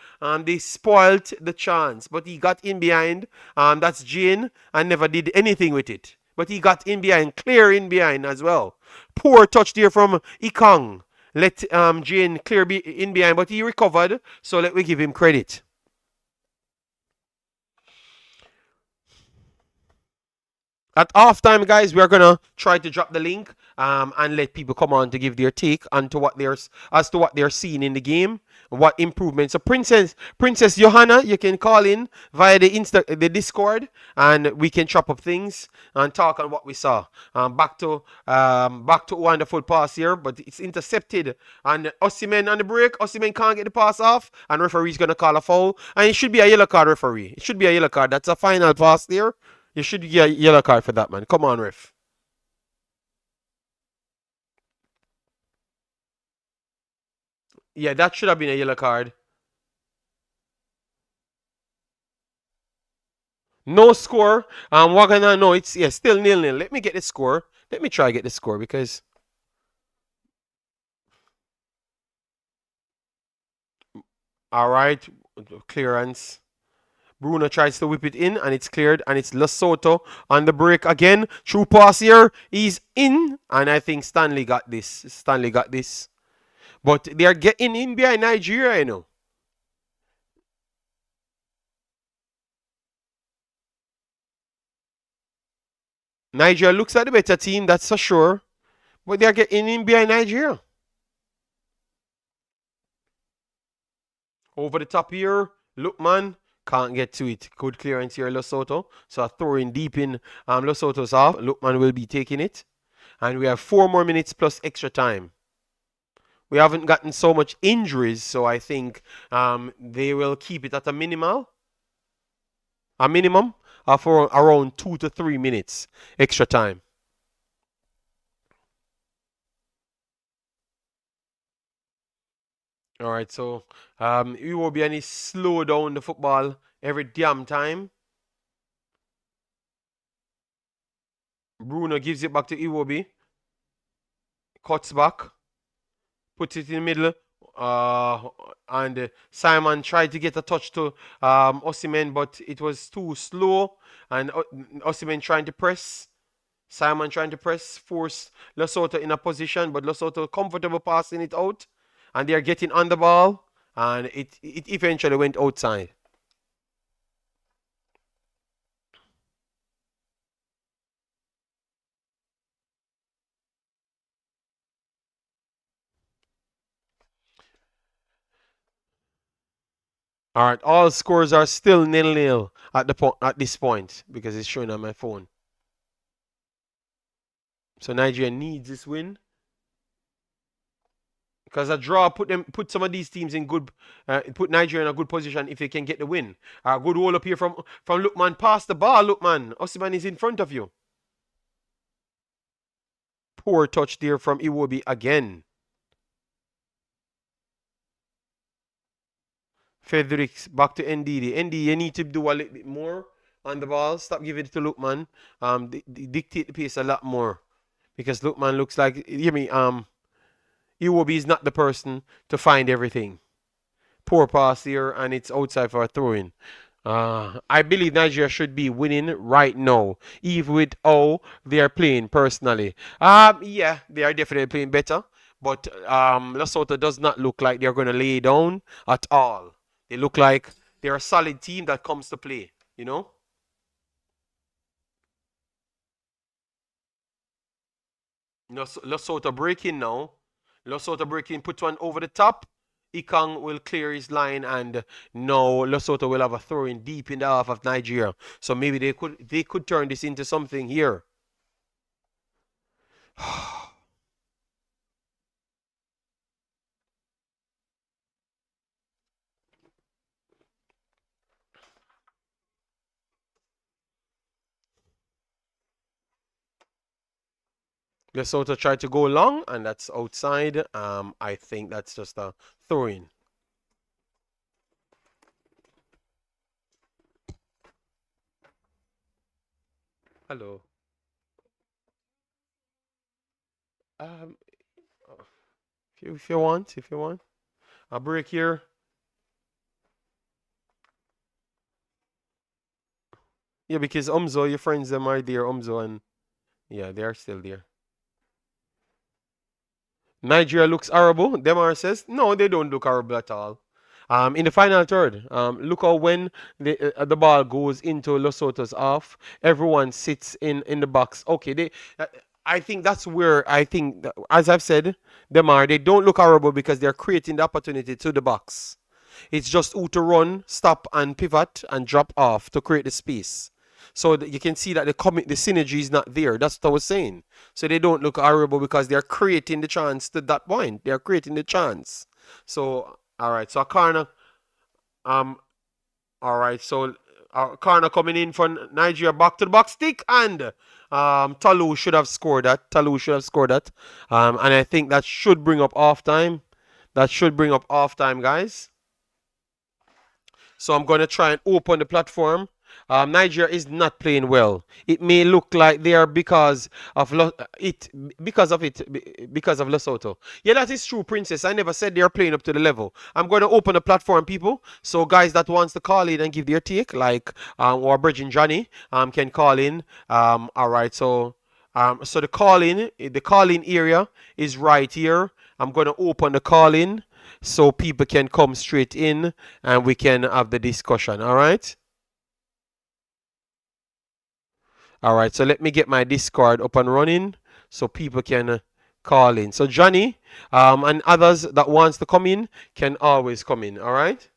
A: they spoiled the chance. But he got in behind. That's Jane, and never did anything with it. But he got in behind, clear in behind as well. Poor touch there from Ikong. Let Jane clear in behind, but he recovered, so let me give him credit. At halftime, guys, we are gonna try to drop the link and let people come on to give their take onto what they're seeing in the game, what improvements. So Princess Johanna, you can call in via the Discord, and we can chop up things and talk on what we saw. Back to wonderful pass here, but it's intercepted. And Osimhen on the break. Osimhen can't get the pass off, and referee's gonna call a foul, and it should be a yellow card, referee. It should be a yellow card. That's a final pass there. You should get a yellow card for that, man. Come on, ref. Yeah, that should have been a yellow card. No score. What gonna know? It's still 0-0. Let me get the score. Let me try to get the score because. All right, clearance. Bruno tries to whip it in, and it's cleared, and it's Lesotho on the break again. True pass here. He's in, and I think Stanley got this. But they are getting in behind Nigeria, you know. Nigeria looks like the better team, that's for sure. But they are getting in behind Nigeria. Over the top here, Lookman can't get to it. Good clearance here, Lesotho. So a throw in deep in Lesotho's half. Lookman will be taking it. And we have 4 more minutes plus extra time. We haven't gotten so much injuries, so I think they will keep it at a minimum of around 2 to 3 minutes extra time. All right, so Iwobi slow down the football every damn time. Bruno gives it back to Iwobi. Cuts back. Puts it in the middle. And Simon tried to get a touch to Osimhen, but it was too slow. And Osimhen trying to press. Simon trying to press, force Lesotho in a position, but Lesotho comfortable passing it out. And they are getting on the ball, and it eventually went outside. All right, all scores are still 0-0 at this point because it's showing on my phone. So Nigeria needs this win. Because a draw put some of these teams in good, put Nigeria in a good position if they can get the win. A good roll up here from Lookman. Pass the ball, Lookman. Osimhen is in front of you. Poor touch there from Iwobi again. Fredericks back to Ndidi. Ndidi, you need to do a little bit more on the ball. Stop giving it to Lookman. Dictate the pace a lot more. Because Lookman looks like, hear me, Iwobi is not the person to find everything. Poor pass here, and it's outside for a throw-in. I believe Nigeria should be winning right now, even with how they are playing personally. Yeah, they are definitely playing better, but Lesotho does not look like they're going to lay down at all. They look like they're a solid team that comes to play, you know? Lesotho breaking now. Lesotho breaking, puts one over the top. Ikang will clear his line, and now Lesotho will have a throw in deep in the half of Nigeria. So maybe they could turn this into something here. Lesotho tried to go long, and that's outside. I think that's just a throw-in. Hello. Um, if you want, a break here. Yeah, because Umzo, your friends them are there, Umzo, and yeah, they are still there. Nigeria looks horrible. Demar says, no, they don't look horrible at all. In the final third, look how when the ball goes into Lesotho's half, everyone sits in the box. Okay, I think that's where I think, as I've said, Demar, they don't look horrible because they're creating the opportunity to the box. It's just who to run, stop, and pivot and drop off to create the space. So you can see that the synergy is not there. That's what I was saying. So they don't look horrible because they're creating the chance to that point. They're creating the chance. So all right. So a corner. All right. So a corner coming in from Nigeria, back to the box stick, and Talu should have scored that. And I think that should bring up half time. Guys. So I'm going to try and open the platform. Nigeria is not playing well. It may look like they are because of Lesotho. Yeah, that is true, Princess. I never said they are playing up to the level. I'm going to open the platform, people. So guys that wants to call in and give their take, like or Bridging Johnny, can call in. All right. So so the call-in area is right here. I'm going to open the call-in so people can come straight in and we can have the discussion. All right. All right. So let me get my Discord up and running so people can call in. So Johnny and others that wants to come in can always come in. All right.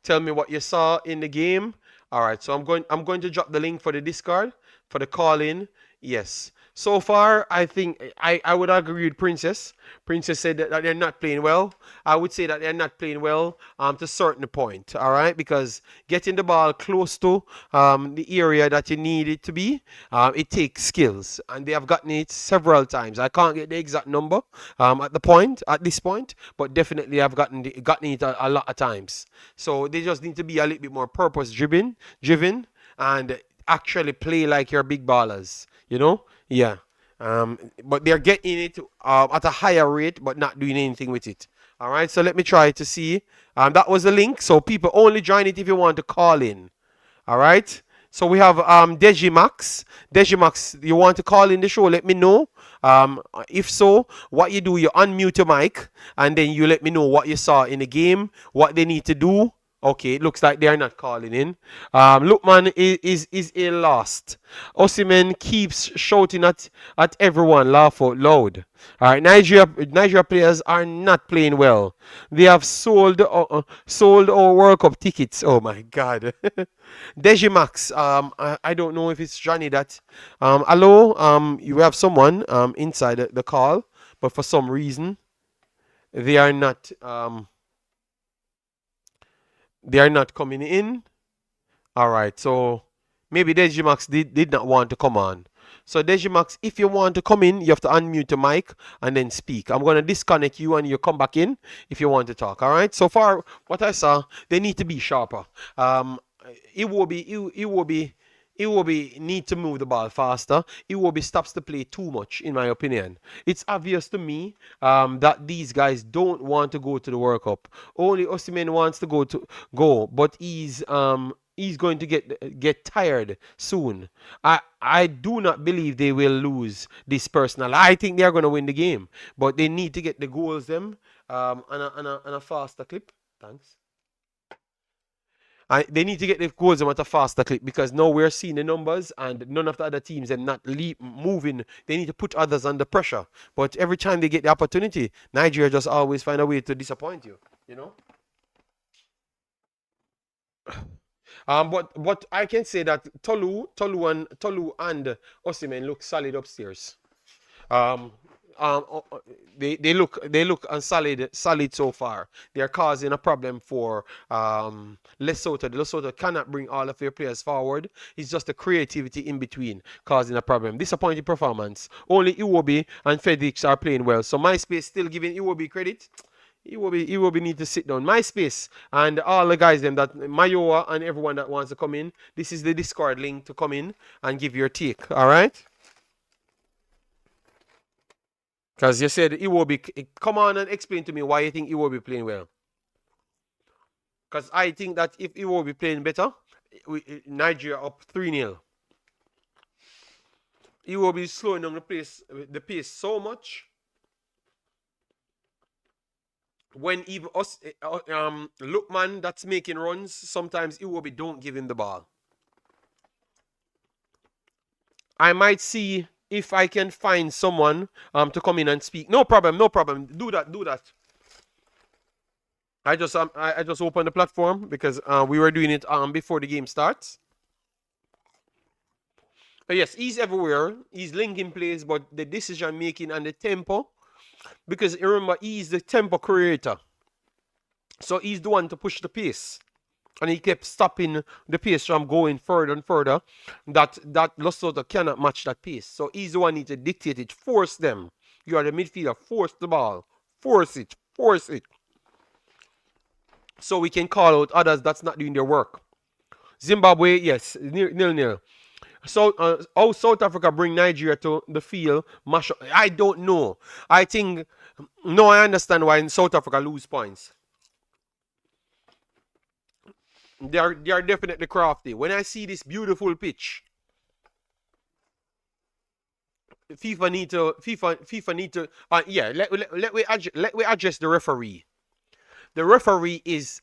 A: Tell me what you saw in the game. All right. So I'm going to drop the link for the Discord for the call in. Yes. So far, I think I would agree with Princess. Princess said that they're not playing well. I would say that they're not playing well to a certain point, all right? Because getting the ball close to the area that you need it to be, it takes skills. And they have gotten it several times. I can't get the exact number at this point, but definitely I've gotten it a lot of times. So they just need to be a little bit more purpose-driven, and actually play like you're big ballers, you know? Yeah. But they're getting it at a higher rate, but not doing anything with it. All right. So let me try to see. That was the link. So people only join it if you want to call in. All right. So we have Dejimax. Dejimax, you want to call in the show? Let me know. If so, what you do, you unmute your mic and then you let me know what you saw in the game, what they need to do. Okay, it looks like they are not calling in. Lookman is a lost. Osimhen keeps shouting at everyone, laugh out loud. All right, Nigeria players are not playing well. They have sold our World Cup tickets. Oh my God. Dejimax, I don't know if it's Johnny that. Hello, you have someone inside the call, but for some reason they are not coming in. All right, so maybe Dejimax did not want to come on. So Dejimax, if you want to come in, you have to unmute the mic and then speak. I'm going to disconnect you and you come back in if you want to talk. All right. So far, what I saw, they need to be sharper. It will be need to move the ball faster. Iwobi stops the play too much, in my opinion. It's obvious to me that these guys don't want to go to the World Cup. Only Osimhen wants to go, but he's going to get tired soon. I do not believe they will lose this personal. I think they are going to win the game, but they need to get the goals them on a faster clip. Thanks. They need to get the goals at a faster clip because now we're seeing the numbers and none of the other teams are not moving. They need to put others under pressure. But every time they get the opportunity, Nigeria just always find a way to disappoint you. You know. But I can say that Tolu and Osimhen look solid upstairs. they look solid so far. They are causing a problem for Lesotho. The Lesotho cannot bring all of their players forward. It's just the creativity in between causing a problem. Disappointing performance. Only Iwobi and Fedix are playing well. So MySpace still giving Iwobi credit. Iwobi need to sit down. MySpace and all the guys them that Mayowa and everyone that wants to come in. This is the Discord link to come in and give your take. All right. Because you said Iwobi, come on and explain to me why you think Iwobi playing well. Because I think that if Iwobi playing better, Nigeria up 3-0. Iwobi is slowing down the pace so much. When even us, Lookman that's making runs, sometimes Iwobi don't give him the ball. I might see if I can find someone to come in and speak. No problem, no problem. Do that. I just opened the platform because we were doing it before the game starts. But yes, he's everywhere. He's linking plays, but the decision making and the tempo. Because remember, he's the tempo creator. So he's the one to push the pace. And he kept stopping the pace from going further and further. That Lesotho cannot match that pace. So he's the one who needs to dictate it. Force them. You are the midfielder. Force the ball. Force it. Force it. So we can call out others that's not doing their work. Zimbabwe, yes, 0-0. So, how South Africa bring Nigeria to the field, mash up, I don't know. I think, no, I understand why in South Africa lose points. They are definitely crafty. When I see this beautiful pitch, FIFA need to, yeah, let we address the referee. The referee is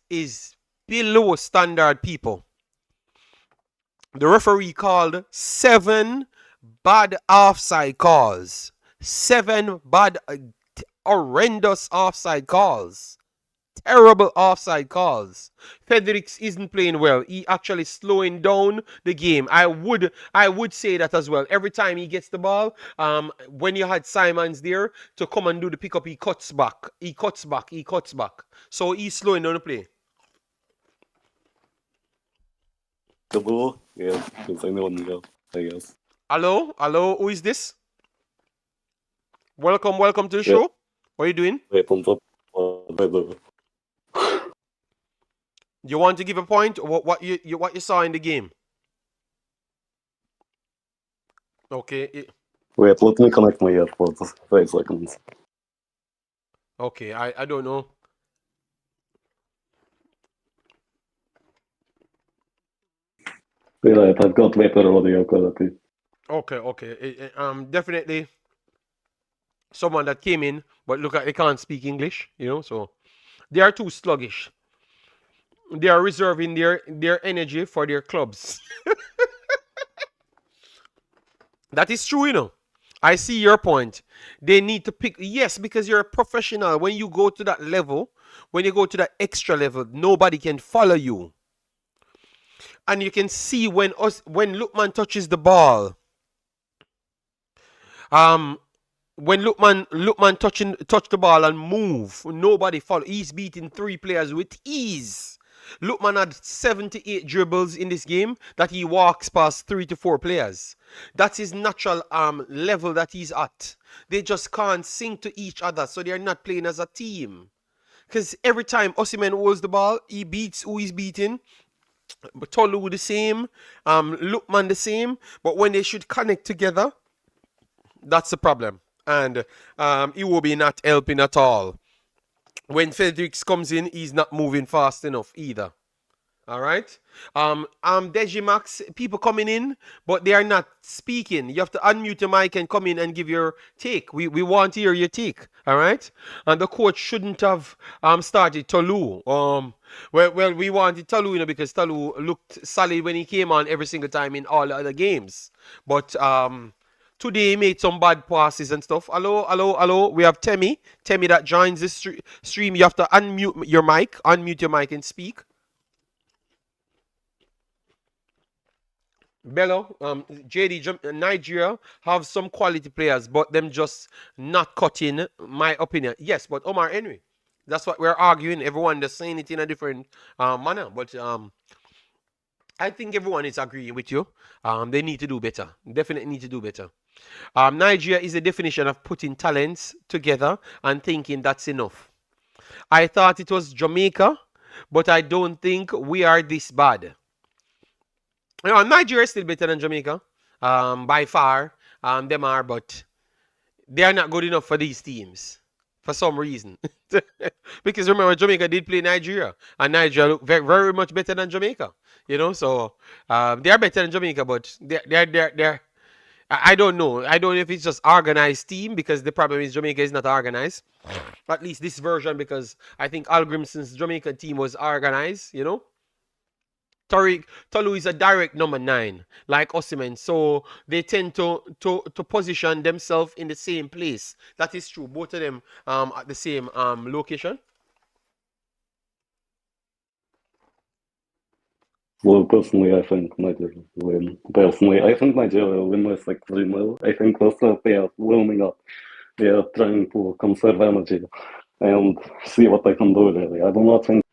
A: below standard people. The referee called 7 bad offside calls. 7 bad, horrendous offside calls. Terrible offside calls. Fredericks isn't playing well. He actually slowing down the game. I would say that as well. Every time he gets the ball, when you had Simons there to come and do the pickup, he cuts back. So he's slowing down the play.
F: Yeah, because I know one go, I guess.
A: Hello, who is this? Welcome to the show. What are you doing?
F: Wait, on top.
A: You want to give a point? What you saw in the game? Okay.
F: Wait, let me connect my AirPods. 5 seconds.
A: Okay, I don't know.
F: Right, I've got better audio quality.
A: Okay. Definitely someone that came in, but look, they can't speak English, so they are too sluggish. They are reserving their energy for their clubs. That is true, I see your point. They need to pick, yes, because you're a professional. When you go to that level, when you go to that extra level, nobody can follow you. And you can see when Lookman touches the ball. When Lookman touch the ball and move, nobody follow. He's beating 3 players with ease. Lookman had 78 dribbles in this game that he walks past 3 to 4 players. That's his natural level that he's at. They just can't sync to each other, so they're not playing as a team. Because every time Osimhen holds the ball, he beats who he's beating. But Tolu the same, Lookman the same, but when they should connect together, that's the problem. And he will be not helping at all. When Fredericks comes in, he's not moving fast enough either. All right. Dejimax, people coming in, but they are not speaking. You have to unmute your mic and come in and give your take. We want to hear your take. All right. And the coach shouldn't have started Tolu. Well, we wanted Tolu, because Tolu looked solid when he came on every single time in all the other games. But today he made some bad passes and stuff. Hello. We have Temi that joins this stream. You have to unmute your mic and speak. Bello, JD, Nigeria have some quality players, but them just not cutting, my opinion. Yes, but Omar Henry, that's what we're arguing. Everyone just saying it in a different manner. But I think everyone is agreeing with you. They need to do better. Definitely need to do better. Nigeria is a definition of putting talents together and thinking that's enough. I thought it was Jamaica, but I don't think we are this bad. You know, Nigeria is still better than Jamaica, by far. Them are, but they are not good enough for these teams for some reason. Because remember, Jamaica did play Nigeria, and Nigeria look very, very much better than Jamaica. You know, so they are better than Jamaica, but they're I don't know. I don't know if it's just organized team because the problem is Jamaica is not organized. At least this version, because I think Algrimson's Jamaican team was organized, you know. Tolu is a direct number 9, like Osimhen. So they tend to position themselves in the same place. That is true. Both of them at the same location.
F: Well, personally, I think Nigeria will win. Personally, I think Nigeria will win this like 3-0. I think also they are warming up. They are trying to conserve energy and see what they can do, really. I do not think.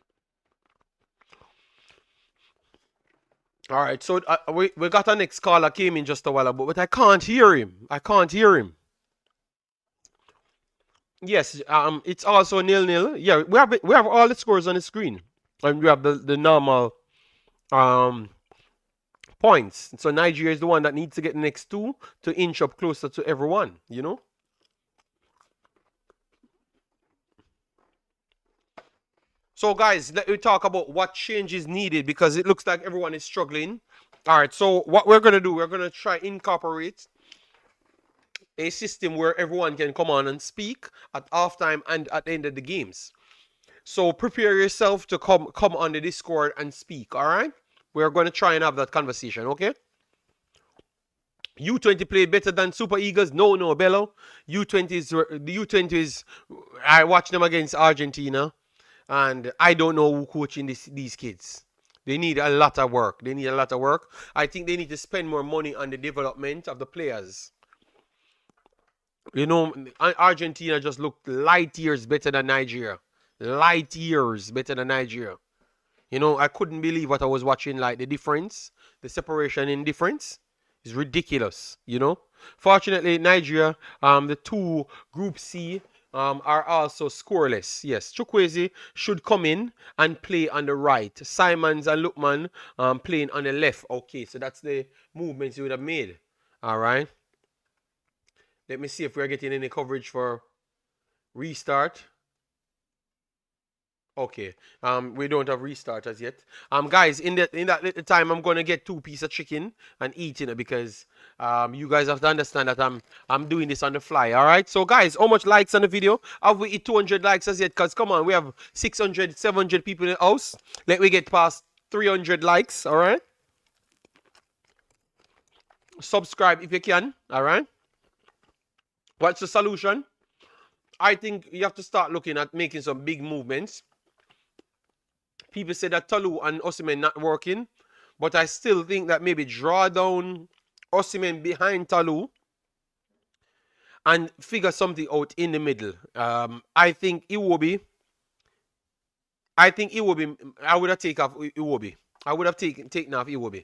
A: All right, so we got our next caller came in just a while ago, but I can't hear him. I can't hear him. Yes, it's also 0-0. Yeah, we have all the scores on the screen, and we have the normal points. So Nigeria is the one that needs to get the next 2 to inch up closer to everyone. You know. So guys, let me talk about what change is needed because it looks like everyone is struggling. All right, so what we're gonna do, we're gonna try incorporate a system where everyone can come on and speak at halftime and at the end of the games. So prepare yourself to come on the Discord and speak. All right, we're gonna try and have that conversation. Okay. U20 played better than Super Eagles. No, Bello. The U20s. I watched them against Argentina. And I don't know who coaching these kids. They need a lot of work. I think they need to spend more money on the development of the players. You know, Argentina just looked light years better than Nigeria. Light years better than Nigeria. You know, I couldn't believe what I was watching. Like the difference, the separation in difference is ridiculous. You know, fortunately, Nigeria, the 2 Group C. Are also scoreless. Yes, Chukwueze should come in and play on the right. Simons and Lukman playing on the left. Okay, so that's the movements you would have made. All right. Let me see if we're getting any coverage for restart. Okay. We don't have restart as yet. Guys, in that little time, I'm gonna get 2 pieces of chicken and eating it because you guys have to understand that I'm doing this on the fly. All right. So guys, how much likes on the video? Have we hit 200 likes as yet? Cause come on, we have 600, 700 people in the house. Let me get past 300 likes. All right. Subscribe if you can. All right. What's the solution? I think you have to start looking at making some big movements. People say that Tolu and Osimhen not working, but I still think that maybe draw down Osimhen behind Tolu and figure something out in the middle. I think Iwobi. I would have taken off Iwobi. I would have taken off Iwobi.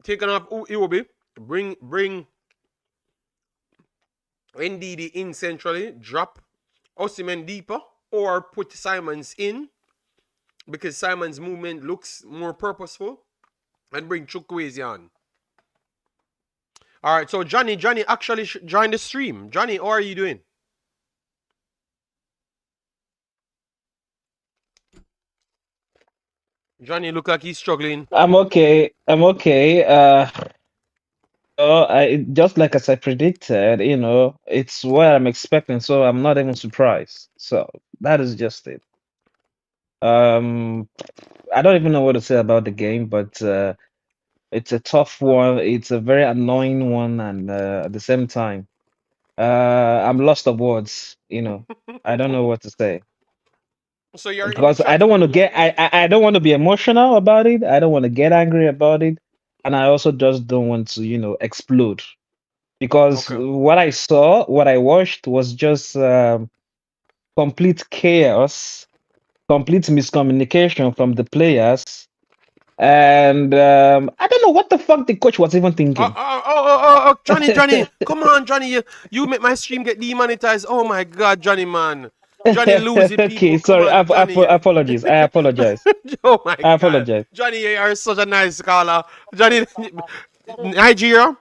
A: Taken off Iwobi. Bring NDD in centrally. Drop Osimhen deeper. Or put Simons in. Because Simon's movement looks more purposeful. And bring Chukwueze on. Alright, so Johnny actually joined the stream. Johnny, how are you doing? Johnny look like he's struggling.
E: I'm okay. I just like as I predicted, you know, it's what I'm expecting, so I'm not even surprised. So that is just it. I don't even know what to say about the game, but it's a tough one. It's a very annoying one, and at the same time, I'm lost of words. I don't know what to say.
A: So you're in the
E: Because I
A: chat.
E: don't want to get I don't want to be emotional about it. I don't want to get angry about it. And I also just don't want to, explode. Because
A: Okay.
E: what I saw, what I watched was just complete chaos, complete miscommunication from the players. And I don't know what the fuck the coach was even thinking.
A: Johnny, come on, Johnny, you make my stream get demonetized. Oh my God, Johnny, man, Johnny losing
E: Okay,
A: people. Come
E: sorry.
A: on, Johnny.
E: Apologies. I apologize.
A: Oh my
E: I
A: God,
E: apologize.
A: Johnny, you are such a nice caller, Johnny. Nigeria,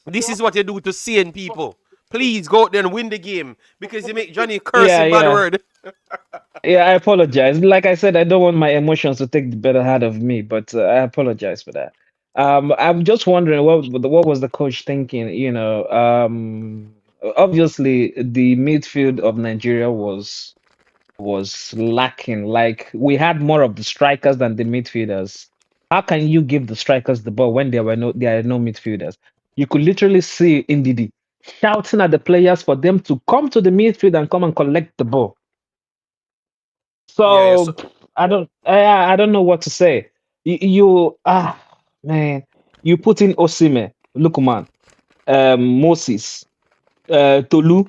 A: this is what you do to sane people. Please go out there and win the game because you make Johnny
E: Yeah,
A: cursing bad
E: yeah.
A: word.
E: Yeah, I apologize. Like I said, I don't want my emotions to take the better out of me, but I apologize for that. I'm just wondering what was the coach thinking? Obviously the midfield of Nigeria was lacking. Like we had more of the strikers than the midfielders. How can you give the strikers the ball when there are no midfielders? You could literally see Ndidi shouting at the players for them to come to the midfield and come and collect the ball.
A: Yeah, yeah.
E: So I don't know what to say. Man, you put in Osime, Lukman, Moses, Tolu,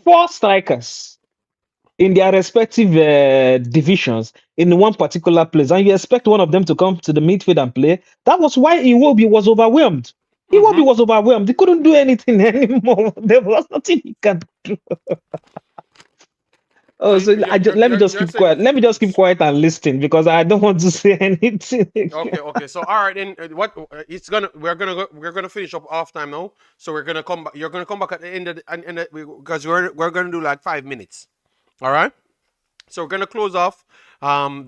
E: four strikers in their respective divisions in one particular place, and you expect one of them to come to the midfield and play. That was why Iwobi was overwhelmed. Iwobi was overwhelmed. He couldn't do anything anymore. There was nothing he can do.
A: So
E: Oh, so let me just
A: you're
E: keep
A: saying.
E: quiet. Let me just keep quiet and listen because I don't want to say anything.
A: Okay. So all right, then what it's gonna we're gonna finish up off time now. So we're gonna come back. You're gonna come back at the end of because we're gonna do like 5 minutes. All right. So we're gonna close off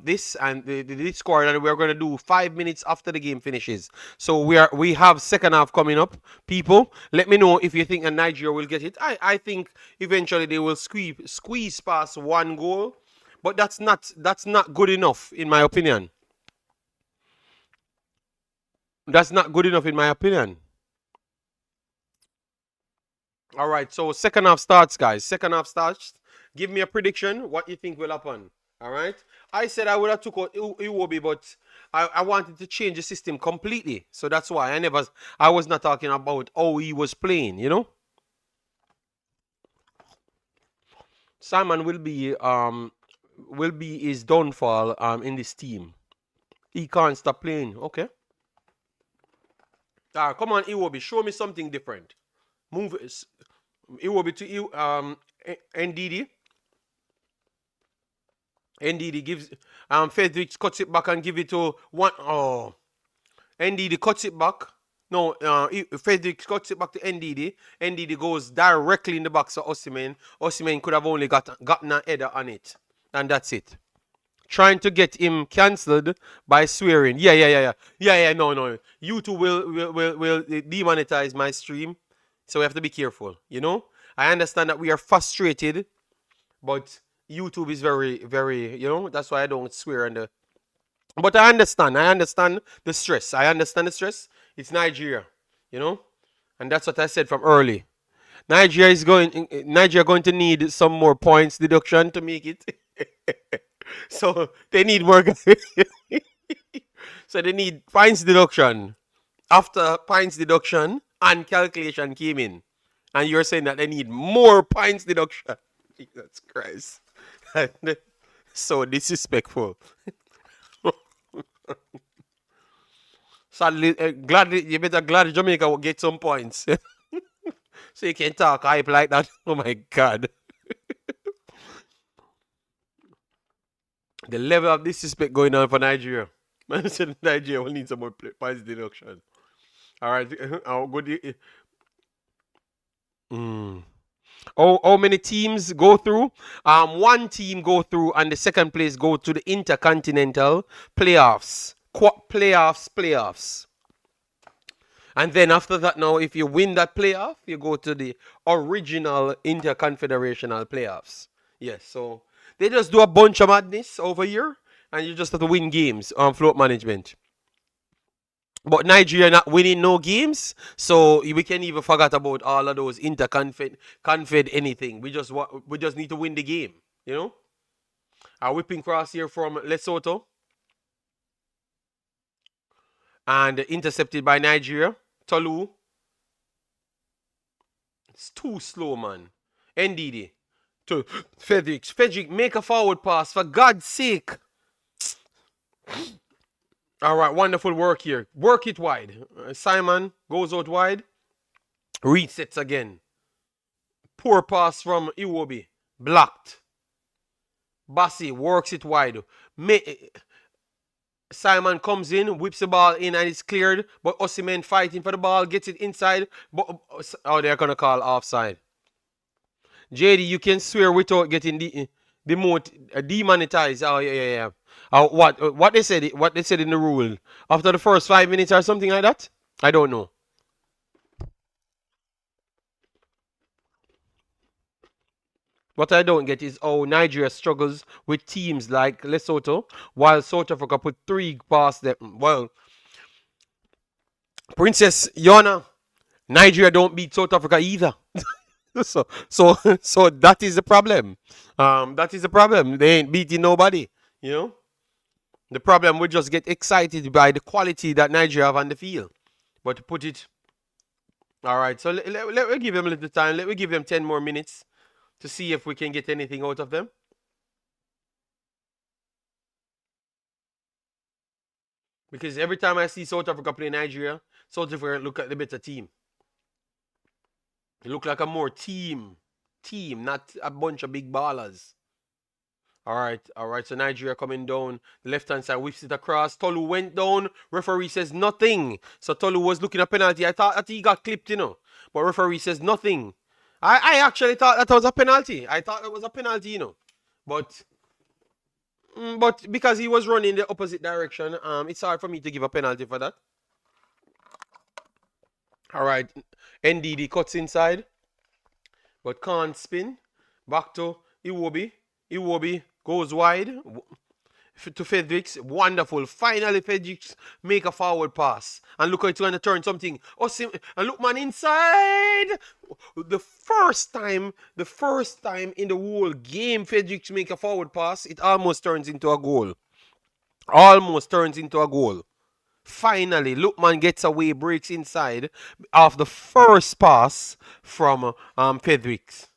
A: this and the Discord, and we're gonna do 5 minutes after the game finishes. So we have second half coming up. People, let me know if you think that Nigeria will get it. I think eventually they will squeeze past one goal, but that's not good enough in my opinion. That's not good enough in my opinion. All right, so second half starts, guys. Second half starts. Give me a prediction. What you think will happen? All right. I said I would have took out Iwobi, but I wanted to change the system completely. So that's why I was not talking about how he was playing. Simon will be his downfall in this team. He can't stop playing. Okay. Come on, Iwobi, show me something different. Move Iwobi to NDD. NDD gives Frederick cuts it back and give it to one. Oh, NDD cuts it back. No, Frederick cuts it back to NDD. NDD goes directly in the box of Osimhen. Osimhen could have only gotten an header on it, and that's it. Trying to get him cancelled by swearing. Yeah. No. YouTube will demonetize my stream, so we have to be careful. I understand that we are frustrated, but YouTube is very, very. That's why I don't swear on the. But I understand. I understand the stress. I understand the stress. It's Nigeria, and that's what I said from early. Nigeria going to need some more points deduction to make it. So they need more. So they need points deduction. After points deduction and calculation came in, and you're saying that they need more points deduction. Jesus Christ. So disrespectful. Sadly, you better glad Jamaica will get some points. So you can talk hype like that. Oh my God. The level of disrespect going on for Nigeria. Man said Nigeria will need some more points deduction. All right. How good? How many teams go through? One team go through, and the second place go to the intercontinental playoffs. Playoffs. And then after that, now if you win that playoff, you go to the original interconfederational playoffs. Yes, so they just do a bunch of madness over here, and you just have to win games on float management. But Nigeria not winning no games, so we can even forget about all of those confed anything. We just need to win the game, you know. A whipping cross here from Lesotho and intercepted by Nigeria. Tolu, it's too slow, man. NDD to Frederick. Frederick, make a forward pass for God's sake. All right, wonderful work here. Work it wide. Simon goes out wide. Resets again. Poor pass from Iwobi. Blocked. Bassi works it wide. Simon comes in, whips the ball in, and it's cleared. But Osimhen fighting for the ball, gets it inside. But they're gonna call offside. JD, you can swear without getting demonetized. Oh yeah. What they said? What they said in the rule after the first 5 minutes or something like that? I don't know. What I don't get is how Nigeria struggles with teams like Lesotho, while South Africa put 3 past them. Well, Princess Yona, Nigeria don't beat South Africa either. so that is the problem. That is the problem. They ain't beating nobody. You know. The problem, we just get excited by the quality that Nigeria have on the field. But to put it, all right. So let me give them a little time. Let me give them 10 more minutes to see if we can get anything out of them. Because every time I see South Africa play Nigeria, South Africa look at the better team. They look like a more team, not a bunch of big ballers. All right. So Nigeria coming down. The left-hand side whips it across. Tolu went down. Referee says nothing. So Tolu was looking at penalty. I thought he got clipped, you know. But referee says nothing. I actually thought that was a penalty. I thought it was a penalty, you know. But because he was running the opposite direction, it's hard for me to give a penalty for that. All right. NDD cuts inside. But can't spin. Back to Iwobi. Iwobi goes wide to Fredericks. Wonderful. Finally, Fredericks make a forward pass. And look how it's going to turn something. And look, man, inside. The first time in the whole game, Fredericks make a forward pass, it almost turns into a goal. Finally, Lookman gets away, breaks inside of the first pass from Fredericks.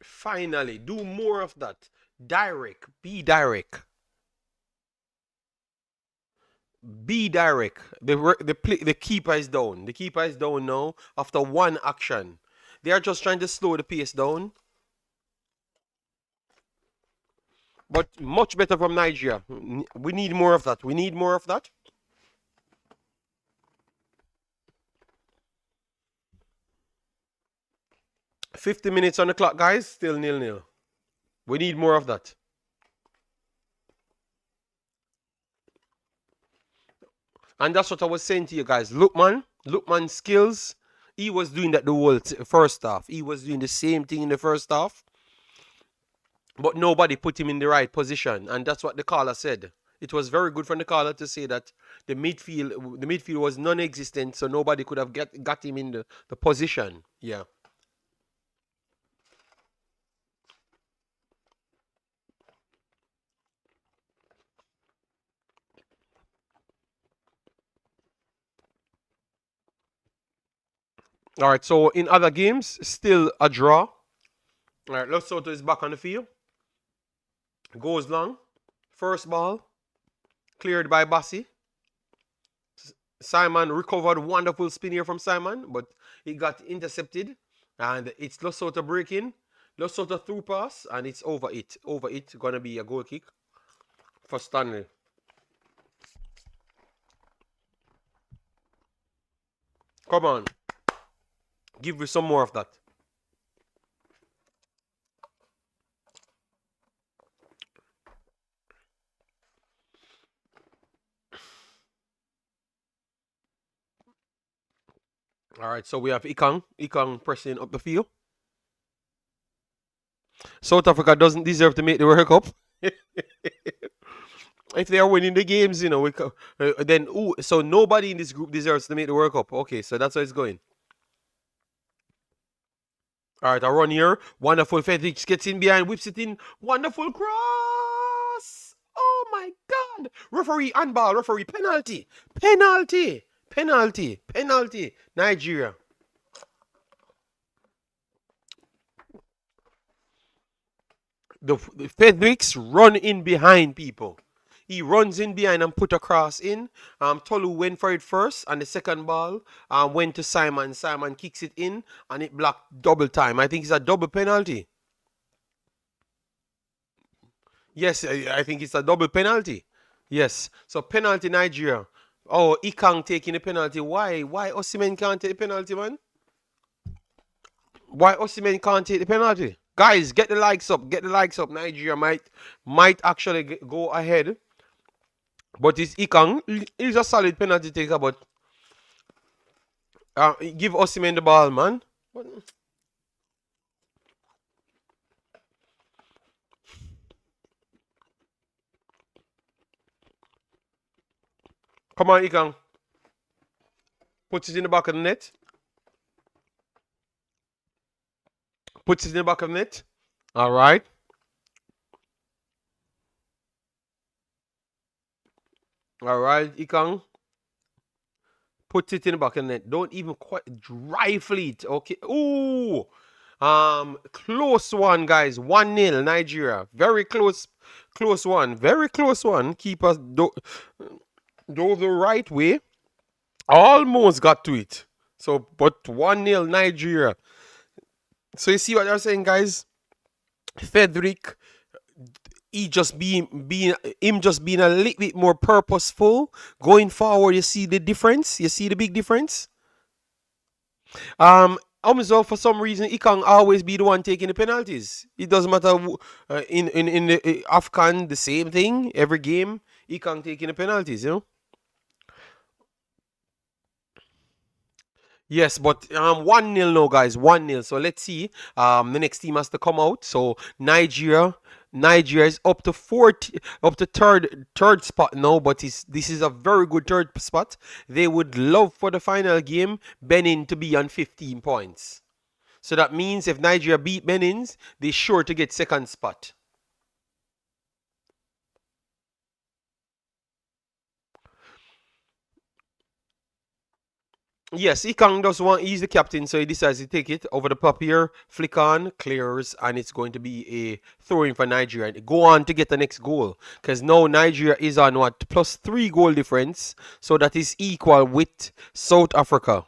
A: Finally, do more of that. Be direct. The keeper is down. The keeper is down now after one action. They are just trying to slow the pace down. But much better from Nigeria. We need more of that. 50 minutes on the clock, guys. Still 0-0. We need more of that. And that's what I was saying to you guys. Lookman's skills, he was doing that the whole first half. He was doing the same thing in the first half. But nobody put him in the right position. And that's what the caller said. It was very good from the caller to say that the midfield was non-existent, so nobody could have got him in the position. Yeah. All right, so in other games, still a draw. All right, Lesotho is back on the field. Goes long. First ball. Cleared by Bassi. Simon recovered. Wonderful spin here from Simon, but he got intercepted. And it's Lesotho breaking. Lesotho through pass, and it's over it. Gonna be a goal kick for Stanley. Come on. Give me some more of that. All right, so we have Ikang pressing up the field. South Africa doesn't deserve to make the World Cup. If they are winning the games, you know, then so nobody in this group deserves to make the World Cup. Okay, so that's how it's going. All right, I run here. Wonderful. Felix gets in behind, whips it in. Wonderful cross. Oh my God! Referee handball. Referee penalty. Penalty. Penalty. Penalty. Nigeria. The Felix run in behind people. He runs in behind and put a cross in. Tolu went for it first, and the second ball went to Simon. Simon kicks it in, and it blocked double time. I think it's a double penalty. Yes, I think it's a double penalty. Yes, so penalty Nigeria. Oh, Ikang taking the penalty. Why? Why Osimhen can't take the penalty, man? Why Osimhen can't take the penalty? Guys, get the likes up. Get the likes up. Nigeria might actually go ahead. But it's Ikang. He's a solid penalty taker, but give Osimhen the ball, man. Come on, Ikang. Puts it in the back of the net. Puts it in the back of the net. All right. All right, Ikang. Puts it in the back of the net. Don't even quite rifle it. Okay. Ooh. Close one, guys. 1-0, Nigeria. Very close one. Very close one. Keeper dove the right way. Almost got to it. So, but 1-0 Nigeria. So you see what they're saying, guys? Frederick, he just being a little bit more purposeful going forward. You see the difference? You see the big difference? Also, for some reason, he can always be the one taking the penalties. It doesn't matter in the AFCON, the same thing. Every game, he can taking the penalties, you know. Yes, but 1-0 now, guys. 1-0. So let's see. The next team has to come out. So Nigeria is up to third spot now, but this is a very good third spot. They would love for the final game Benin to be on 15 points. So that means if Nigeria beat Benin, they're sure to get second spot. Yes, Ikang does want, he's the captain, so he decides to take it over the top here. Flick on, clears, and it's going to be a throw-in for Nigeria. Go on to get the next goal, because now Nigeria is on what? +3 goal difference, so that is equal with South Africa.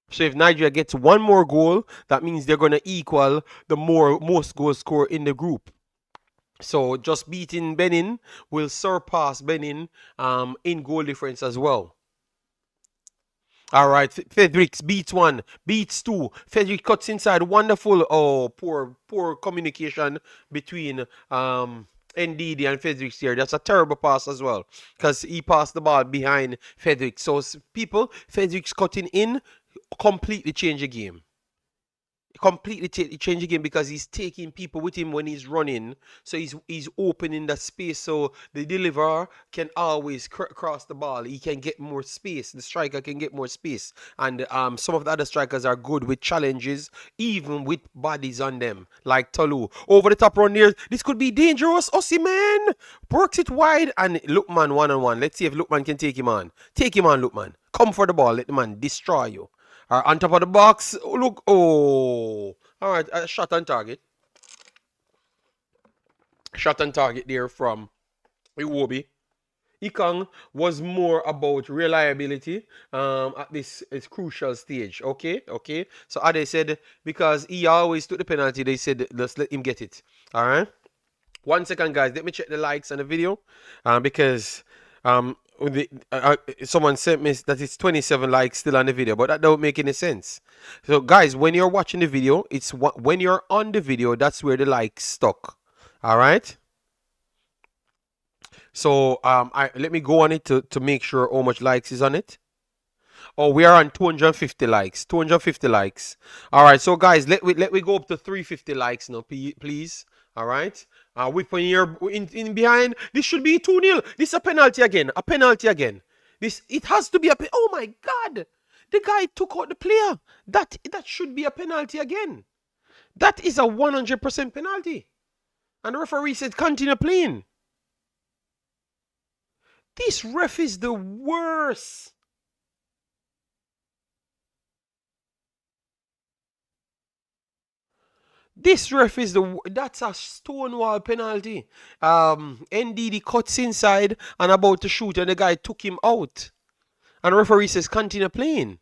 A: So if Nigeria gets one more goal, that means they're going to equal the most goals scored in the group. So just beating Benin will surpass Benin in goal difference as well. All right, Fredericks beats one, beats two. Frederick cuts inside. Wonderful. Oh, poor communication between NDD and Fredericks here. That's a terrible pass as well, because he passed the ball behind Fredericks. So people, Fredericks cutting in completely change the game. Completely change the game because he's taking people with him when he's running, so he's opening that space, so the deliverer can always cross the ball. He can get more space. The striker can get more space, and some of the other strikers are good with challenges, even with bodies on them, like Tolu. Over the top run there. This could be dangerous. Osimhen works it wide, and Lookman 1-on-1. Let's see if Lookman can take him on. Take him on, Lookman. Come for the ball. Let the man destroy you. On top of the box. Oh, look. Oh. All right. Shot on target. Shot on target there from Iwobi. Ikang was more about reliability at this crucial stage. Okay. So as they said, because he always took the penalty, they said, let's let him get it. All right. 1 second, guys. Let me check the likes on the video because someone sent me that it's 27 likes still on the video, but that don't make any sense. So guys, when you're watching the video, it's when you're on the video, that's where the likes stuck. All right. So let me go on it to make sure how much likes is on it. Oh, we are on 250 likes. 250 likes. All right, so guys, let we go up to 350 likes now, please. All right. Whip in here in behind. This should be 2-0. This is a penalty again. A penalty again. This it has to be a oh my god. The guy took out the player. That should be a penalty again. That is a 100% penalty. And the referee said continue playing. This ref is the worst. This ref is that's a stonewall penalty. NDD cuts inside and about to shoot, and the guy took him out. And the referee says continue playing.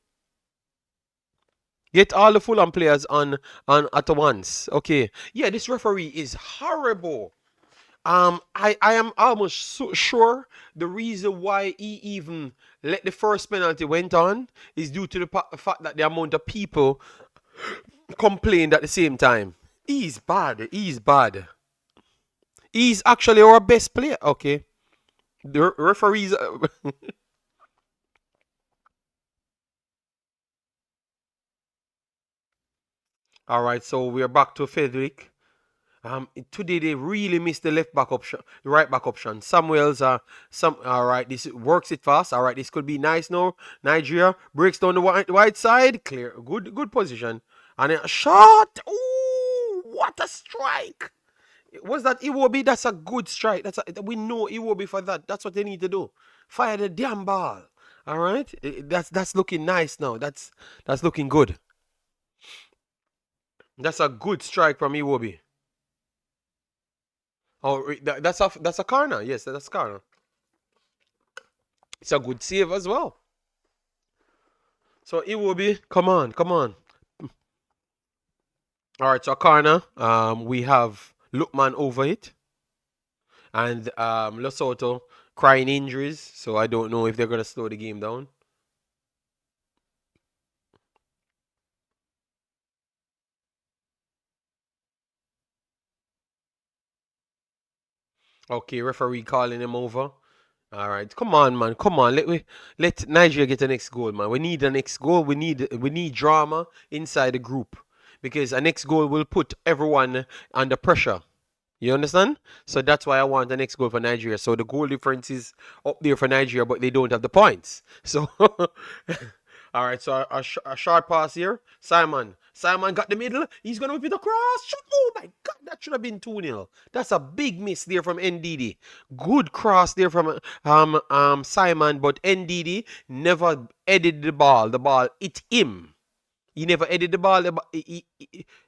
A: Get all the Fulham players on at once. Okay. Yeah, this referee is horrible. I am almost sure the reason why he even let the first penalty went on is due to the fact that the amount of people complained at the same time. He's bad. He's bad. He's actually our best player. Okay. The referees. All right, so we're back to Frederick. Today they really missed the left back option, the right back option. Samuel's all right, this works it fast. All right, this could be nice now. Nigeria breaks down the wide side, clear, good position, and a shot. Ooh, what a strike! Was that Iwobi? That's a good strike. We know Iwobi for that. That's what they need to do. Fire the damn ball. All right, that's looking nice now. That's looking good. That's a good strike from Iwobi. Oh, that's a corner. Yes, that's a corner. It's a good save as well. So Iwobi, come on. All right, so a corner. We have Lukman over it, and Lesotho crying injuries. So I don't know if they're gonna slow the game down. Okay, referee calling him over. All right, come on, man, come on. Let Nigeria get the next goal, man. We need the next goal. We need drama inside the group because a next goal will put everyone under pressure. You understand? So that's why I want the next goal for Nigeria. So the goal difference is up there for Nigeria, but they don't have the points. So, all right. So a short pass here. Simon got the middle. He's gonna whip it across. Oh my God, that should have been 2-0. That's a big miss there from NDD. Good cross there from Simon, but NDD never edited the ball. The ball hit him. He never edited the ball.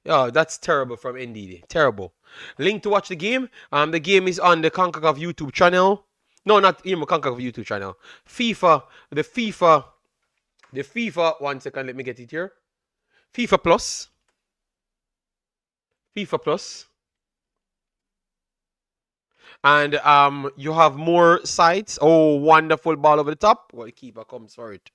A: Oh, that's terrible from NDD. Terrible. Link to watch the game. The game is on the Concacaf YouTube channel. No, not Concacaf YouTube channel. FIFA. FIFA. 1 second. Let me get it here. FIFA Plus. And you have more sites. Oh, wonderful ball over the top. Well, the keeper comes for it.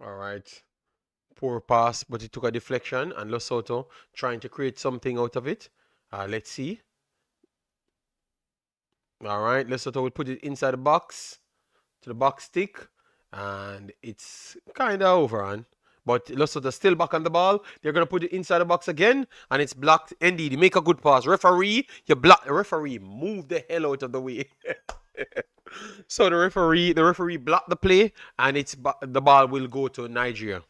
A: All right. Poor pass, but it took a deflection, and Lesotho trying to create something out of it. Let's see. All right, Lesotho will put it inside the box, to the box stick, and it's kind of over on. But Lesotho still back on the ball. They're going to put it inside the box again, and it's blocked. Indeed, make a good pass. Referee, you block. Referee, move the hell out of the way. So the referee blocked the play, and the ball will go to Nigeria.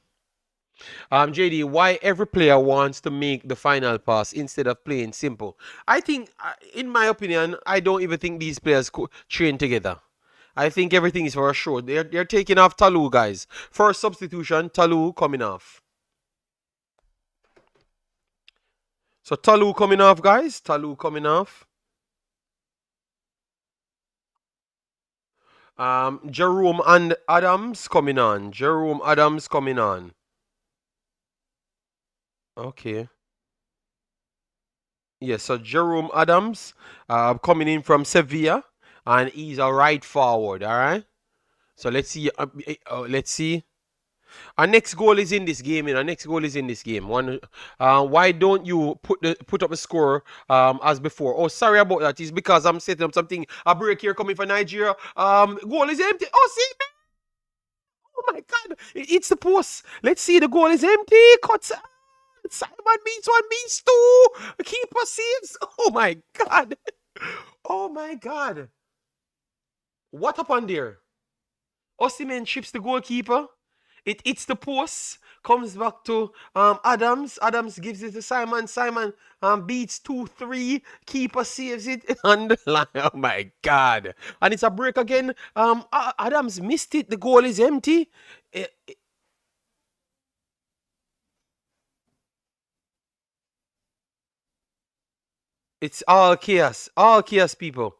A: JD, why every player wants to make the final pass instead of playing simple? I think, in my opinion, I don't even think these players train together. I think everything is for a show. They're taking off Talu, guys. First substitution, Talu coming off. So Talu coming off, guys. Talu coming off. Jerome and Adams coming on. Jerome Adams coming on. Okay. Yes, so Jerome Adams coming in from Sevilla, and he's a right forward. All right. So let's see. Let's see. Our next goal is in this game. Our next goal is in this game. Why don't you put up a score as before? Oh, sorry about that. It's because I'm setting up something. A break here coming for Nigeria. Goal is empty. Oh, see, man. Oh my God! It's the post. Let's see. The goal is empty. Cuts. Simon means one, means two. Keeper saves. Oh my God! Oh my God! What happened there? Osimhen chips the goalkeeper. It hits the post. Comes back to Adams. Adams gives it to Simon. Simon beats 2-3. Keeper saves it on the line. Oh my God! And it's a break again. Adams missed it. The goal is empty. It's all chaos. All chaos, people.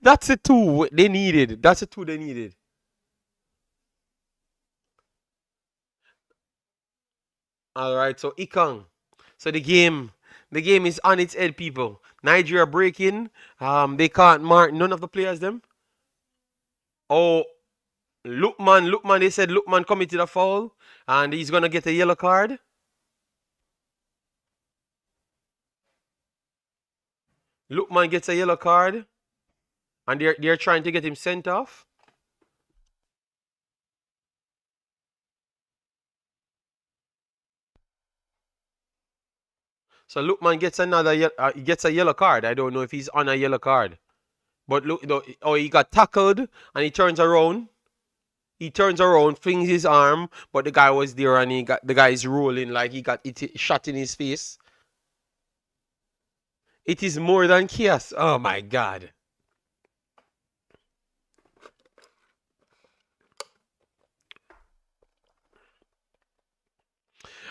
A: That's a two they needed. That's a two they needed. All right, so Ikang. So the game is on its head, people. Nigeria breaking. They can't mark none of the players. Them. Oh, Lookman. They said Lookman committed a foul, and he's gonna get a yellow card. Lookman gets a yellow card, and they're trying to get him sent off. So Lookman gets he gets a yellow card. I don't know if he's on a yellow card. But look, oh, he got tackled and he turns around. He turns around, flings his arm, but the guy was there and the guy is rolling like he got shot in his face. It is more than chaos. Oh my God.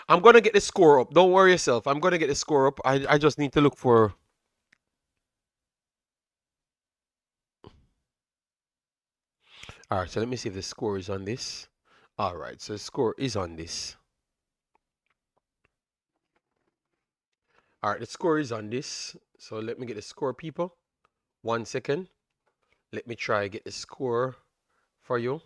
A: I'm gonna get the score up. Don't worry yourself. I'm gonna get the score up. I just need to look for. All right, so let me see if the score is on this. All right, so the score is on this. All right, the score is on this. So let me get the score, people. 1 second. Let me try get the score for you.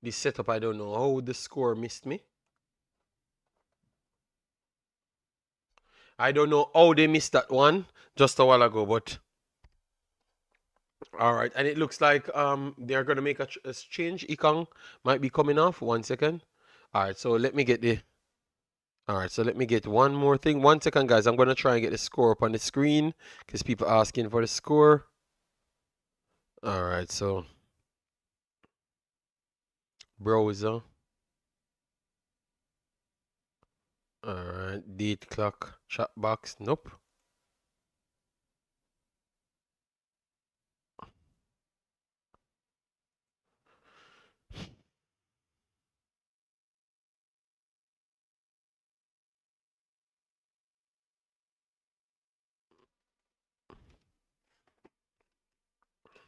A: This setup, I don't know how the score missed me. I don't know how they missed that one just a while ago, but all right. And it looks like they're gonna make a change. Ikang might be coming off. 1 second. All right. So let me get the. All right. So let me get one more thing. 1 second, guys. I'm gonna try and get the score up on the screen because people are asking for the score. All right. So browser. All right. Date clock chat box. Nope.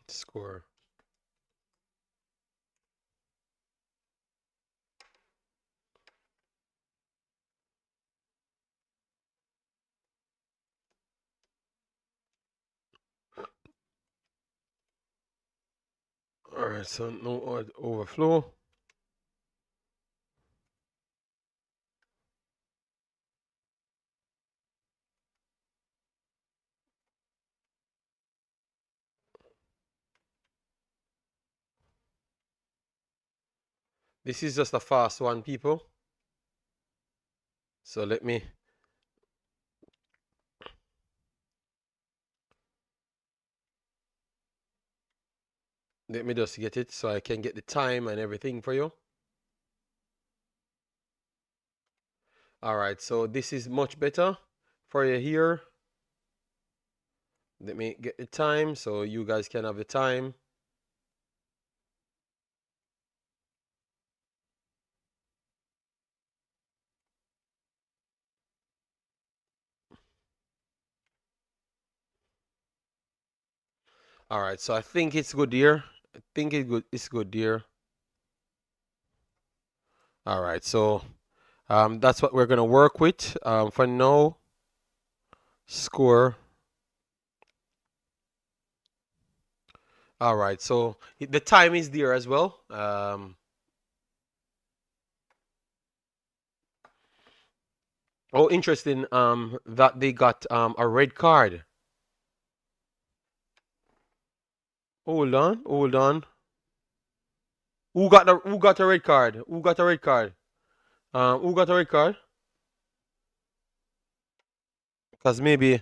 A: Score. All right. So no overflow. This is just a fast one, people. So let me just get it so I can get the time and everything for you. All right, so this is much better for you here. Let me get the time so you guys can have the time. All right, so I think it's good here. I think it's good here. All right, so that's what we're gonna work with for now. Score. All right, so the time is there as well. Oh, interesting. That they got a red card. Hold on, hold on. Who got a red card? Who got a red card? Who got a red card? Cause maybe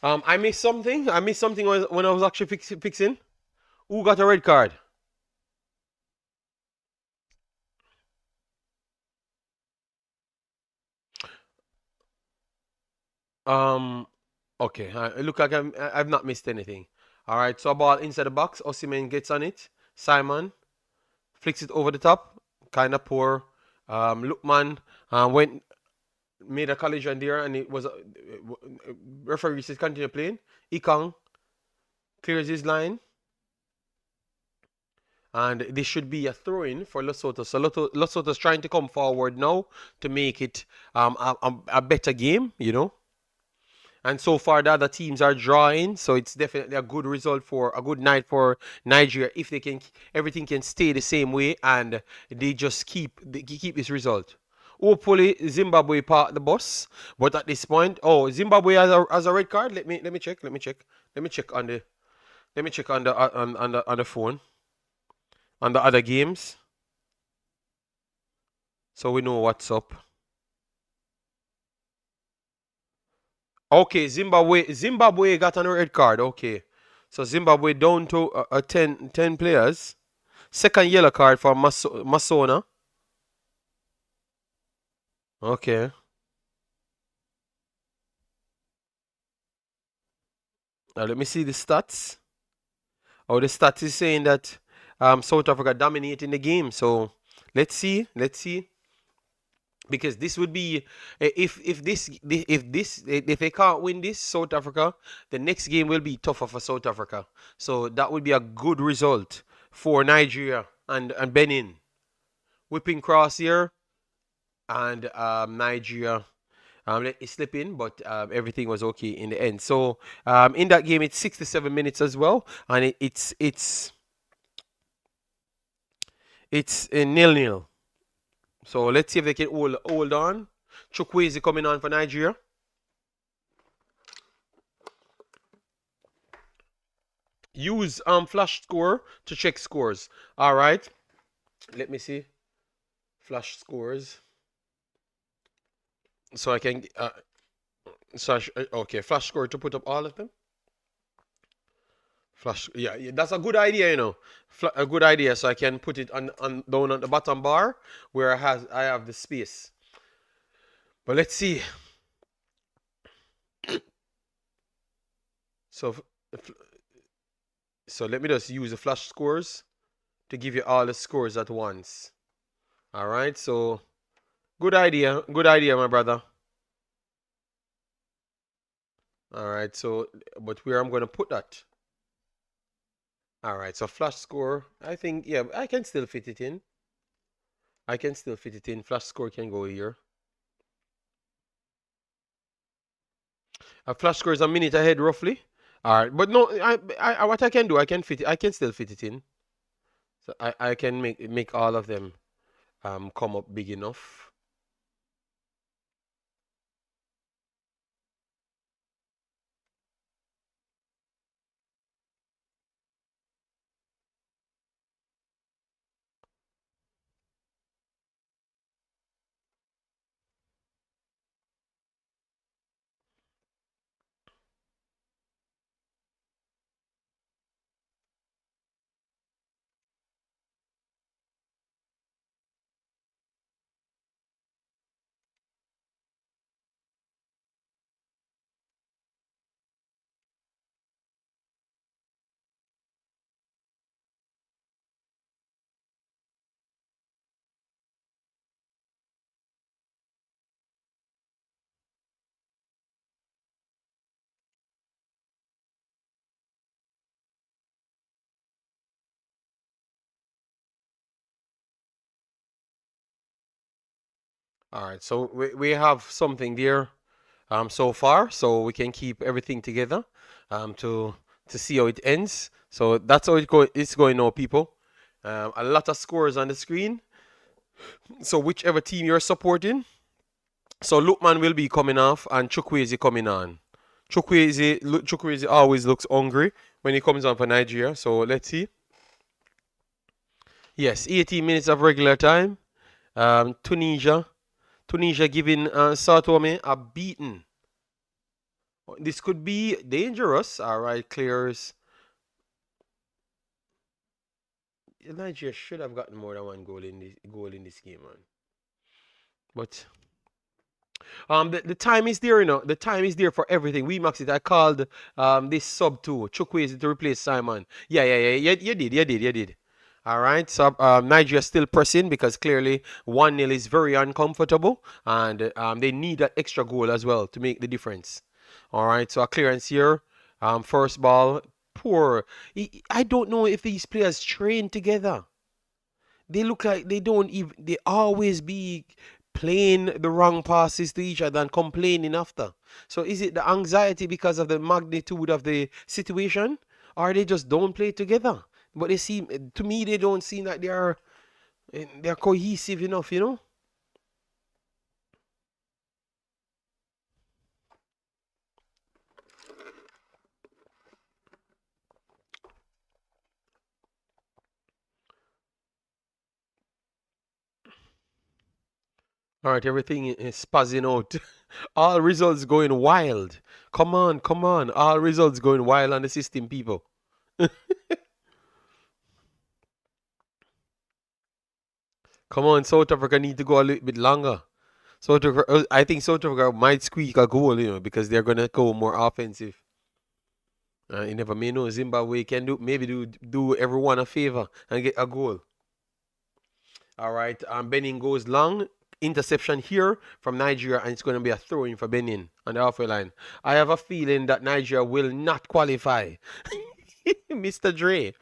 A: I missed something. I missed something when I was actually fixing. Who got a red card? Um, okay. It look like I've not missed anything. All right. So a ball inside the box. Osimhen gets on it. Simon flicks it over the top. Kind of poor. Lookman went made a collision there, and it was referee says continue playing. Ikong clears his line. And this should be a throw-in for Lesotho. So Lesotho's trying to come forward now to make it a better game, you know. And so far, the other teams are drawing, so it's definitely a good result for a good night for Nigeria if they can everything can stay the same way and they just keep this result. Hopefully, Zimbabwe park the bus, but at this point, oh, Zimbabwe has a red card. Let me check. Let me check on the on the phone on the other games, so we know what's up. Okay, Zimbabwe got a red card. Okay, so Zimbabwe down to 10 players. Second yellow card for Masona. Okay. Now let me see the stats. Oh, the stats is saying that South Africa dominating the game. So let's see. Let's see. Because this would be if they can't win this South Africa, the next game will be tougher for South Africa. So that would be a good result for Nigeria and Benin. Whipping cross here and Nigeria let it slip in, but everything was okay in the end. So in that game, it's 67 minutes as well, and it's a 0-0. So let's see if they can hold on. Chukwueze coming on for Nigeria. Use flash score to check scores. All right. Let me see. Flash scores. So I can okay, flash score to put up all of them. Flash, yeah, that's a good idea, you know. A good idea, so I can put it on down on the bottom bar where I have the space. But let's see. So so let me just use the flash scores to give you all the scores at once. All right, so good idea, my brother. All right, so but where I'm going to put that? All right, so flash score. I think yeah, I can still fit it in. I can still fit it in. Flash score can go here. A flash score is a minute ahead roughly. All right, but no, what I can do, I can fit it. I can still fit it in. So I can make all of them come up big enough. All right, so we have something there so far, so we can keep everything together to see how it ends. So that's how it's going now, people. A lot of scores on the screen. So whichever team you're supporting. So Lookman will be coming off and Chukwueze coming on. Chukwueze always looks hungry when he comes on for Nigeria. So let's see. Yes, 18 minutes of regular time. Tunisia giving Sao Tome a beating. This could be dangerous. All right, clears. Nigeria should have gotten more than one goal in this game, man. But the time is there, you know. The time is there for everything. Wemaxit, I called this sub too. Chukwueze to replace Simon. Yeah. You did. All right. So Nigeria still pressing because clearly 1-0 is very uncomfortable, and they need that extra goal as well to make the difference. All right. So a clearance here. First ball, poor. I don't know if these players train together. They look like they don't even. They always be playing the wrong passes to each other and complaining after. So is it the anxiety because of the magnitude of the situation, or they just don't play together? But they seem, to me, they don't seem like they're cohesive enough, you know. All right, everything is spazzing out. All results going wild. Come on. All results going wild on the system, people. Come on, South Africa need to go a little bit longer. I think South Africa might squeak a goal, you know, because they're gonna go more offensive. You never may know. Zimbabwe can do everyone a favor and get a goal. All right, Benin goes long. Interception here from Nigeria, and it's going to be a throw-in for Benin on the halfway line. I have a feeling that Nigeria will not qualify. Mr. Dre,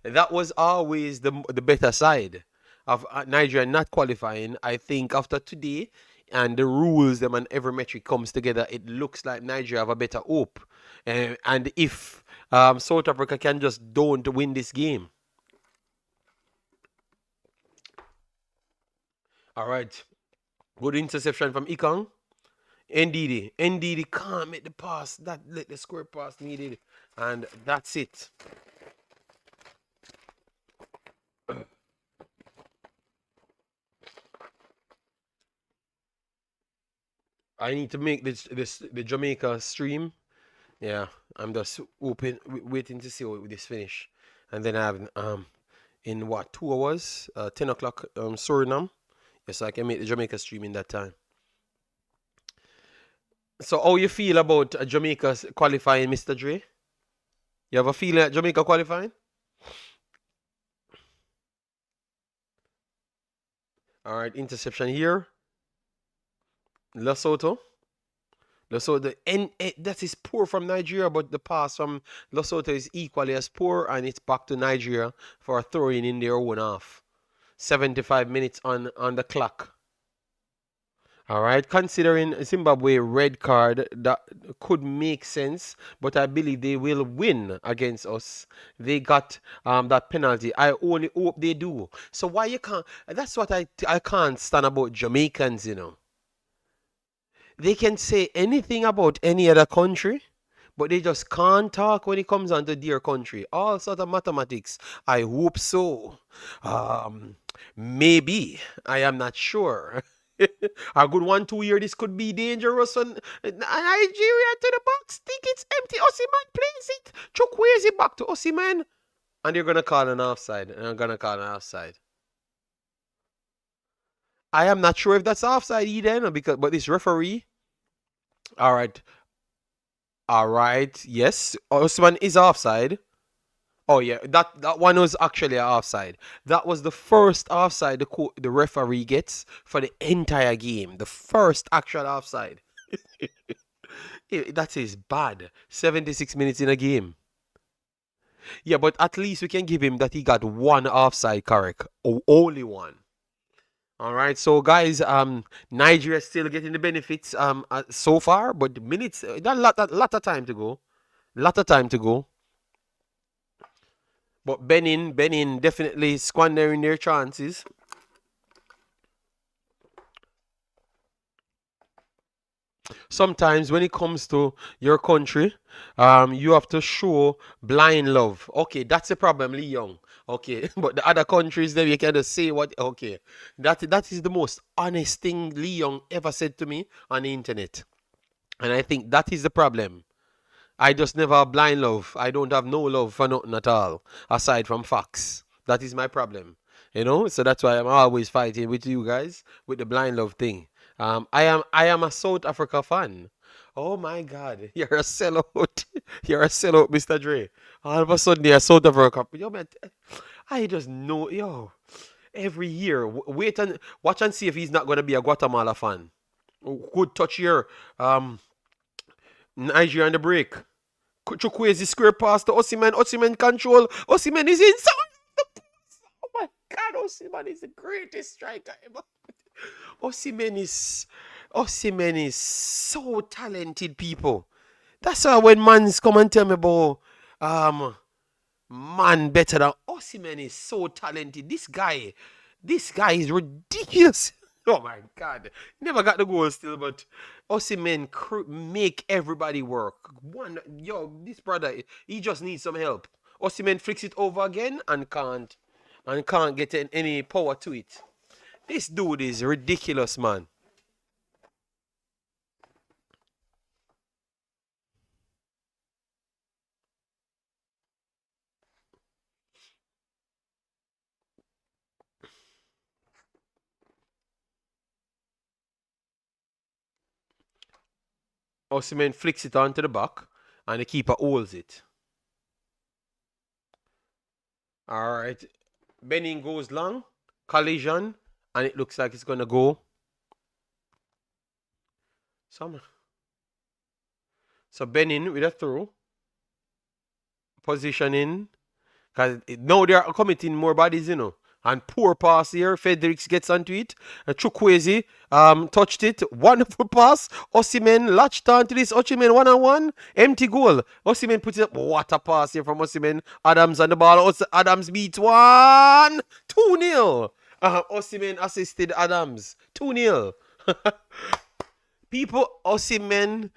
A: that was always the better side of Nigeria not qualifying. I think after today and the rules, them and every metric comes together, it looks like Nigeria have a better hope. And if South Africa can just don't win this game. All right. Good interception from Ikong. Ndidi can't make the pass. That let the square pass needed. And that's it. I need to make the Jamaica stream. Yeah, I'm just waiting to see how this finish. And then I have in what, 2 hours? 10 o'clock Suriname. Yes, I can make the Jamaica stream in that time. So how you feel about Jamaica qualifying, Mr. Dre? You have a feeling at Jamaica qualifying? All right, interception here. Lesotho, and that is poor from Nigeria, but the pass from Lesotho is equally as poor, and it's back to Nigeria for a throw-in in their own half. 75 minutes on the clock. All right, considering Zimbabwe red card, that could make sense, but I believe they will win against us. They got that penalty. I only hope they do. So why you can't? That's what I can't stand about Jamaicans, you know. They can say anything about any other country, but they just can't talk when it comes on to their country. All sort of mathematics. I hope so. Maybe. I am not sure. A good 1-2 year, this could be dangerous. And Nigeria to the box. Think it's empty. Osimhen plays it. Chukwueze back to Osimhen. And you're going to call an offside. I am not sure if that's offside either, but this referee. All right. Yes, Osimhen is offside. Oh yeah, that one was actually an offside. That was the first offside the referee gets for the entire game. The first actual offside. That is bad. 76 minutes in a game. Yeah, but at least we can give him that he got one offside correct. Only one. All right, so guys, Nigeria still getting the benefits so far, but the minutes, that lot of time to go, lot of time to go. But Benin definitely squandering their chances. Sometimes when it comes to your country, you have to show blind love. Okay, that's the problem, Lee Young. Okay, but the other countries, then you can just say what. Okay, that is the most honest thing Lee Young ever said to me on the internet, and I think that is the problem. I just never have blind love. I don't have no love for nothing at all, aside from facts. That is my problem. So that's why I'm always fighting with you guys with the blind love thing. I am a South Africa fan. Oh my God, you're a sellout. You're a sellout, Mr. Dre. All of a sudden, you're a South Africa. Yo, man, I just know, yo. Every year, wait and watch and see if he's not gonna be a Guatemala fan. Good touch here. Nigeria on the break. Chukwueze square pass to Osimhen. Osimhen control. Osimhen is inside. Oh my God, Osimhen is the greatest striker ever. Osimhen is so talented, people. That's why when mans come and tell me about man better than Osimhen is so talented. This guy is ridiculous. Oh my God. Never got the goal still, but Osimhen make everybody work. This brother, he just needs some help. Osimhen flicks it over again and can't get any power to it. This dude is ridiculous, man. Osimhen flicks it onto the back, and the keeper holds it. All right. Benin goes long, collision, and it looks like it's going to go. So Benin with a throw. Positioning. Because now they are committing more bodies. And poor pass here. Fredericks gets onto it. Chukwueze touched it. Wonderful pass. Osimhen latched onto this. Osimhen 1-on-1. Empty goal. Osimhen puts it up. What a pass here from Osimhen. Adams on the ball. Adams beats 1. 2-0. Osimhen assisted Adams. 2-0. Osimhen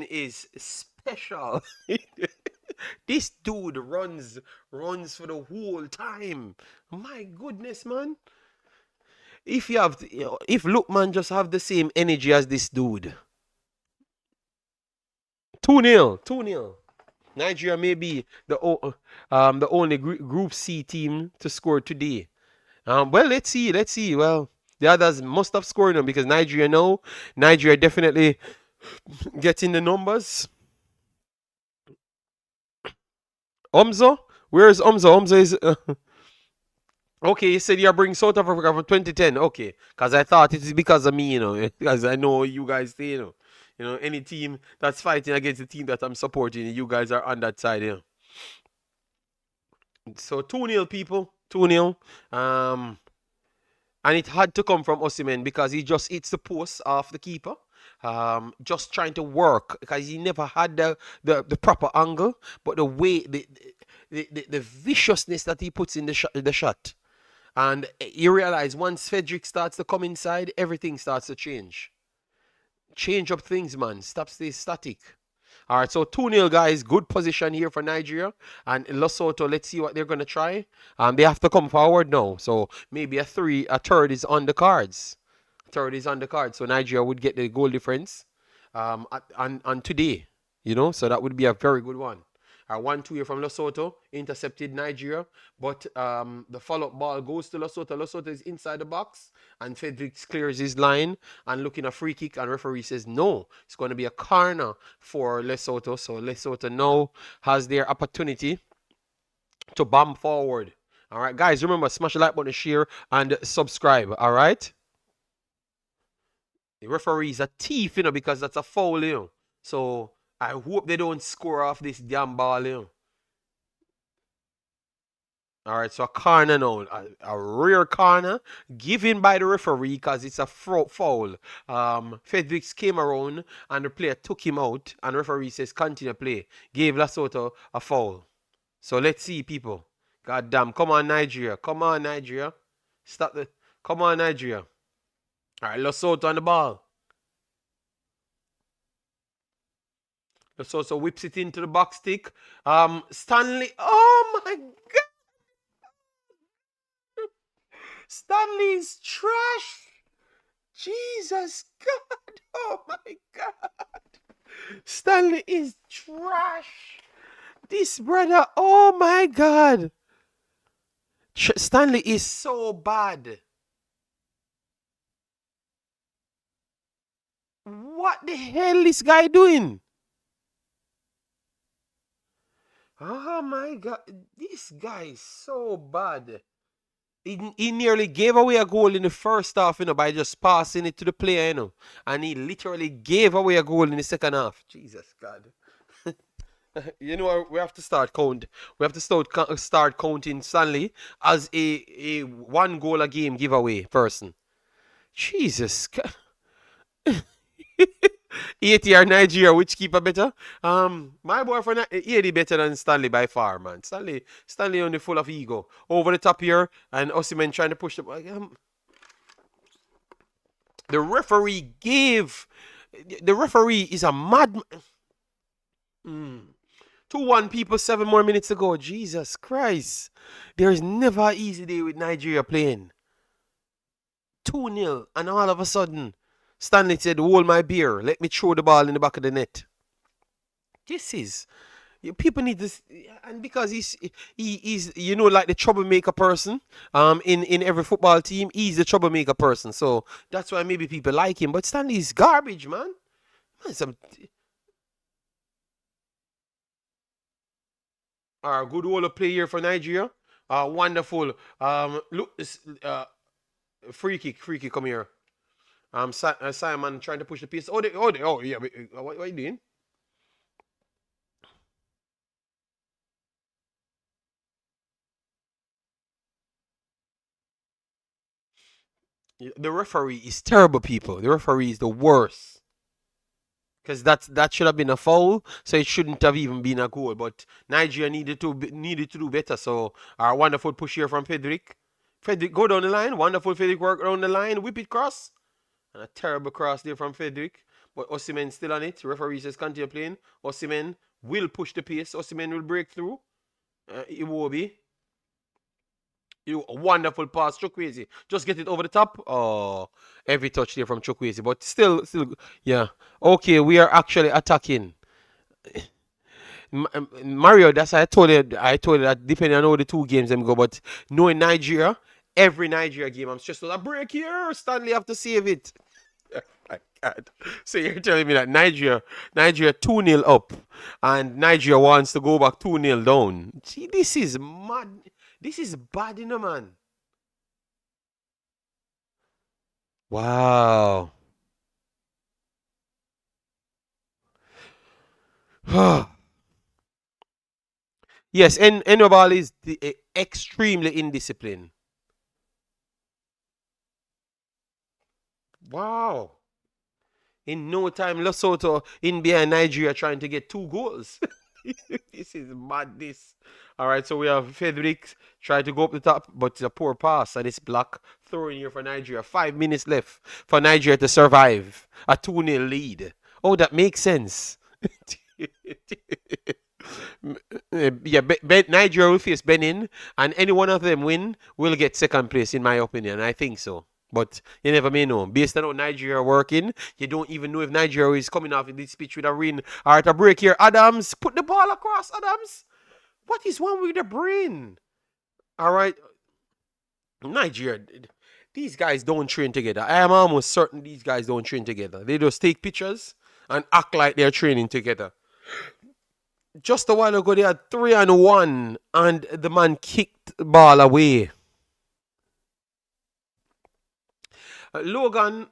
A: is special. This dude runs for the whole time. My goodness, man. If Lookman just have the same energy as this dude. 2-0. 2-0. Nigeria may be the only Group C team to score today. Well, let's see. Well, the others must have scored them because Nigeria definitely getting the numbers. Omzo? Where is Omzo? Omzo is... Okay, you said you're bringing South Africa from 2010. Okay, because I thought it is because of me, because I know you guys say, any team that's fighting against the team that I'm supporting, you guys are on that side, So 2-0, people. 2-0. And it had to come from Osimhen because he just hits the post off the keeper. Just trying to work because he never had the proper angle, but the way the viciousness that he puts in the shot, and you realize once Frederick starts to come inside, everything starts to change up things, man. Stay static. All right, so 2-0, guys. Good position here for Nigeria. And Lesotho, let's see what they're going to try. They have to come forward now. So maybe a third is on the cards. So Nigeria would get the goal difference on today, so that would be a very good one. 1-2 here from Lesotho, intercepted Nigeria, but the follow-up ball goes to Lesotho. Lesotho is inside the box, and Fredericks clears his line and looking a free kick, and referee says no, it's going to be a corner for Lesotho. So Lesotho now has their opportunity to bomb forward. All right, guys, remember, smash the like button, share, and subscribe. All right. The referee is a thief, because that's a foul, So I hope they don't score off this damn ball, All right, so a corner now, a rear corner given by the referee because it's a foul. Fredericks came around and the player took him out, and the referee says continue play. Gave Lesotho a foul. So let's see, people. God damn, come on, Nigeria. Come on, Nigeria. Stop the. Come on, Nigeria. All right, Lesotho on the ball. Lesotho whips it into the box stick. Stanley. Oh my God. Stanley's trash. Jesus God. Oh my God. Stanley is trash. This brother. Oh my God. Stanley is so bad. What the hell is this guy doing? Oh my God. This guy is so bad. He nearly gave away a goal in the first half, by just passing it to the player, And he literally gave away a goal in the second half. Jesus God. We have to start count. We have to start counting Stanley as a one goal a game giveaway person. Jesus God. ATR Nigeria, which keeper better? My boyfriend, 80 better than Stanley by far, man. Stanley only full of ego. Over the top here, and Osimhen trying to push the referee gave. The referee is a madman. 2-1 people, 7 more minutes to go. Jesus Christ. There's never an easy day with Nigeria playing. 2-0, and all of a sudden, Stanley said, hold my beer. Let me throw the ball in the back of the net. This is... People need this... And because he's like the troublemaker person in every football team, he's the troublemaker person. So that's why maybe people like him. But Stanley's garbage, man. Good role of play here for Nigeria. Wonderful. Look, free kick, come here. Simon trying to push the piece. Yeah. What are you doing? The referee is terrible, people. The referee is the worst. Because that should have been a foul, so it shouldn't have even been a goal. But Nigeria needed to do better. So our wonderful push here from Frederick. Frederick, go down the line. Wonderful Frederick work down the line. Whip it cross. And a terrible cross there from Frederick. But Osimhen still on it. Referee says continue playing. Osimhen will push the pace. Osimhen will break through. Iwobi. A wonderful pass, Chukwueze. Just get it over the top. Oh, every touch there from Chukwueze. But still, yeah. Okay, we are actually attacking. Mario, that's why I told you that depending on how the two games them go, but knowing Nigeria, every Nigeria game, I'm just a break here. Stanley have to save it. My God. So you're telling me that Nigeria 2-0 up, and Nigeria wants to go back 2-0 down. See, this is mad. This is bad, man. Wow. Yes, and Enobal is extremely indisciplined. Wow. In no time, Lesotho in behind Nigeria trying to get 2 goals. This is madness. All right, so we have Frederick trying to go up the top, but it's a poor pass, and it's block throw in here for Nigeria. 5 minutes left for Nigeria to survive a 2-0 lead. Oh, that makes sense. Yeah, Nigeria will face Benin, and any one of them win will get second place, in my opinion. I think so. But you never may know. Based on how Nigeria working, you don't even know if Nigeria is coming off in this pitch with a win or at a break here. Adams, put the ball across, Adams. What is wrong with the brain? All right. Nigeria, these guys don't train together. I am almost certain these guys don't train together. They just take pictures and act like they're training together. Just a while ago, they had 3-1, and the man kicked the ball away. Logan,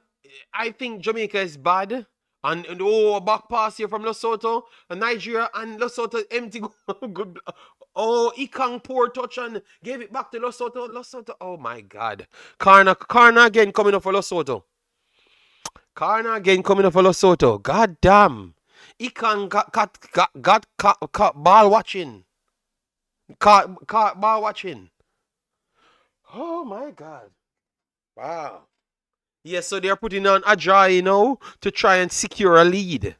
A: I think Jamaica is bad, And oh, a back pass here from Lesotho. Nigeria and Lesotho empty goal. Good. Oh, Ikang poor touch and gave it back to Lesotho. Lesotho. Oh my God. Karna again coming up for Lesotho. Karna again coming up for Lesotho. God damn. Ikang got ball watching. Caught ball watching. Oh my God. Wow. Yes, so they're putting on Ajayi now to try and secure a lead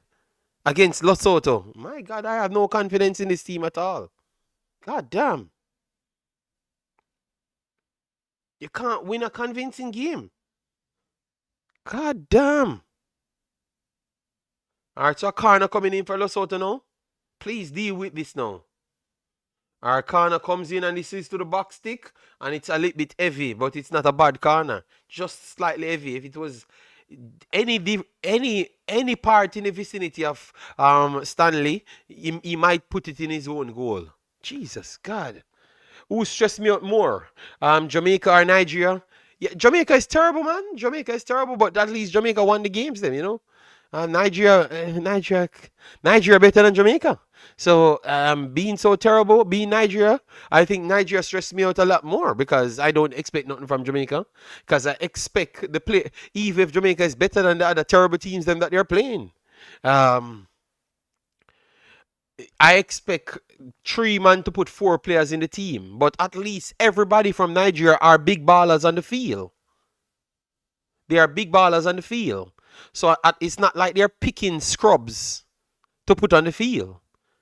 A: against Lesotho. My God, I have no confidence in this team at all. God damn. You can't win a convincing game. God damn. Alright, so Karna coming in for Lesotho now. Please deal with this now. Our corner comes in and this is to the back stick and it's a little bit heavy, but it's not a bad corner. Just slightly heavy. If it was any part in the vicinity of Stanley, he might put it in his own goal. Jesus God. Who stressed me out more? Jamaica or Nigeria? Yeah, Jamaica is terrible, man. Jamaica is terrible, but at least Jamaica won the games then, you know. Nigeria better than Jamaica. So being so terrible, being Nigeria, I think Nigeria stressed me out a lot more because I don't expect nothing from Jamaica. Because I expect the play, even if Jamaica is better than the other terrible teams them that they're playing. I expect 3 man to put 4 players in the team, but at least everybody from Nigeria are big ballers on the field. They are big ballers on the field. So it's not like they're picking scrubs to put on the field.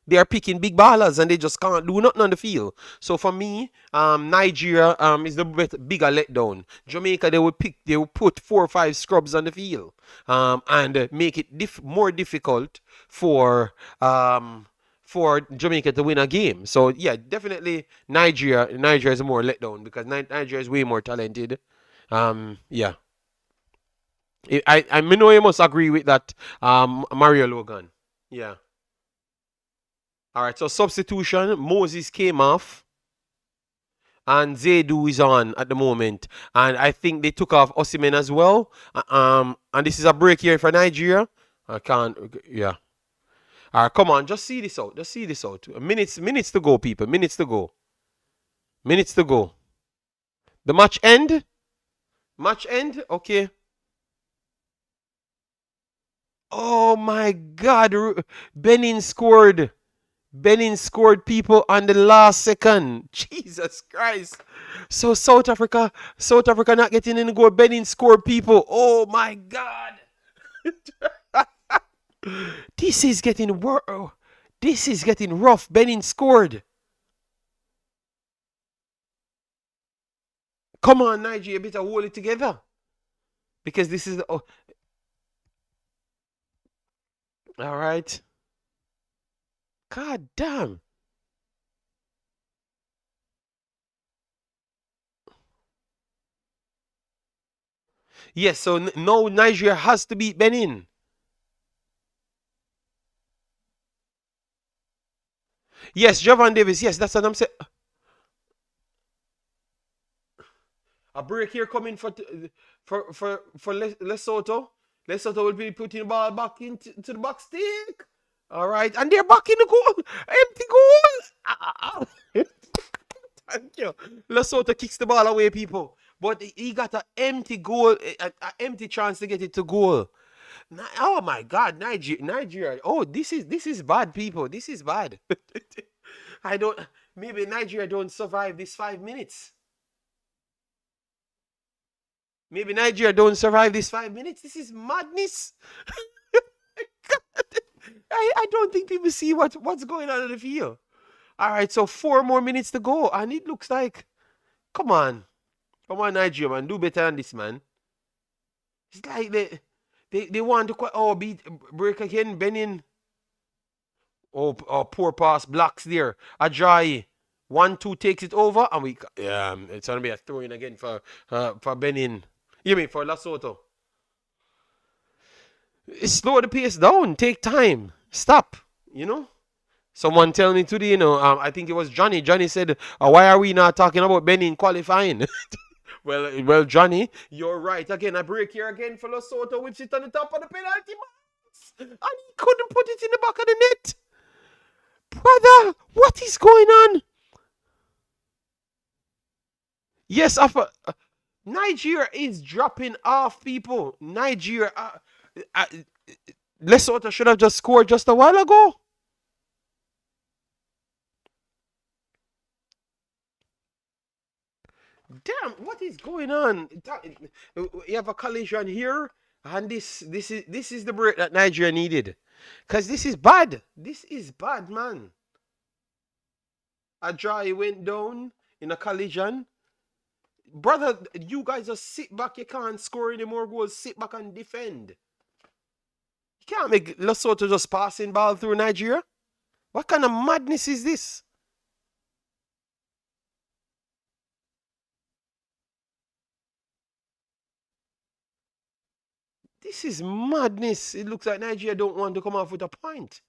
A: They are picking big ballers and they just can't do nothing on the field. So for me, Nigeria is the bigger letdown. Jamaica, they will put 4 or 5 scrubs on the field and make it more difficult for Jamaica to win a game. So yeah, definitely Nigeria is more letdown because Nigeria is way more talented. Yeah. I know you must agree with that, Mario Logan. Yeah. All right, so substitution. Moses came off. And Zaidu is on at the moment. And I think they took off Osimhen as well. And this is a break here for Nigeria. I can't, yeah. All right, come on, just see this out. Just see this out. Minutes to go, people. Minutes to go. Minutes to go. The match end? Match end? Okay. Oh my God. Benin scored. Benin scored, people, on the last second. Jesus Christ. So South Africa not getting in the goal. Benin scored, people. Oh my God. This is getting rough. Benin scored. Come on, Nigeria, better hold it together. Because this is the... Oh. All right. God damn. Yes, so now Nigeria has to beat Benin. Yes, Javan Davis. Yes, that's what I'm saying. A break here coming for Lesotho. Lesotho will be putting the ball back into the back stick. All right, and they're back in the goal. Empty goal. Thank you. Lesotho kicks the ball away, people. But he got an empty goal, an empty chance to get it to goal. Oh my God, Nigeria. Oh, this is bad, people. This is bad. Maybe Nigeria don't survive this 5 minutes. Maybe Nigeria don't survive this 5 minutes. This is madness. I don't think people see what's going on in the field. All right, so 4 more minutes to go, and it looks like, come on, Nigeria, man, do better than this, man. It's like they want to break again, Benin. Oh, poor pass, blocks there. Ajayi, 1-2 takes it over, and it's gonna be a throw in again for Benin. You mean for Lesotho? Slow the pace down. Take time. Stop. You know. Someone tell me today, I think it was Johnny. Johnny said, why are we not talking about Benin qualifying? well, Johnny, you're right. Again, a break here again for Lesotho, whips it on the top of the penalty box. and he couldn't put it in the back of the net. Brother, what is going on? Yes, Nigeria is dropping off, people. Nigeria, Lesotho should have just scored just a while ago. Damn, what is going on? You have a collision here, and this is the break that Nigeria needed, cause this is bad. This is bad, man. A draw went down in a collision. Brother, you guys just sit back. You can't score any more goals. Sit back and defend. You can't make Lesotho just passing ball through Nigeria. What kind of madness is this? This is madness. It looks like Nigeria don't want to come off with a point.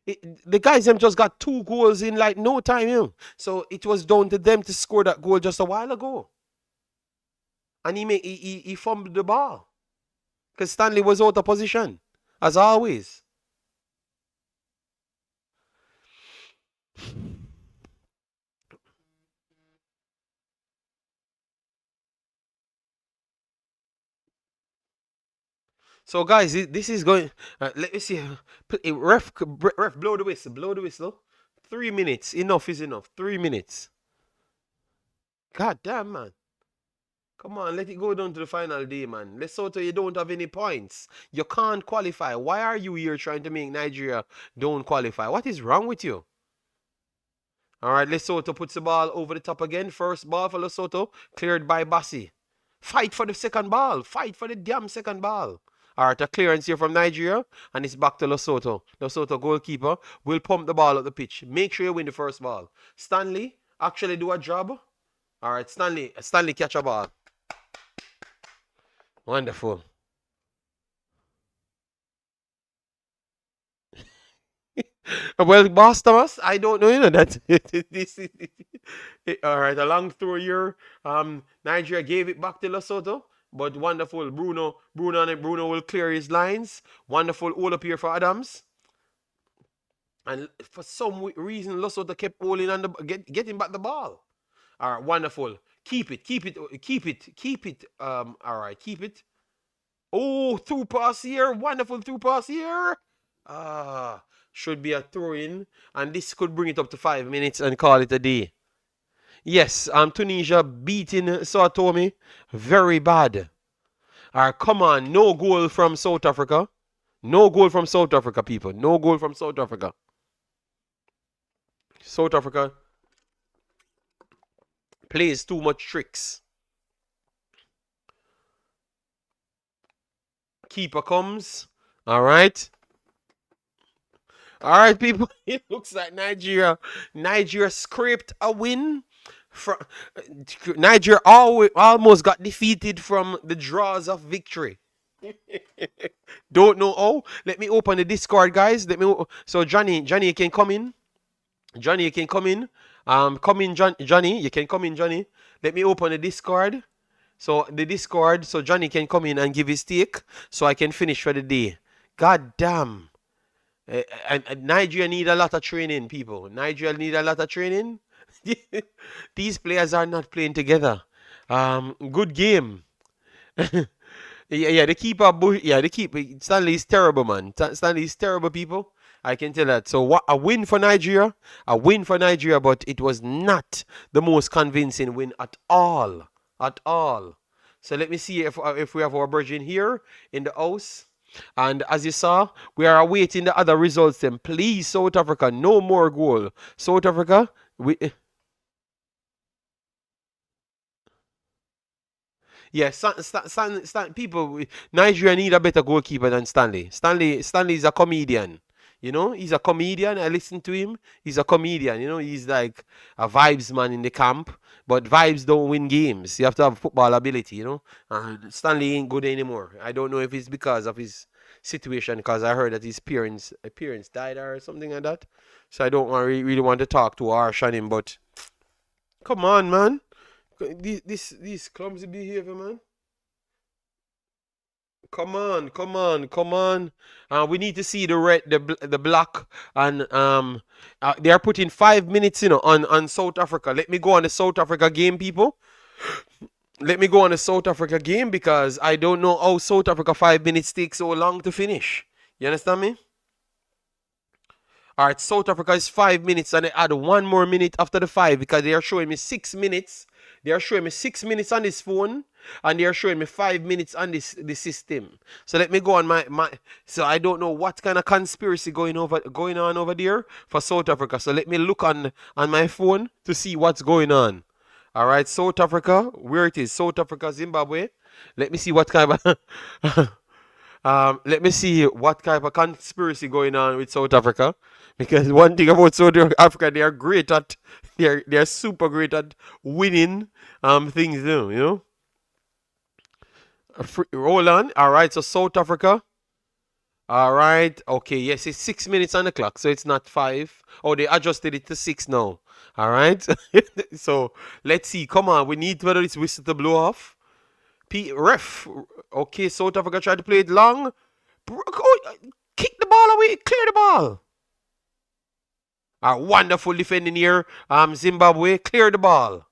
A: The guys them just got 2 goals in like no time, you know? So it was down to them to score that goal just a while ago. And he fumbled the ball. Because Stanley was out of position. As always. So guys, this is going. Let me see. Ref, blow the whistle. Blow the whistle. 3 minutes. Enough is enough. 3 minutes. God damn, man. Come on, let it go down to the final day, man. Lesotho, you don't have any points. You can't qualify. Why are you here trying to make Nigeria don't qualify? What is wrong with you? All right, Lesotho puts the ball over the top again. First ball for Lesotho, cleared by Bassi. Fight for the second ball. Fight for the damn second ball. All right, a clearance here from Nigeria, and it's back to Lesotho. Lesotho goalkeeper will pump the ball up the pitch. Make sure you win the first ball. Stanley actually do a job. All right, Stanley catch a ball. Wonderful. Well, Boss Thomas, I don't know, you know, that this is all right. A long throw here. Nigeria gave it back to Lesotho, but wonderful. Bruno will clear his lines. Wonderful hold up here for Adams. And for some reason, Lesotho kept holding on getting back the ball. All right, wonderful. Keep it. All right, keep it. Oh, through pass here. Wonderful through pass here. Should be a throw in. And this could bring it up to 5 minutes and call it a day. Yes, Tunisia beating Sao Tome. Very bad. Come on. No goal from South Africa. No goal from South Africa, people. No goal from South Africa. South Africa plays too much tricks. Keeper comes. All right. All right, people. It looks like Nigeria scraped a win. Nigeria almost got defeated from the draws of victory. Don't know how. Let me open the Discord, guys. So Johnny, you can come in. Johnny, you can come in. Come in, Johnny. You can come in, Johnny. Let me open the Discord. So the Discord, so Johnny can come in and give his take, so I can finish for the day. God damn. And Nigeria need a lot of training, people. Nigeria need a lot of training. These players are not playing together. Good game. The keeper. Stanley is terrible, man. Stanley is terrible, people. I can tell that. So what a win for Nigeria. A win for Nigeria, but it was not the most convincing win at all. At all. So let me see if we have our virgin here in the house. And as you saw, we are awaiting the other results then. Please, South Africa, no more goal. South Africa, yes, people, Nigeria need a better goalkeeper than Stanley. Stanley is a comedian. You know, he's a comedian. I listen to him. He's a comedian. You know, he's like a vibes man in the camp. But vibes don't win games. You have to have football ability, you know. And Stanley ain't good anymore. I don't know if it's because of his situation, because I heard that his parents died or something like that. So I don't really want to talk too harsh on him. But come on, man. This clumsy behavior, man. Come on, come on, come on. We need to see the red, the black, and they are putting 5 minutes, on South Africa. Let me go on the South Africa game, people. Let me go on the South Africa game because I don't know how South Africa 5 minutes takes so long to finish. You understand me? All right, South Africa is 5 minutes, and they add 1 more minute after the 5 because they are showing me 6 minutes. They are showing me 6 minutes on this phone, and they are showing me 5 minutes on this system. So let me go on my. So I don't know what kind of conspiracy going on over there for South Africa. So let me look on my phone to see what's going on. All right, South Africa, where it is? South Africa, Zimbabwe. Let me see what kind of. Let me see what type of conspiracy going on with South Africa. Because one thing about South Africa, they are great at, they're super great at winning things, you know. Roll on. All right, so South Africa. All right, okay, yes, it's 6 minutes on the clock, so it's not 5. Oh, they adjusted it to 6 now. All right, so let's see. Come on, we need whether it's whistle to blow off. Ref. Okay, South Africa tried to play it long. Kick the ball away. Clear the ball. A wonderful defending here. Zimbabwe. Clear the ball.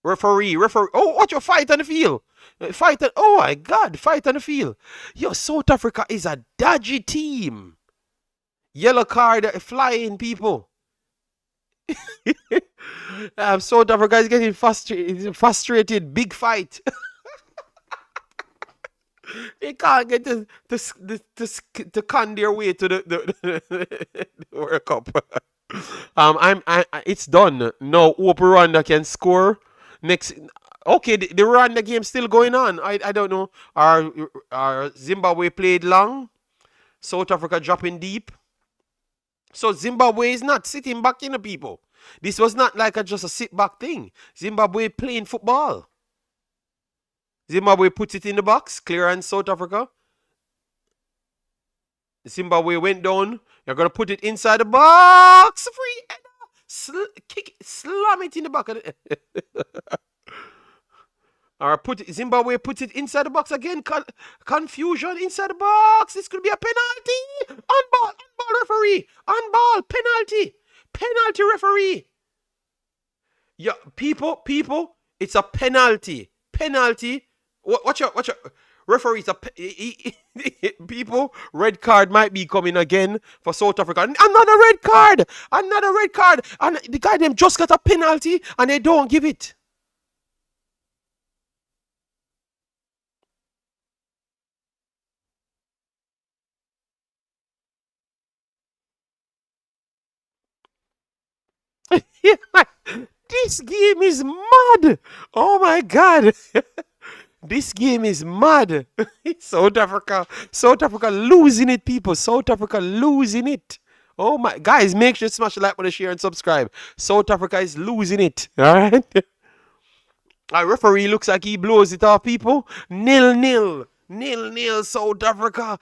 A: Referee. Oh, watch your fight on the field. Oh my God. Fight on the field. Yo, South Africa is a dodgy team. Yellow card flying, people. South Africa is getting frustrated. Big fight. They can't get to con their way to the World Cup. It's done. No, hope Rwanda can score next. Okay, the Rwanda game still going on. I don't know. Are Zimbabwe played long? South Africa dropping deep. So Zimbabwe is not sitting back, people. This was not like just a sit back thing. Zimbabwe playing football. Zimbabwe puts it in the box. Clearance, South Africa. Zimbabwe went down. You're going to put it inside the box. Free. Slam it in the back of the... All right, Zimbabwe puts it inside the box again. Confusion inside the box. This could be a penalty. On ball, referee. On ball, penalty. Penalty, referee. Yeah, people, it's a penalty. Penalty. Watch out. Referees, people, red card might be coming again for South Africa. Another red card. And the guy them just got a penalty and they don't give it. This game is mad. Oh my God. This game is mad. South Africa losing it, people. South Africa losing it. Oh my, guys, make sure to smash the like button, share, and subscribe. South Africa is losing it. All right. Our referee looks like he blows it off, people. 0-0. 0-0. South Africa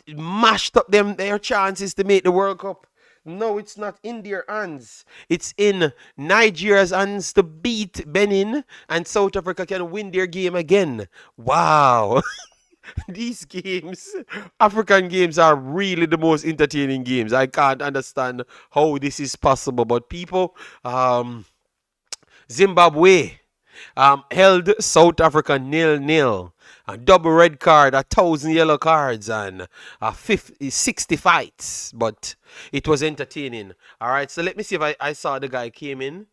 A: mashed up their chances to make the World Cup. No, it's not in their hands. It's in Nigeria's hands to beat Benin, and South Africa can win their game again. Wow. These games, African games, are really the most entertaining games. I can't understand how this is possible. But people, Zimbabwe held South Africa 0-0. A double red card, 1,000 yellow cards, and 60 fights. But it was entertaining. All right, so let me see if I saw the guy came in.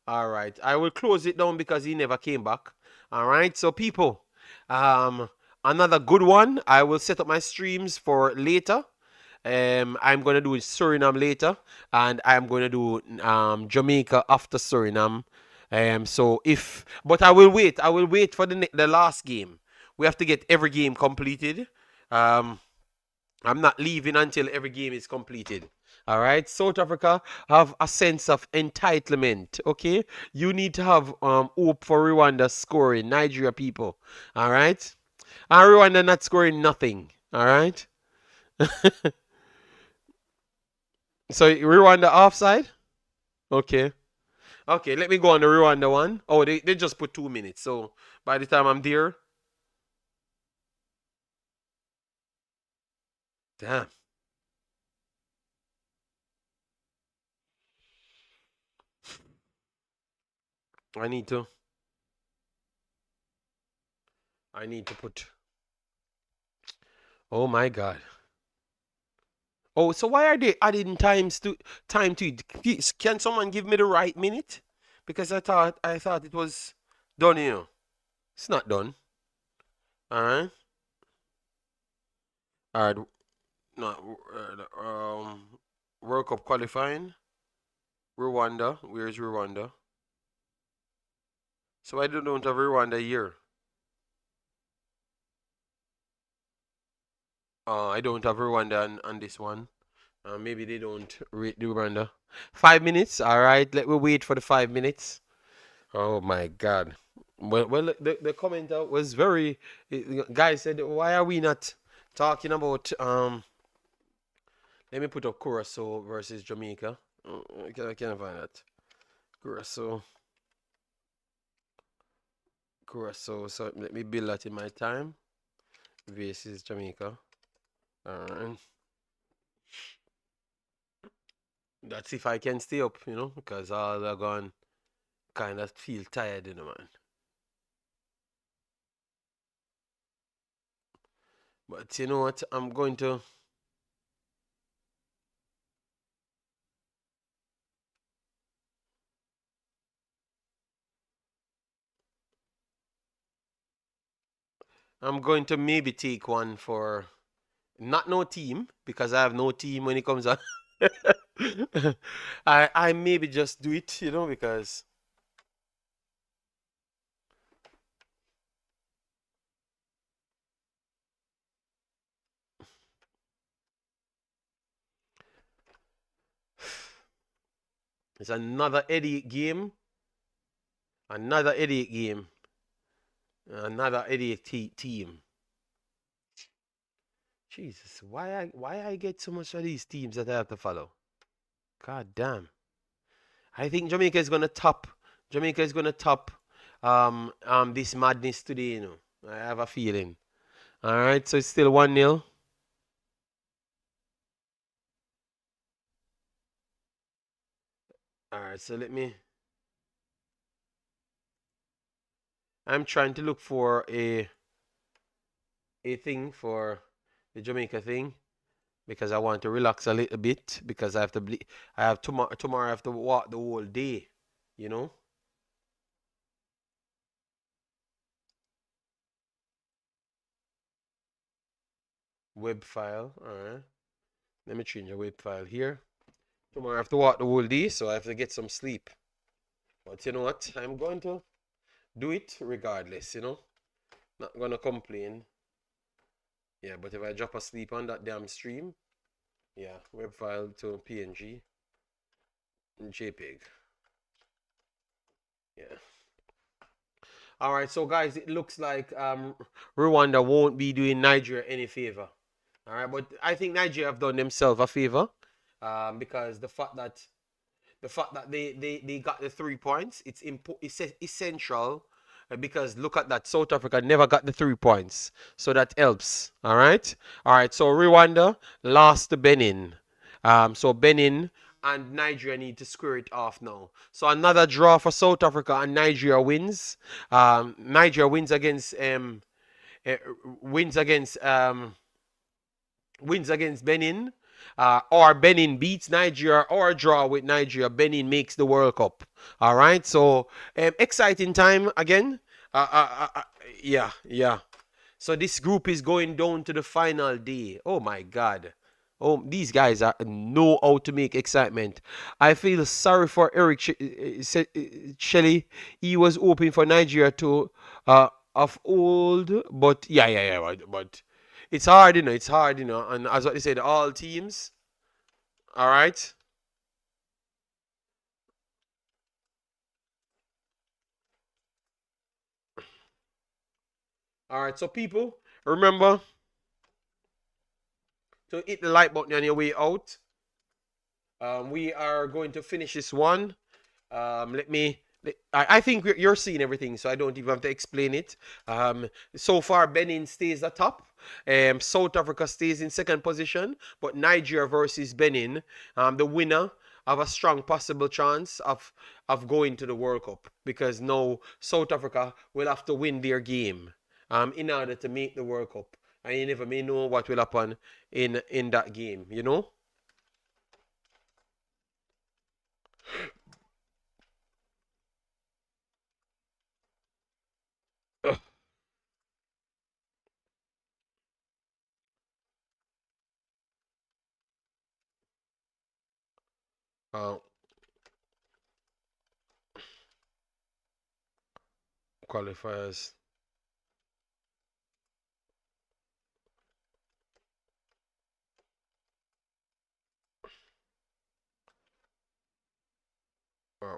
A: All right, I will close it down because he never came back. All right, so people, another good one. I will set up my streams for later. I'm going to do Suriname later, and I'm going to do Jamaica after Suriname. But I will wait. I will wait for the last game. We have to get every game completed. I'm not leaving until every game is completed. All right. South Africa have a sense of entitlement. Okay. You need to have hope for Rwanda scoring. Nigeria people. All right. And Rwanda not scoring nothing. All right. So Rwanda offside. Okay. Okay, let me go on the Rwanda one. Oh, they just put 2 minutes. So by the time I'm there, Damn. I need to put. Oh my God. Oh, so why are they adding time to it? Can someone give me the right minute? Because I thought it was done, you know. It's not done. All right. All right. No, World Cup qualifying. Rwanda. Where's Rwanda? So I don't have Rwanda here. I don't have Rwanda on this one. Maybe they don't rate the Rwanda. 5 minutes. All right. Let me wait for the 5 minutes. Oh my God. Well, the commenter was very. Guy said, "Why are we not talking about?" Let me put up Curacao versus Jamaica. I can't find that. Curacao. So let me build that in my time. Versus Jamaica. Alright. That's if I can stay up, you know, because all are gone kind of feel tired, you know, man. But you know what? I'm going to. I'm going to maybe take one for not no team because I have no team when it comes on. I maybe just do it, you know, because it's another headache game. Another headache game. Another headache team. Jesus, why I get so much of these teams that I have to follow? God damn. I think Jamaica is gonna top. Jamaica is gonna top this madness today, you know. I have a feeling. Alright, so it's still 1-0. Alright, so I'm trying to look for a thing for the Jamaica thing because I want to relax a little bit because I have to I have tomorrow I have to walk the whole day, you know. Web file, alright. Let me change the web file here. Tomorrow I have to walk the whole day, so I have to get some sleep. But you know what? I'm going to do it regardless, you know. Not gonna complain. Yeah, but if I drop asleep on that damn stream, yeah, web file to PNG and JPEG. Yeah. All right, so guys, it looks like Rwanda won't be doing Nigeria any favor. All right, but I think Nigeria have done themselves a favor because the fact that they got the 3 points, it's essential because look at that, South Africa never got the 3 points, so that helps. All right, so Rwanda lost to Benin, so Benin and Nigeria need to square it off now. So another draw for South Africa and Nigeria wins. Nigeria wins against eh, wins against Benin, or Benin beats Nigeria, or draw with Nigeria, Benin makes the World Cup. All right, so exciting time again. Uh, uh, uh, uh, yeah. So this group is going down to the final day. Oh my God. Oh, these guys know how to make excitement. I feel sorry for Eric Shelley. He was hoping for Nigeria to of old, but yeah. But it's hard, you know. It's hard, you know. And as what they said, all teams. All right. All right. So people, remember to hit the like button on your way out. We are going to finish this one. Let me I think you're seeing everything, so I don't even have to explain it. So far, Benin stays atop. South Africa stays in second position, but Nigeria versus Benin, the winner have a strong possible chance of going to the World Cup, because now South Africa will have to win their game in order to make the World Cup. And you never may know what will happen in that game, you know? Uh, Qualifiers.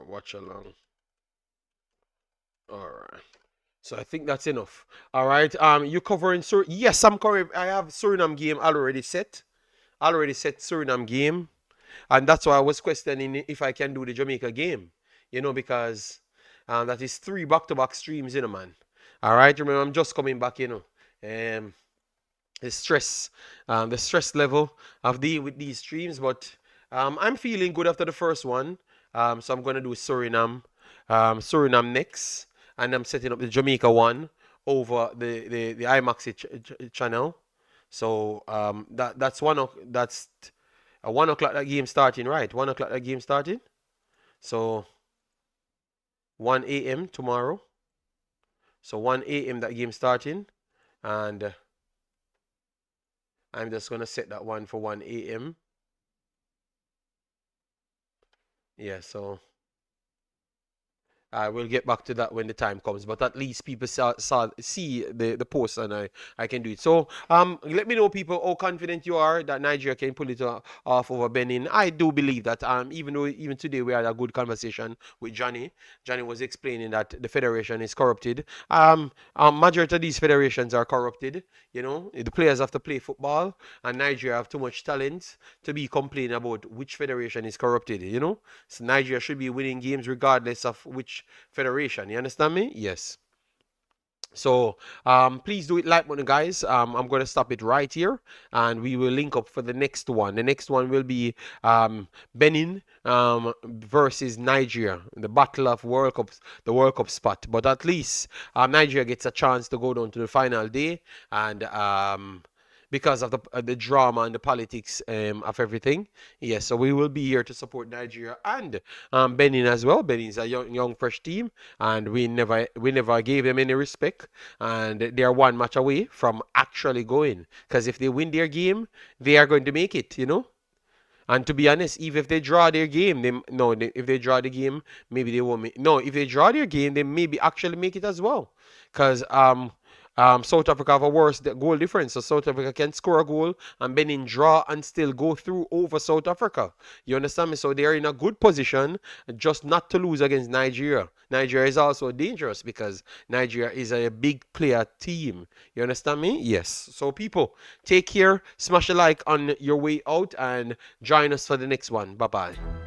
A: Watchalong. All right. So I think that's enough. All right. You covering Sur? Yes, I'm covering. I have Suriname game already set. Already set Suriname game, and that's why I was questioning if I can do the Jamaica game. You know, because that is 3 back-to-back streams, you know, man. All right. Remember, I'm just coming back, you know. Um, the stress level of with these streams, but I'm feeling good after the first one. So I'm gonna do Suriname next, and I'm setting up the Jamaica one over the IMAX channel. So that's a 1 o'clock that game starting, right? 1 o'clock that game starting. So 1 a.m. tomorrow. So 1 a.m. that game starting, and I'm just gonna set that one for 1 a.m. Yeah, so I will get back to that when the time comes, but at least people see the post, and I can do it. So let me know, people, how confident you are that Nigeria can pull it off over Benin. I do believe that even today we had a good conversation with Johnny. Johnny was explaining that the federation is corrupted. Majority of these federations are corrupted. You know, the players have to play football, and Nigeria have too much talent to be complaining about which federation is corrupted. You know, so Nigeria should be winning games regardless of which federation. You understand me? Yes. So please do it like button, guys. I'm gonna stop it right here, and we will link up for the next one. The next one will be Benin versus Nigeria, the battle of World Cup, the World Cup spot. But at least Nigeria gets a chance to go down to the final day, and because of the drama and the politics of everything. Yes, so we will be here to support Nigeria and Benin as well. Benin is a young fresh team, and we never gave them any respect, and they are 1 match away from actually going. Because if they win their game, they are going to make it. You know. And to be honest, even if they draw their game, if they draw the game, maybe they won't make. No, if they draw their game, they maybe actually make it as well. Because South Africa have a worse goal difference, so South Africa can score a goal and Benin draw and still go through over South Africa. You understand me? So they are in a good position just not to lose against Nigeria. Nigeria is also dangerous because Nigeria is a big player team. You understand me? Yes. So people, take care, smash a like on your way out, and join us for the next one. Bye bye.